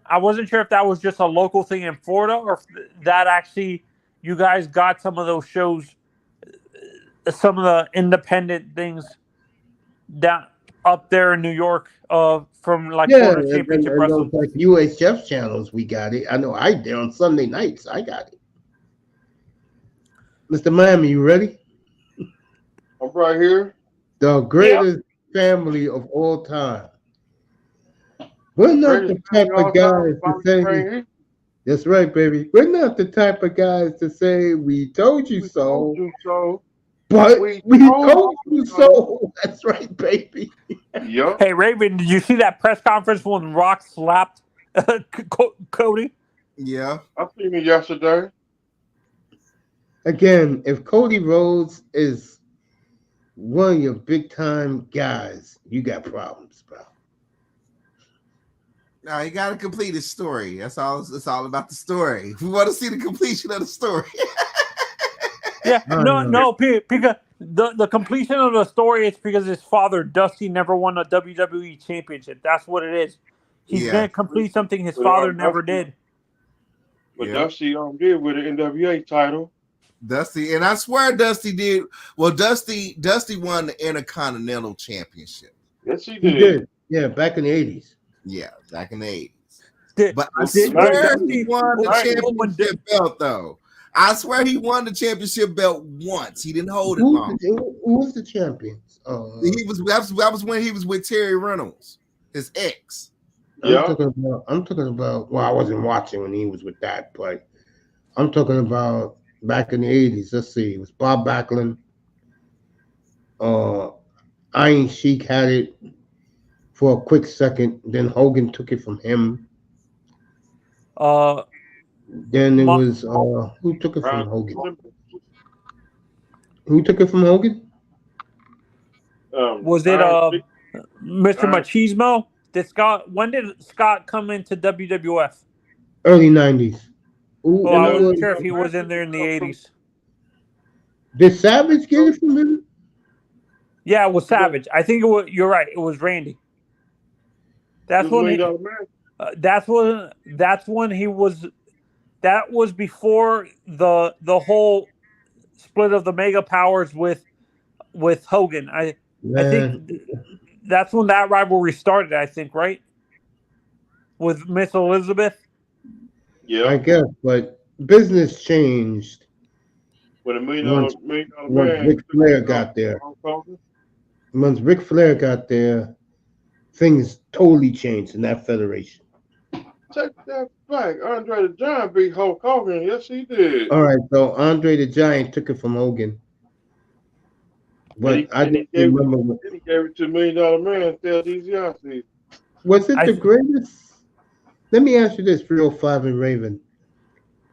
I wasn't sure if that was just a local thing in Florida or if that actually you guys got some of those shows, some of the independent things down up there in New York from like Yeah, Florida Championship and those Wrestling. like UHF channels, we got it. I know I did on Sunday nights. I got it. Mr. Miami, you ready? I'm right here. The greatest family of all time. We're not Greatest the type thing of all time, guys to Bobby say, Ray. that's right, baby. We're not the type of guys to say, we told you We told so, you so. but We we told told you you so. That's right, baby. Yup. Hey Raven, did you see that press conference when Rock slapped Cody? Yeah. I seen it yesterday. Again, if Cody Rhodes is one of your big time guys, you got problems, bro. No, you got to complete his story. That's all. It's all about the story. We want to see the completion of the story. Yeah, no, because the completion of the story is because his father Dusty never won a WWE championship. That's what it is. He's Yeah. gonna complete something his father never did. But Yeah. Dusty did with the NWA title. Dusty, and I swear Dusty did. Well, Dusty won the Intercontinental Championship. Yes, he He did. did. Yeah, back in the 80s. Yeah, back in the 80s. Did- But I did- swear did- he won the when- championship belt, though. I swear he won the championship belt once. He didn't hold it long. Who was the champions? That was when he was with Terry Reynolds, his ex. Yeah. I'm talking about. Well, I wasn't watching when he was with that, but I'm talking about back in the 80s. Let's see. It was Bob Backlund. Iron Sheik had it for a quick second. Then Hogan took it from him. Then it was who took it from Hogan? Who took it from Hogan? Was it Mr. Machismo? When did Scott come into WWF? Early 90s. Ooh, I wasn't sure if he was in there in the 80s. Did Savage get it from him? Yeah, it was Savage. I think it was. You're right. It was Randy. That's when he was. That was before the whole split of the Mega Powers with Hogan. I think that's when that rivalry started. I think, right, with Miss Elizabeth. Yeah, I guess, but business changed when once Ric Flair got there. Once Ric Flair got there, things totally changed in that federation. Take that back. Andre the Giant beat Hulk Hogan. Yes, he did. All right, so Andre the Giant took it from Hogan. But he gave it to $1 Million Man. Tell DiBiase. Was it the greatest? Let me ask you this, 305 and Raven.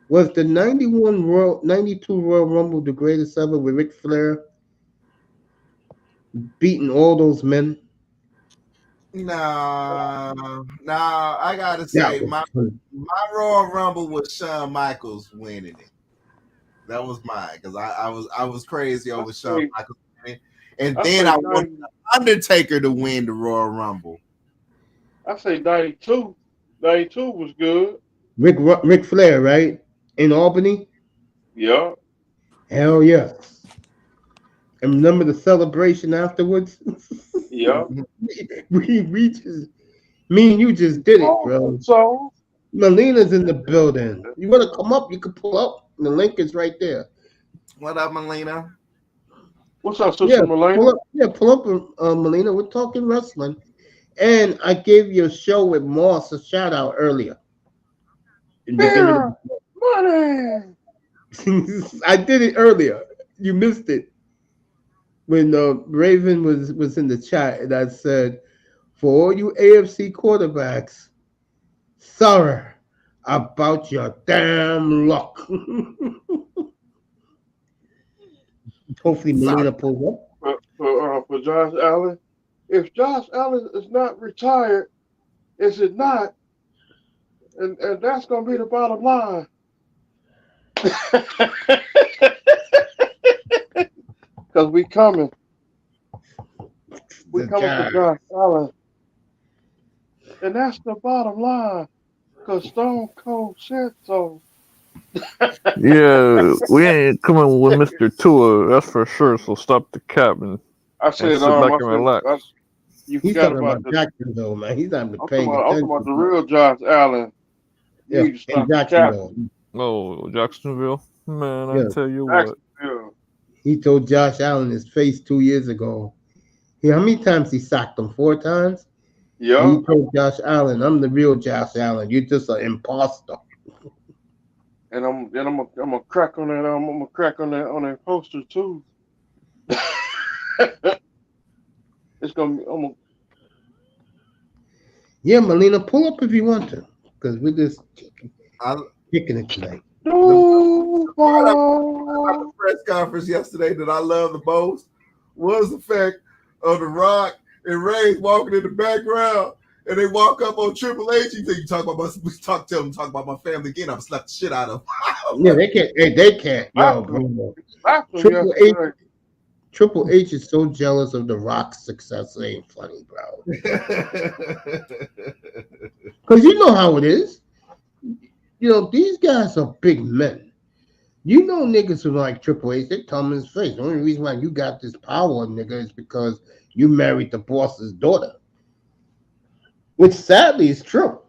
Was the 92 Royal Rumble the greatest ever with Ric Flair beating all those men? No, I gotta say my Royal Rumble was Shawn Michaels winning it. That was mine because I was crazy over Shawn Michaels winning, and then I wanted the Undertaker to win the Royal Rumble. I say 92. 92 was good. Ric Flair, right? In Albany? Yeah. Hell yes. And remember the celebration afterwards? Yeah. we just, me and you just did it, bro. So Melina's in the building. You want to come up? You can pull up. The link is right there. What up, Melina? what's up, Yeah, Sister Malena? pull up. Yeah, pull up, Melina. We're talking wrestling, and I gave your show with Moss a shout out earlier in the beginning of Beer money. the I did it earlier. You missed it when Raven was in the chat, and I said, for all you AFC quarterbacks, sorry about your damn luck. Hopefully, Sorry. Melina pulls up. For Josh Allen. If Josh Allen is not retired, is it not? And that's gonna be the bottom line. Because we coming. We The coming for guy. Josh Allen. And that's the bottom line. Because Stone Cold said so. Yeah, we ain't coming with Mr. Tua, that's for sure. So stop the cap and I said, sit back I and said, relax. you He's forgot talking about about the. Jacksonville, man. He's not I'm paying talking about attention. the real Josh Allen. You Yeah, need to in stop the cap. Jacksonville. Oh, Jacksonville, man, I Yeah, tell you what. Jacksonville. he told Josh Allen his face 2 years ago. How many times he sacked him? 4 times? And Yeah. he told Josh Allen, I'm the real Josh Allen. You're just an imposter. And I'm gonna crack on that. I'm gonna crack on that poster too. It's gonna be. Yeah, Melina, pull up if you want to. Because we're just I, kicking it tonight. the part about the press conference yesterday that I love the most was the fact of The Rock and Ray walking in the background, and they walk up on Triple H. He said, "You talk about talk about my family again. I'm slap the shit out of them." Yeah, they can't. Hey, they can't. Yo, Bruno. Triple H is so jealous of The Rock's success. It ain't funny, bro. Because you know how it is. You know, these guys are big men. You know niggas who like Triple H, they tell him in his face. The only reason why you got this power, nigga, is because you married the boss's daughter. Which sadly is true.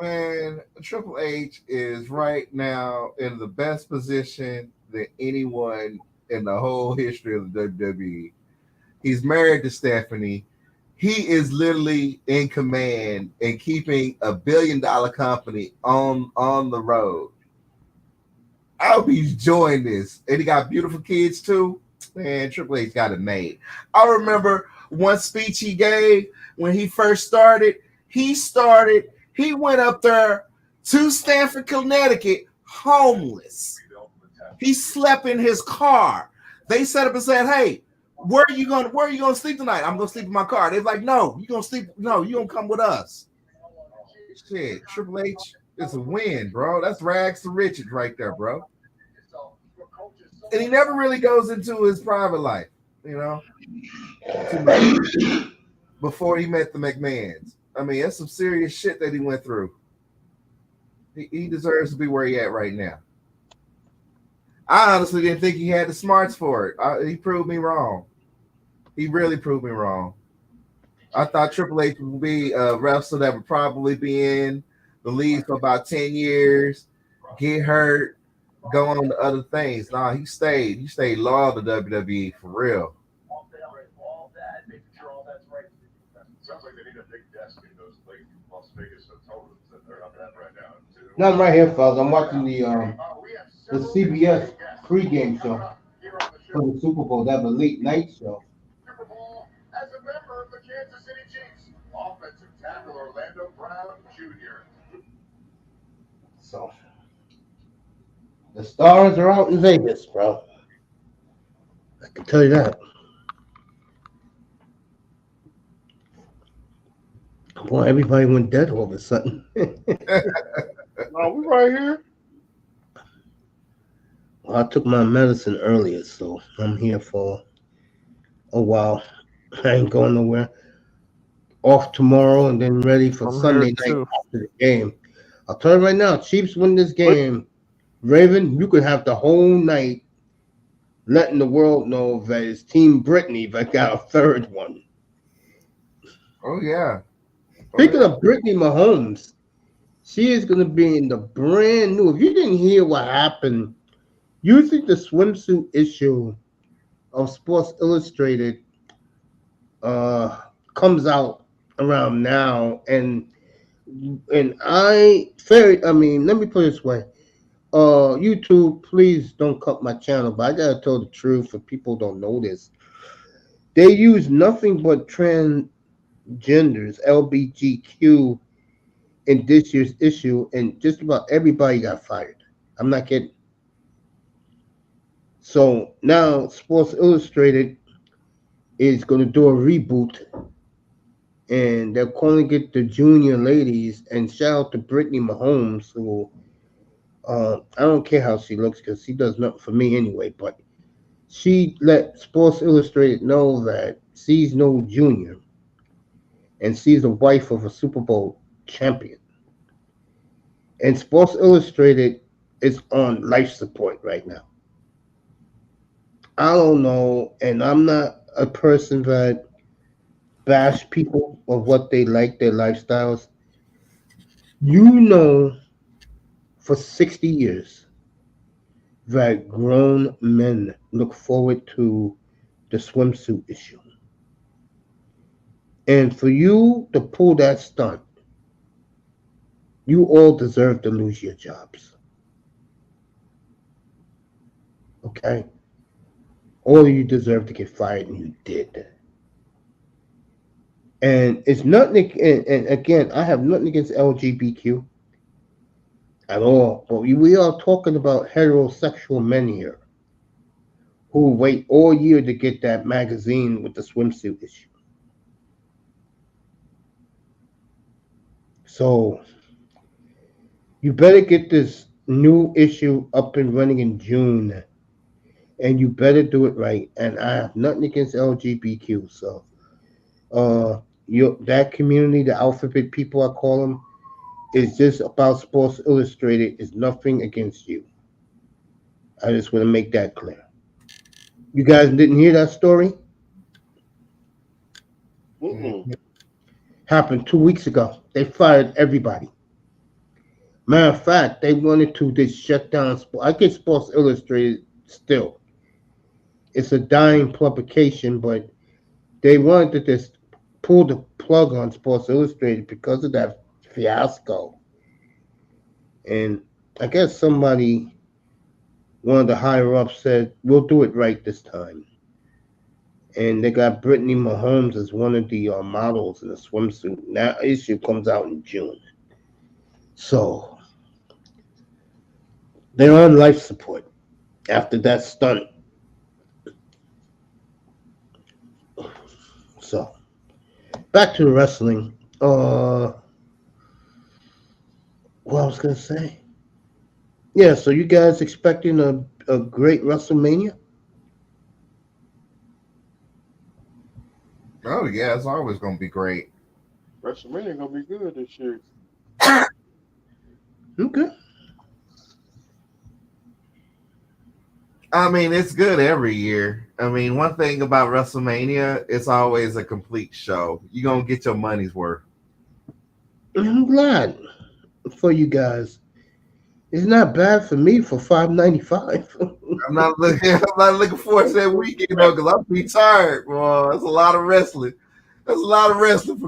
Man, Triple H is right now in the best position than anyone in the whole history of the WWE. He's married to Stephanie. He is literally in command and keeping $1 billion company on the road. I hope he's enjoying this. And he got beautiful kids too. Man, Triple H got it made. I remember one speech he gave when he first started. He went up there to Stamford, Connecticut, homeless. He slept in his car. They set up and said, "Hey, where are you gonna sleep tonight?" "I'm gonna sleep in my car." They're like, "No, you're gonna come with us." Shit, Triple H is a win, bro. That's rags to riches right there, bro. And he never really goes into his private life, you know, too much before he met the McMahons. I mean, that's some serious shit that he went through. He deserves to be where he at right now. I honestly didn't think he had the smarts for it. He proved me wrong. He really proved me wrong. I thought Triple H would be a wrestler that would probably be in the league for about 10 years, get hurt, go on to other things. Nah, he stayed. He stayed loyal to WWE for real. Sounds like they need a big desk in those big Las Vegas hotels that they're up at right now. No, I'm right here, fellas. I'm watching the CBS pregame show for the Super Bowl. They have a late night show. Super Bowl as a member of the Kansas City Chiefs, offensive tackle Orlando Brown Jr. So the stars are out in Vegas, bro. I can tell you that. Boy, everybody went dead all of a sudden. No, we right here. Well, I took my medicine earlier, so I'm here for a while. I ain't going nowhere. Off tomorrow and then ready for I'm Sunday here night too. after the game. I'll tell you right now, Chiefs win this game. Raven, you could have the whole night letting the world know that it's Team Brittany that got a third one. Oh yeah. Speaking of Brittany Mahomes, she is going to be in the brand new. If you didn't hear what happened, usually the swimsuit issue of Sports Illustrated comes out around now, and I mean, let me put it this way. YouTube, please don't cut my channel, but I gotta tell the truth if people don't know this. They use nothing but transgenders, LBGQ, in this year's issue, and just about everybody got fired. I'm not kidding. So now Sports Illustrated is going to do a reboot, and they're calling it the Junior Ladies. And shout out to Brittany Mahomes, who I don't care how she looks because she does nothing for me anyway. But she let Sports Illustrated know that she's no junior, and she's the wife of a Super Bowl champion. And Sports Illustrated is on life support right now. I don't know, and I'm not a person that bash people of what they like, their lifestyles. You know, for 60 years, that grown men look forward to the swimsuit issue. And for you to pull that stunt, you all deserve to lose your jobs. Okay? All of you deserve to get fired, and you did. And it's nothing, and again, I have nothing against LGBTQ at all, but we are talking about heterosexual men here who wait all year to get that magazine with the swimsuit issue. So you better get this new issue up and running in June, and you better do it right. And I have nothing against LGBTQ, so that community, the alphabet people I call them, is just about Sports Illustrated. Is nothing against you. I just want to make that clear. You guys didn't hear that story? Happened 2 weeks ago. They fired everybody. Matter of fact, they wanted to just shut down. I get Sports Illustrated still. It's a dying publication, but they wanted to just pull the plug on Sports Illustrated because of that fiasco. And I guess one of the higher ups said, we'll do it right this time. And they got Brittany Mahomes as one of the models in the swimsuit. Now issue comes out in June. So they're on life support after that stunt. So back to the wrestling. What I was gonna say? Yeah, so you guys expecting a great WrestleMania? Oh yeah, it's always gonna be great. WrestleMania gonna be good this year. Okay. I mean, it's good every year. I mean, one thing about WrestleMania, it's always a complete show. You're gonna get your money's worth. I'm glad for you guys. It's not bad for me for $5.95. I'm not looking forward to that weekend though, because I'm pretty tired. Well, that's a lot of wrestling. That's a lot of wrestling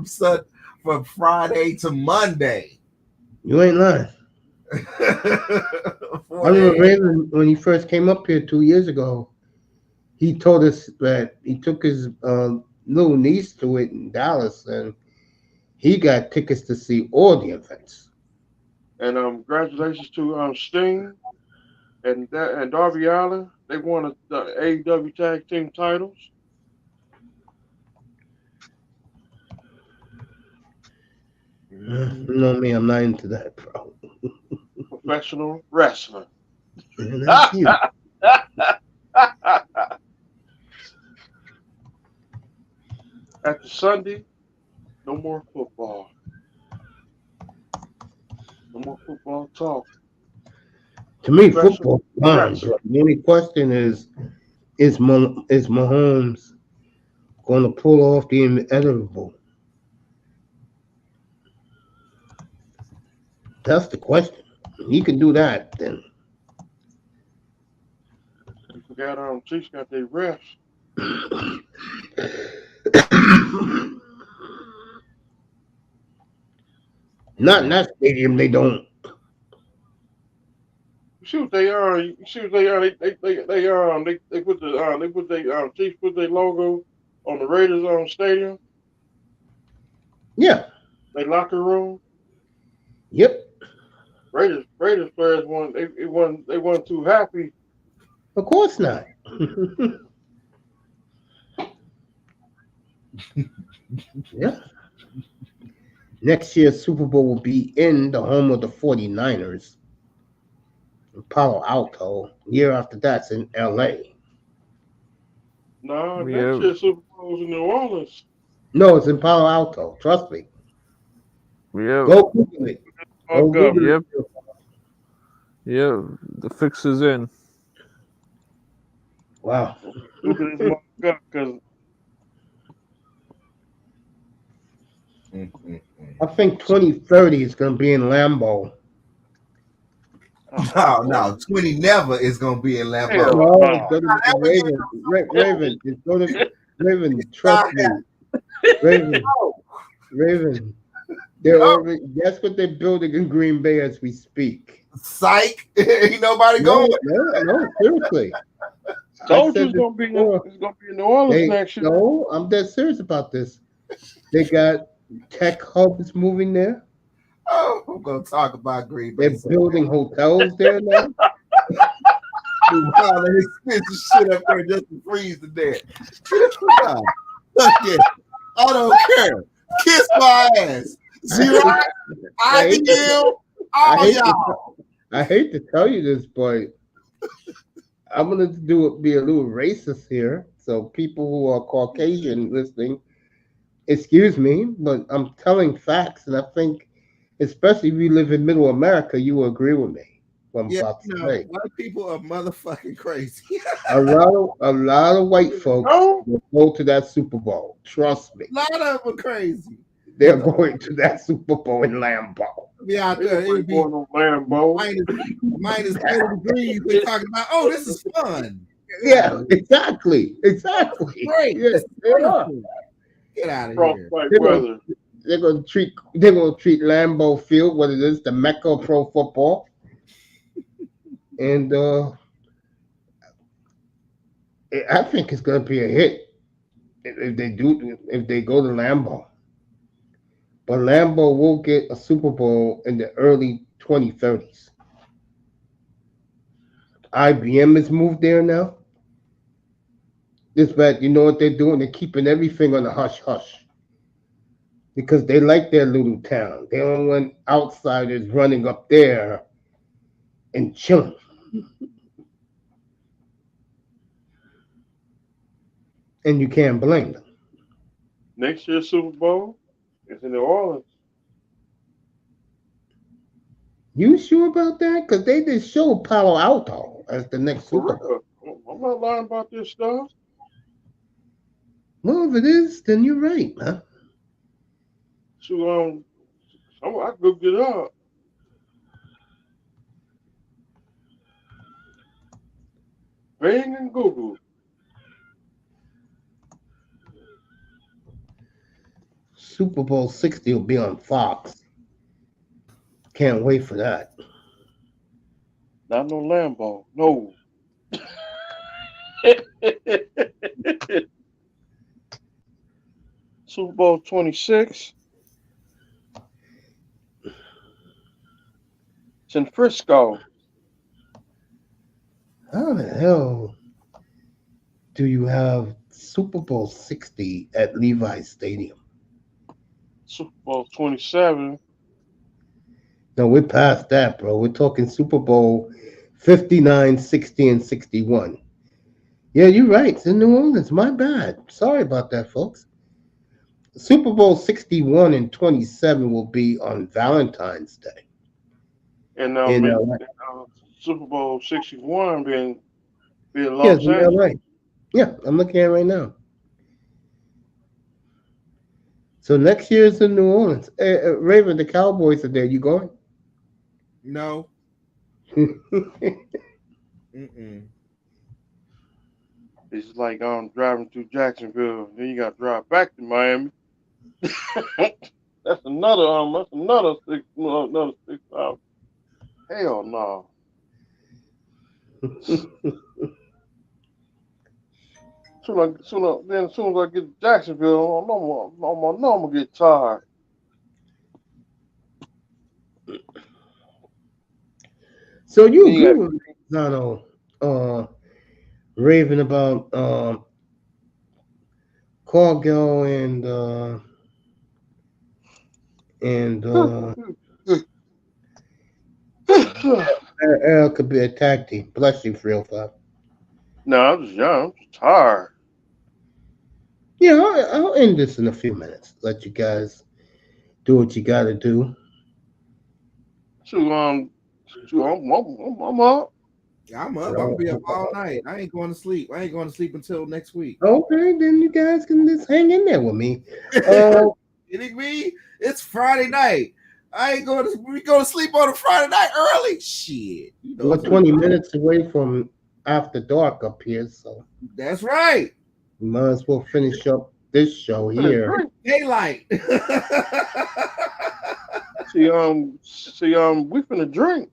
from Friday to Monday. You ain't lying. I remember Raven, when he first came up here 2 years ago, he told us that he took his little niece to it in Dallas, and he got tickets to see all the events. And congratulations to Sting and Darby Allin. They won the AEW Tag Team titles. You know me, I'm not into that, bro. Professional wrestling. Man, that's you. After Sunday, no more football. No more football talk. To me, football fine, bro. The only question is Is Mahomes going to pull off the inevitable? That's the question. If he can do that, then You forgot Chiefs got their refs. not in that stadium. They don't. See what they are. You see what they are. They put the Chiefs put their logo on the Raiders stadium. Yeah. They locker room. Yep. Raiders players they weren't too happy. Of course not. Yeah. Next year's Super Bowl will be in the home of the 49ers in Palo Alto. Year after that's in LA. No, Yeah. next year's Super Bowl's in New Orleans. No, it's in Palo Alto. Trust me. Yeah. Go Google it. Go Google Yep. it. Yeah. The fix is in. Wow. Look at this motherfucker, because I think 2030 is going to be in Lambeau. No, 20 never is gonna be in Lambeau. Hell No, no. it's going to be Raven. It's going to Raven. Trust me, Raven. They're already. That's what they're building in Green Bay as we speak. Psych, ain't nobody No, going. seriously. Told you I it's said gonna be before. it's gonna be in New Orleans next year. No, I'm dead serious about this. They got tech hubs moving there. Oh, I'm gonna talk about Green Bay. They're building hotels there now. Wow, they expensive shit up there just to freeze to death. Fuck yeah. I don't care. Kiss my ass. Xerox, IBM, all y'all. I hate to tell you this, but I'm gonna be a little racist here. So people who are Caucasian listening, excuse me, but I'm telling facts, and I think, especially if you live in Middle America, you will agree with me. What I'm about to say. White people are motherfucking crazy. A lot of white folks will go to that Super Bowl. Trust me. A lot of them are crazy. They're going to that Super Bowl in Lambeau. Be out there, it would be going on Lambeau. minus 30 degrees. We're talking about, oh, this is fun. Yeah, exactly. Great. Yeah, they are. Get out of here. They're gonna treat Lambeau Field, what it is, the Mecca of pro football. And I think it's gonna be a hit if they go to Lambeau. But Lambeau will get a Super Bowl in the early 2030s. IBM has moved there now. You know what they're doing? They're keeping everything on the hush hush because they like their little town. They don't want outsiders running up there and chilling. And you can't blame them. Next year's Super Bowl is in New Orleans. You sure about that? Because they just showed Palo Alto as the next Super Bowl. I'm not lying about this stuff. Well, if it is, then you're right, huh? So I go get up. Bing and Google. Super Bowl 60 will be on Fox. Can't wait for that. Not no Lambeau. No. Super Bowl 26. It's in Frisco. How the hell do you have Super Bowl 60 at Levi's Stadium? Super Bowl 27. No, we're past that, bro. We're talking Super Bowl 59, 60, and 61. Yeah, you're right. It's in New Orleans. My bad. Sorry about that, folks. Super Bowl 61 and 27 will be on Valentine's Day. And Super Bowl 61 being Yes, Los Angeles. right. Yeah, I'm looking at it right now. So next year is in New Orleans. Raven, the Cowboys are there. You going? No. Mm-mm. It's like driving through Jacksonville, then you got to drive back to Miami. That's another another 6 hours. Hell no. As soon as I get to Jacksonville, I'm gonna get tired. So you Then you agree got with Zano, Raven about Cargill and Earl could be a tag team. Bless you, 305. No, I'm just young. I'm just tired. Yeah, I'll end this in a few minutes. Let you guys do what you got to do. So I'm up. I'm up. I'm gonna be up all night. I ain't going to sleep. I ain't going to sleep until next week. Okay, then you guys can just hang in there with me. Kidding me? It's Friday night. I ain't going to. We go to sleep on a Friday night early. Shit. You know, We're 20 minutes away from after dark up here, so that's right. we might as well finish up this show here. Daylight. See, we finna drink.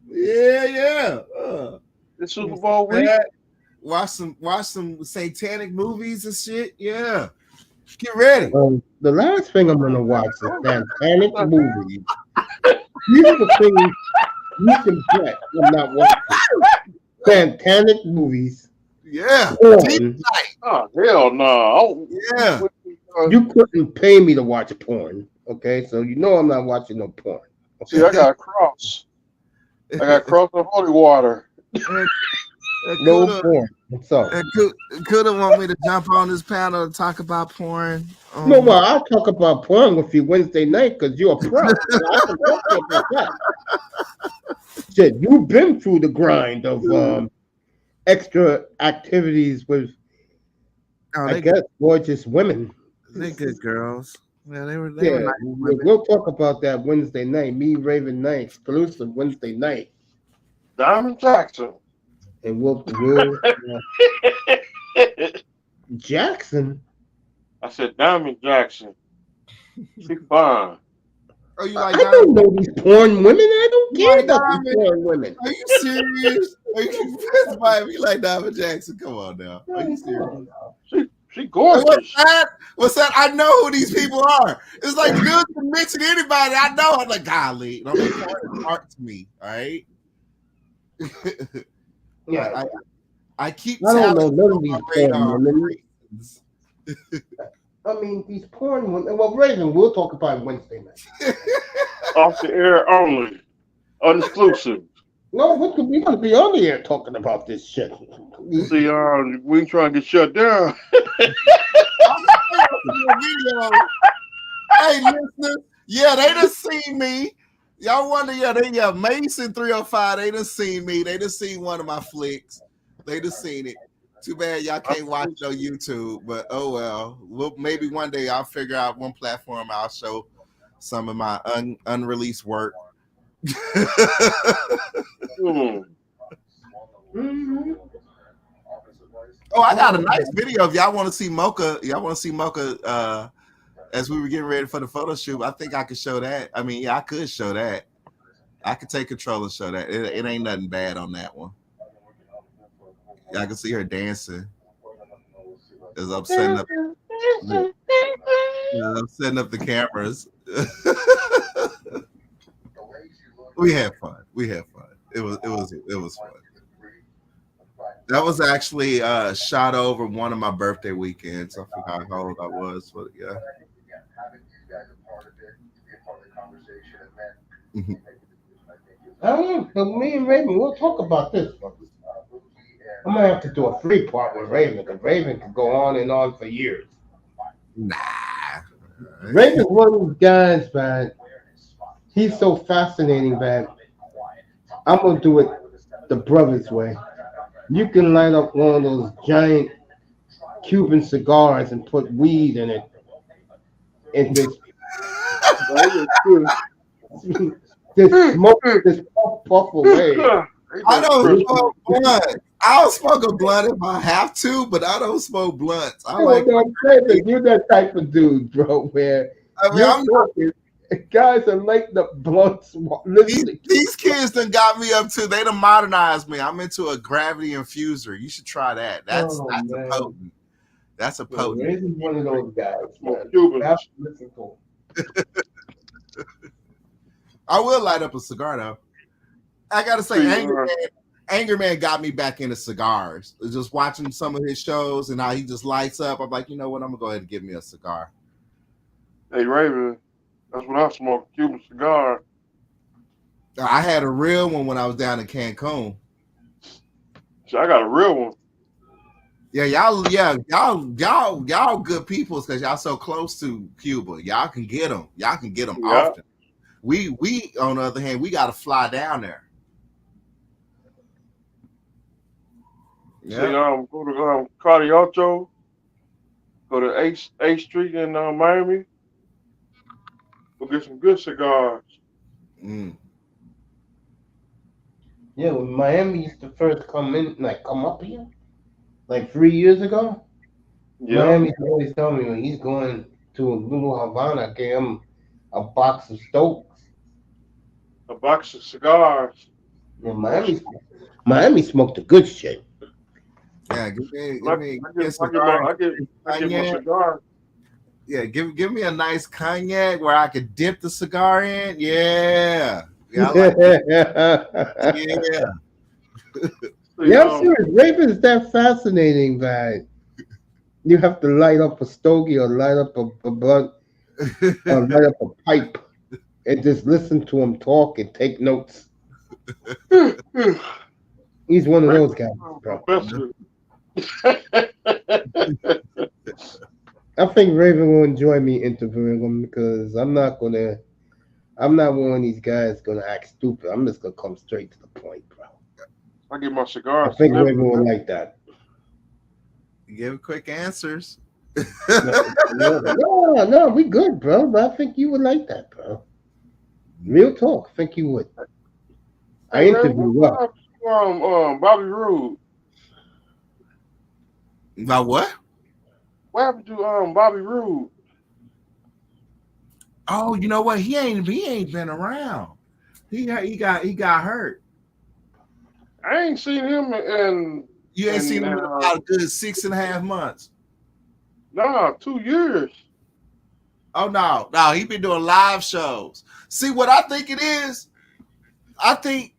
Yeah. It's Super Bowl week. Watch some satanic movies and shit. Yeah. Get ready. The last thing I'm gonna watch is satanic movies. These are the things you can bet I'm not watching. Satanic movies. Yeah. Porn. Oh hell no! Yeah. You couldn't pay me to watch porn. Okay, so you know I'm not watching no porn. Okay? See, I got a cross. I got cross of holy water. No porn. What's up? Coulda want me to jump on this panel to talk about porn. No, well, I'll talk about porn with you Wednesday night because you're a pro. So I can talk to you about that. Shit, you've been through the grind of extra activities with, I guess, gorgeous women. They good girls. Yeah, they were Yeah, nice women. we'll talk about that Wednesday night. Me, Raven Night, exclusive Wednesday night. Diamond Jackson. And we'll Jackson. I said Diamond Jackson. She fine. Oh, you like I don't know these porn women. I don't care like about these porn women. Are you serious? Are you like Diamond Jackson? Come on now. Are you serious? She gorgeous. What's that? I know who these people are. It's like good to mention anybody. I know. I'm like, golly, don't make porn art to me. All right. Yeah, I keep. I don't know none of these porn women. reasons. I mean, these porn women. Well, Raven, we'll talk about it Wednesday night. Off the air only. Unexclusive. No, we're gonna be on the air talking about this shit. See, we trying to get shut down. Hey, listeners, yeah, they done seen me. Y'all wonder, Mason 305, they done seen me. They done seen one of my flicks. They done seen it. Too bad y'all can't watch it on YouTube, but oh well. Maybe one day I'll figure out one platform I'll show some of my unreleased work. Mm-hmm. Oh, I got a nice video. If y'all want to see Mocha, as we were getting ready for the photo shoot. I think I could show that. I mean, yeah, I could show that. I could take control and show that. It ain't nothing bad on that one. Yeah, I can see her dancing. As I'm setting up, I'm setting up the cameras. We had fun. It was fun. That was actually shot over one of my birthday weekends. I forgot how old I was, but yeah. I don't know, but me and Raven, we'll talk about this one. I'm gonna have to do a 3-part with Raven, because Raven can go on and on for years. Nah. Raven's one of those guys, man. He's so fascinating, man. I'm gonna do it the brothers way. You can line up one of those giant Cuban cigars and put weed in it, and just smoke, just puff away. I don't smoke blunts. I'll smoke a blunt if I have to, but I don't smoke blunts. I like. I'm saying, you're that type of dude, bro. Where I'm not, guys are lighting up blunts. these kids done got me up to. They done modernized me. I'm into a gravity infuser. You should try that. That's a potent. That's a potent. Raisin's one of those guys. Listen to him. I will light up a cigar though. I gotta say, Anger Man got me back into cigars. Just watching some of his shows and how he just lights up. I'm like, you know what? I'm gonna go ahead and give me a cigar. Hey Raven, that's what I smoke, Cuban cigar. I had a real one when I was down in Cancun. So I got a real one. Yeah, y'all good peoples because y'all so close to Cuba. Y'all can get them. Y'all can get them often. We on the other hand, we got to fly down there. Yeah. See, go to Cardiacho, go to 8th Street in Miami. Go get some good cigars. Mm. Yeah, when Miami used to first come up here, like 3 years ago. Yeah. Miami always tell me when he's going to a little Havana, get him a box of Stokes. A box of cigars. Yeah, Miami smoked the good shit. Yeah, give me a cigar. I get my cigar. Yeah, give me a nice cognac where I could dip the cigar in. Yeah. Yeah, I like yeah. Yeah, I'm serious. Raven is that fascinating that you have to light up a stogie or light up a blunt or light up a pipe and just listen to him talk and take notes. He's one of those guys, bro. I think Raven will enjoy me interviewing him because I'm not one of these guys gonna act stupid. I'm just gonna come straight to the point, bro. I get my cigars. I think Raven will like that. Give quick answers. No, we good, bro. But I think you would like that, bro. Real talk. I think you would. I interviewed well. Bobby Roode. About what? What happened to Bobby Roode? Oh, you know what? He ain't been around. He got hurt. I ain't seen him in. You ain't seen him in about a good 6.5 months. No, 2 years. Oh no, he been doing live shows. See what I think it is? I think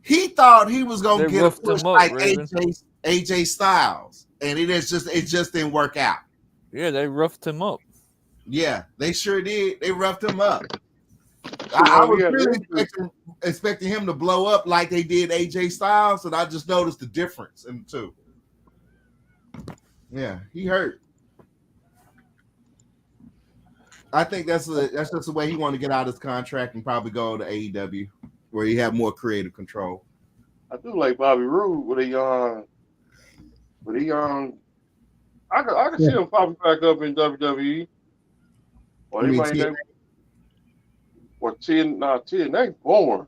he thought he was gonna get a push like AJ Styles, and it just didn't work out. Yeah, they roughed him up. Yeah, they sure did. They roughed him up. I was really expecting him to blow up like they did AJ Styles, and I just noticed the difference in the two. Yeah, he hurt. I think that's just the way he wanted to get out of his contract and probably go to AEW, where he had more creative control. I do like Bobby Roode with a I can see him popping back up in WWE. Or he might name or TNA born.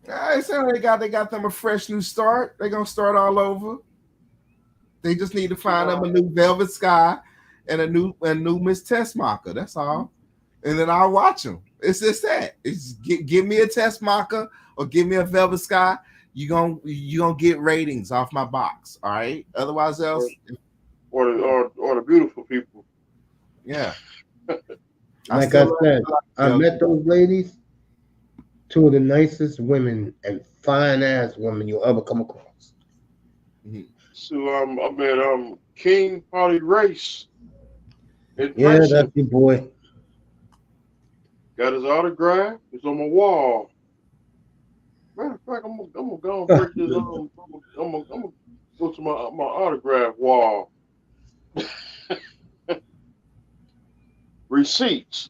I said they got them a fresh new start. They're gonna start all over. They just need to find them a new Velvet Sky and a new Miss Tessmacher. That's all. And then I'll watch them. It's just that. It's give me a Tessmacher or give me a Velvet Sky. You gonna get ratings off my box. All right. Otherwise, else or the beautiful people. Yeah. Like I said, I met those ladies. Two of the nicest women and fine ass women you'll ever come across. Mm-hmm. So I met King Polly Race. Yeah, that's your boy. Got his autograph. It's on my wall. Matter of fact, I'm gonna go and break this. I'm gonna go to my autograph wall. Receipts.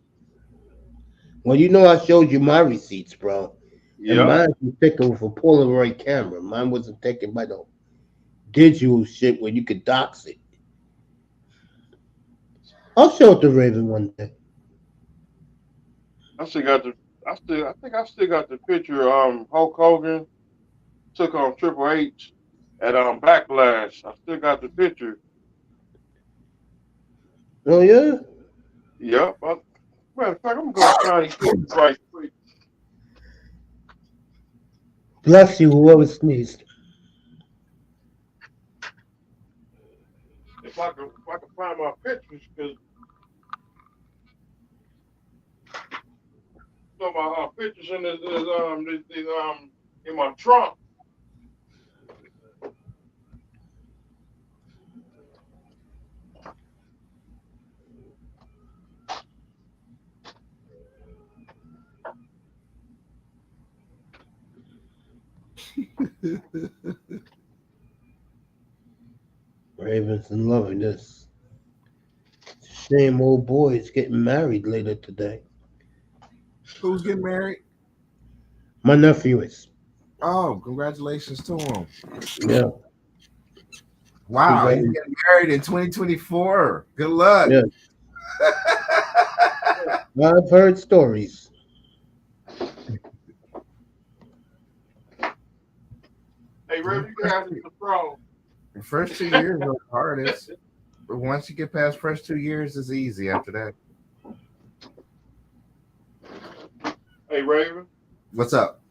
Well, you know I showed you my receipts, bro. Yeah. And mine was taken with a Polaroid camera. Mine wasn't taken by digital shit where you could dox it. I'll show it to Raven one day. I still got the. I think I still got the picture. Hulk Hogan took on Triple H at Backlash. I still got the picture. Oh yeah. Yep. Matter of fact, I'm gonna find these pictures right quick. Bless you, whoever sneezed. If I can find my pictures, because so my pictures in in my trunk. Raven's in love with this. Shame old boy is getting married later today. Who's getting married? My nephew is. Oh, congratulations to him. Yeah. Wow, he's getting married in 2024. Good luck. Yeah. I've heard stories. Hey, Rev, you have the throne. The first 2 years are the hardest. But once you get past first 2 years, it's easy after that. Hey, Raven. What's up?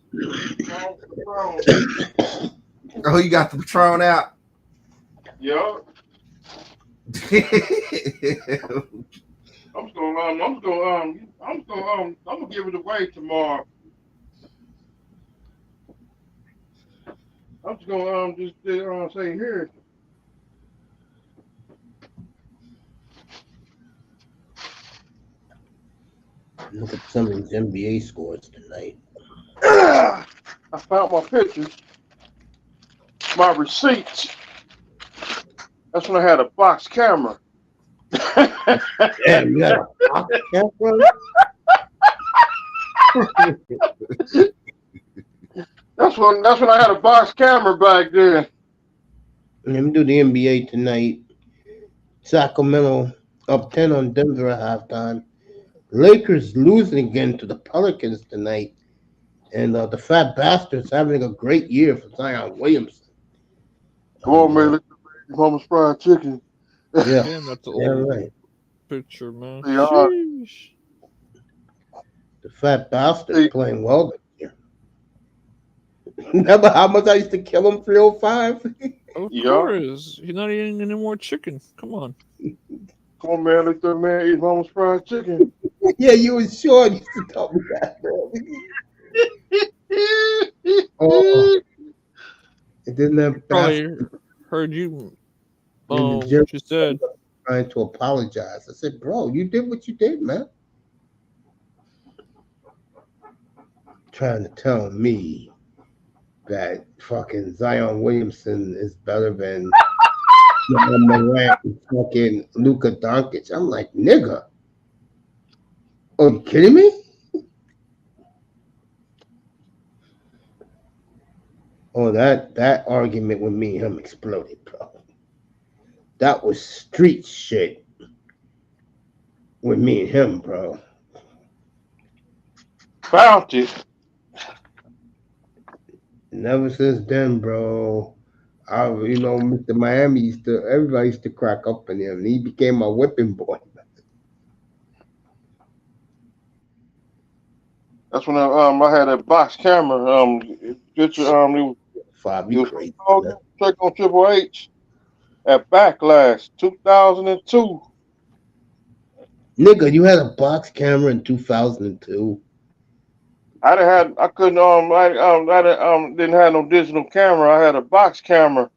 Oh, you got the Patron out? Yeah. I'm gonna give it away tomorrow. I'm just gonna say here. Look at some of these NBA scores tonight. I found my pictures, my receipts. That's when I had a box camera. Damn, you got a box camera? That's when I had a box camera back then. Let me do the NBA tonight. Sacramento up 10 on Denver at halftime. Lakers losing again to the Pelicans tonight. And the Fat Bastards having a great year for Zion Williamson. Come on, man. Look at Mahomes fried chicken. Yeah. Damn, that's an Yeah, old right. picture, man. Yeah. Sheesh. The Fat Bastards playing well this year. Remember how much I used to kill him 305? Of Yeah. course. He's not eating any more chicken. Come on. Come on, man. Look at that man eat Mahomes fried chicken. Yeah, you was sure you used to tell me that, man. Oh, it didn't have Probably heard you. What you said. trying to apologize. I said, bro, you did what you did, man. Trying to tell me that fucking Zion Williamson is better than Morant and fucking Luka Doncic. I'm like, nigga. Oh, you kidding me? Oh, that argument with me and him exploded, bro. That was street shit with me and him, bro. Found it. Never since then, bro. Mr. Miami everybody used to crack up on him. He became my whipping boy. That's when I had a box camera. Fabi, it was crazy. check on Triple H at Backlash 2002. Nigga, you had a box camera in 2002. I didn't have no digital camera. I had a box camera.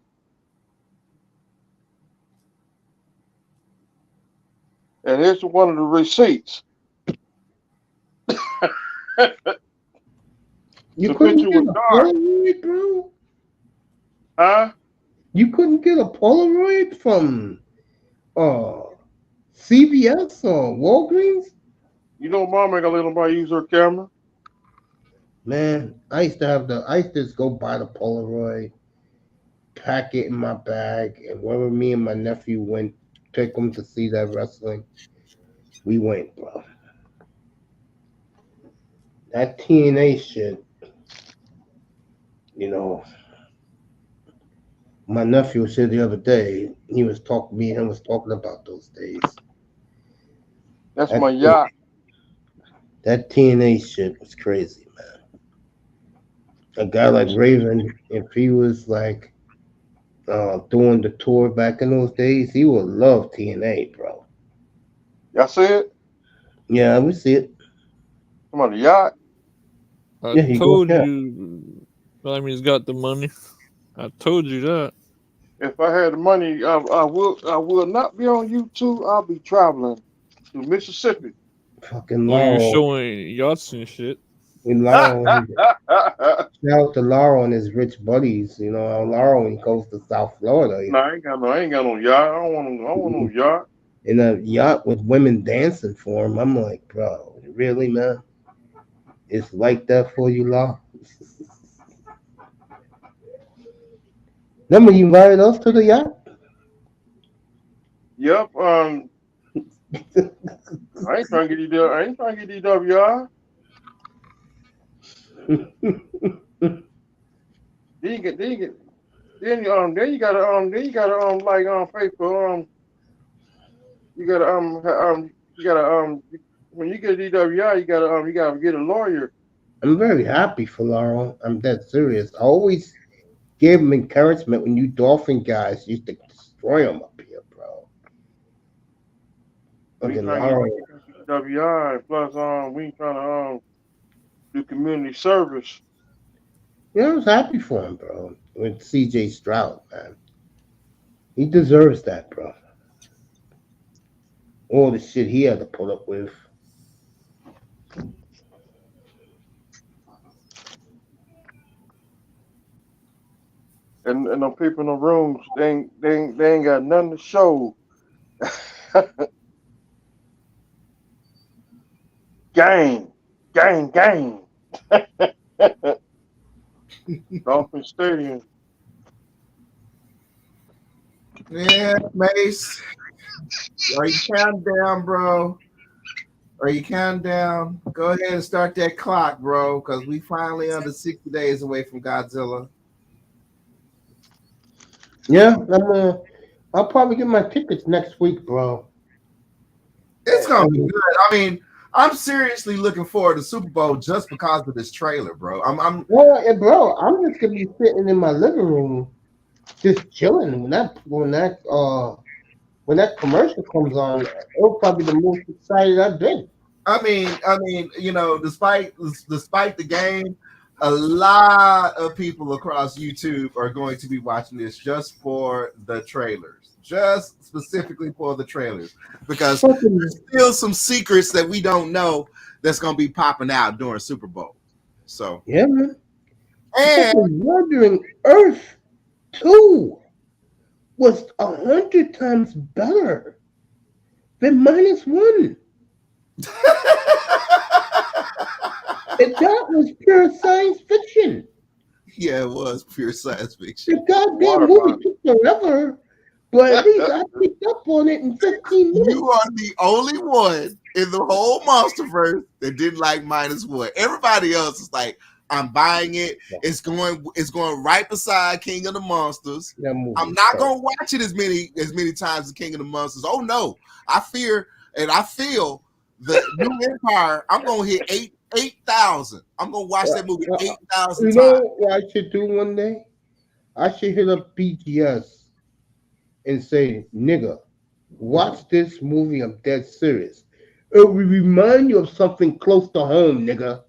And here's one of the receipts. You The couldn't picture get was a dark. Polaroid, bro? Huh? You couldn't get a Polaroid from CVS or Walgreens? You know, Mom ain't gonna let nobody use her camera. Man, I used to just go buy the Polaroid pack it in my bag, and wherever me and my nephew went, take him to see that wrestling, we went, bro. That TNA shit, you know, my nephew was here the other day. He was talking, me and him was talking about those days. That's That, my yacht. that TNA shit was crazy, man. A guy like Raven, if he was like doing the tour back in those days, he would love TNA, bro. Y'all see it? Yeah, we see it. Come on, the yacht. I Yeah, he goes, told yeah. you. Blammy's got the money. I told you that. If I had the money, I will not be on YouTube. I'll be traveling to Mississippi. Fucking Or you Laurel. showing yachts and shit. And Laurel, shout out to Laurel and his rich buddies. You know, Laurel when he goes to South Florida No, I ain't got no yacht. I don't want no yacht. in a yacht with women dancing for him. I'm like, bro, really, man? It's like that for you, Law? Remember you invited us to the yacht? Yep. I ain't trying to get these. I ain't trying to get these WR. Then you get. Then you gotta like pay for you gotta when you get a DWI you gotta get a lawyer. I'm very happy for Laurel. I'm dead serious. I always gave him encouragement when you Dolphin guys used to destroy him up here, bro. We ain't Fucking trying to Laurel. get DWI. Plus we ain't trying to do community service. Yeah, I was happy for him, bro. With CJ Stroud, man. He deserves that, bro. All the shit he had to put up with. And them people in the rooms, they ain't got nothing to show. Gang. Dolphin Stadium. Yeah, Mace. Are you counting down, bro? Are you counting down? Go ahead and start that clock, bro, because we finally under 60 days away from Godzilla. Yeah, I'll probably get my tickets next week, bro. It's gonna be good. I mean, I'm seriously looking forward to Super Bowl just because of this trailer, bro. Well, bro, I'm just gonna be sitting in my living room, just chilling when that commercial comes on. It'll probably be the most excited I've been. I mean, you know, despite the game, a lot of people across YouTube are going to be watching this just for the trailers, just specifically for the trailers, because there's still some secrets that we don't know that's going to be popping out during Super Bowl. So yeah, man. And Wandering Earth 2 was 100 times better than -1. And that was pure science fiction. Yeah, it was pure science fiction. The goddamn movie took forever, but at least I picked up on it in 15 minutes. You are the only one in the whole MonsterVerse that didn't like -1. Everybody else is like, I'm buying it. It's going right beside King of the Monsters. I'm not gonna watch it as many times as King of the Monsters. Oh no, I fear and I feel the new Empire. I'm gonna hit 8,000. I'm gonna watch that movie 8,000 times. You know what I should do one day? I should hit up BGS and say, nigga, watch this movie. I'm dead serious. It will remind you of something close to home, nigga.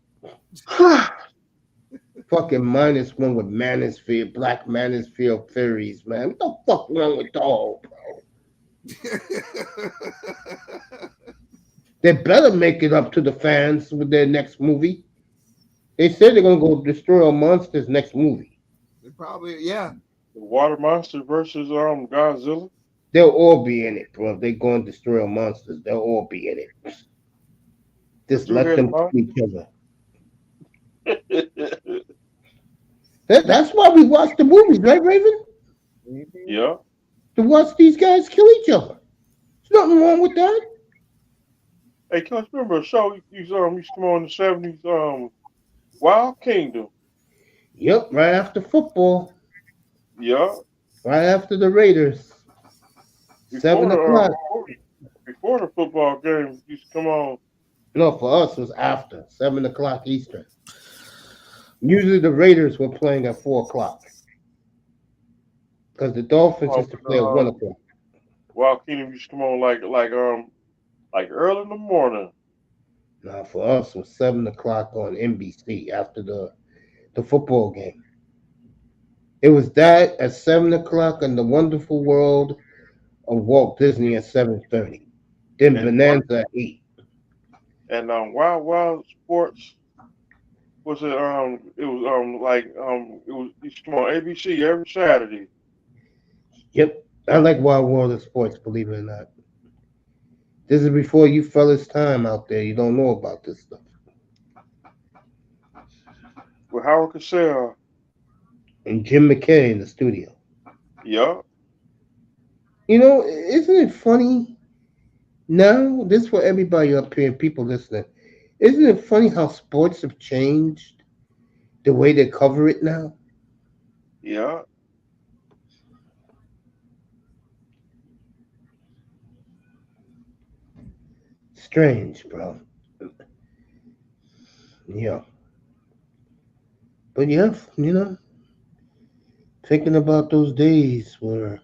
Fucking -1 with Manosphere, Black Manosphere theories, man. What the fuck wrong with y'all, bro? They better make it up to the fans with their next movie. They said they're gonna go destroy all monsters next movie. Probably, yeah. The Water Monster versus Godzilla. They'll all be in it, bro. If they go and destroy all monsters, they'll all be in it. Just let them kill each other. That's why we watch the movies, right, Raven? Yeah. to watch these guys kill each other. There's nothing wrong with that. Hey, Coach, remember a show used to come on in the 70s, Wild Kingdom. Yep, right after football, Yeah. right after the Raiders, Before 7 o'clock. before the football game used to come on. No, for us it was after 7 o'clock Eastern. Usually the Raiders were playing at 4 o'clock because the Dolphins Oh, used to but, play at 1 o'clock. Wild Kingdom used to come on like early in the morning. Now for us it was 7 o'clock on NBC after the football game. It was that at 7 o'clock and the Wonderful World of Walt Disney at 7:30. Then And what Bonanza at 8. and Wild Sports was it was it was used to come on ABC every Saturday. Yep. I like Wild World of Sports, believe it or not. This is before you fellas' time out there. You don't know about this stuff. With Howard Cosell. And Jim McKay in the studio. Yeah. You know, isn't it funny now? This for everybody up here and people listening. Isn't it funny how sports have changed the way they cover it now? Yeah. Strange, bro. Yeah. But yeah, thinking about those days where,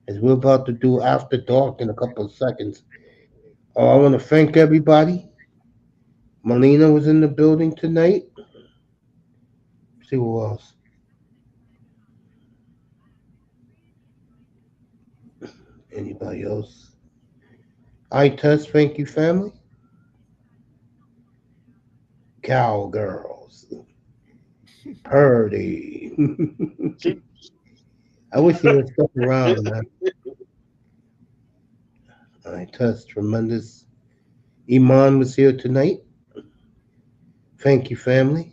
as we're about to do after dark in a couple of seconds, I want to thank everybody. Melina was in the building tonight. See who else? Anybody else? I test. Thank you, family. Cowgirls. Purdy. I wish he would stuck around, man. I test. Tremendous. Iman was here tonight. Thank you, family.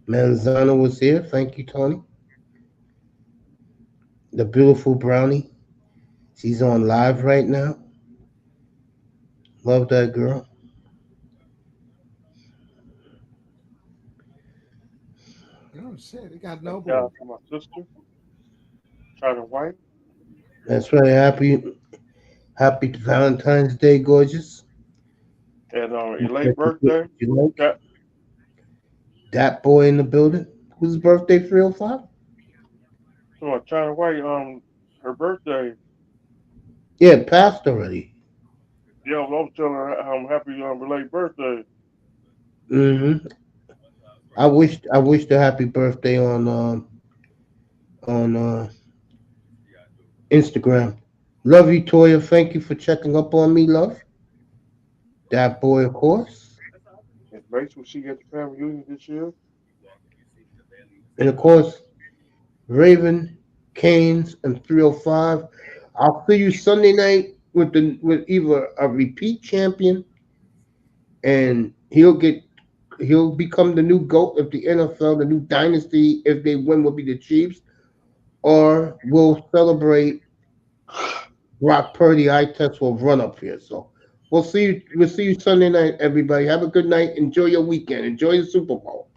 Manzano was here. Thank you, Tony. The beautiful brownie. She's on live right now. Love that girl. Oh shit, they got Thank Noble. God for my sister, China White. That's right. Happy Valentine's Day, gorgeous. And You a late get to get birthday. what you like. Got That boy in the building. Whose birthday? 305. to my China White, her birthday. Yeah, passed already. Yeah, I was telling her happy late birthday. Mm-hmm. I wished a happy birthday on Instagram. Love you, Toya. Thank you for checking up on me, love. That boy, of course. And Mace will she at the family reunion this year. And of course, Raven, Canes, and 305. I'll see you Sunday night with either a repeat champion and he'll become the new GOAT of the NFL, the new dynasty if they win will be the Chiefs, or we'll celebrate Brock Purdy eye test will run up here. So we'll see you Sunday night, everybody. Have a good night. Enjoy your weekend. Enjoy the Super Bowl.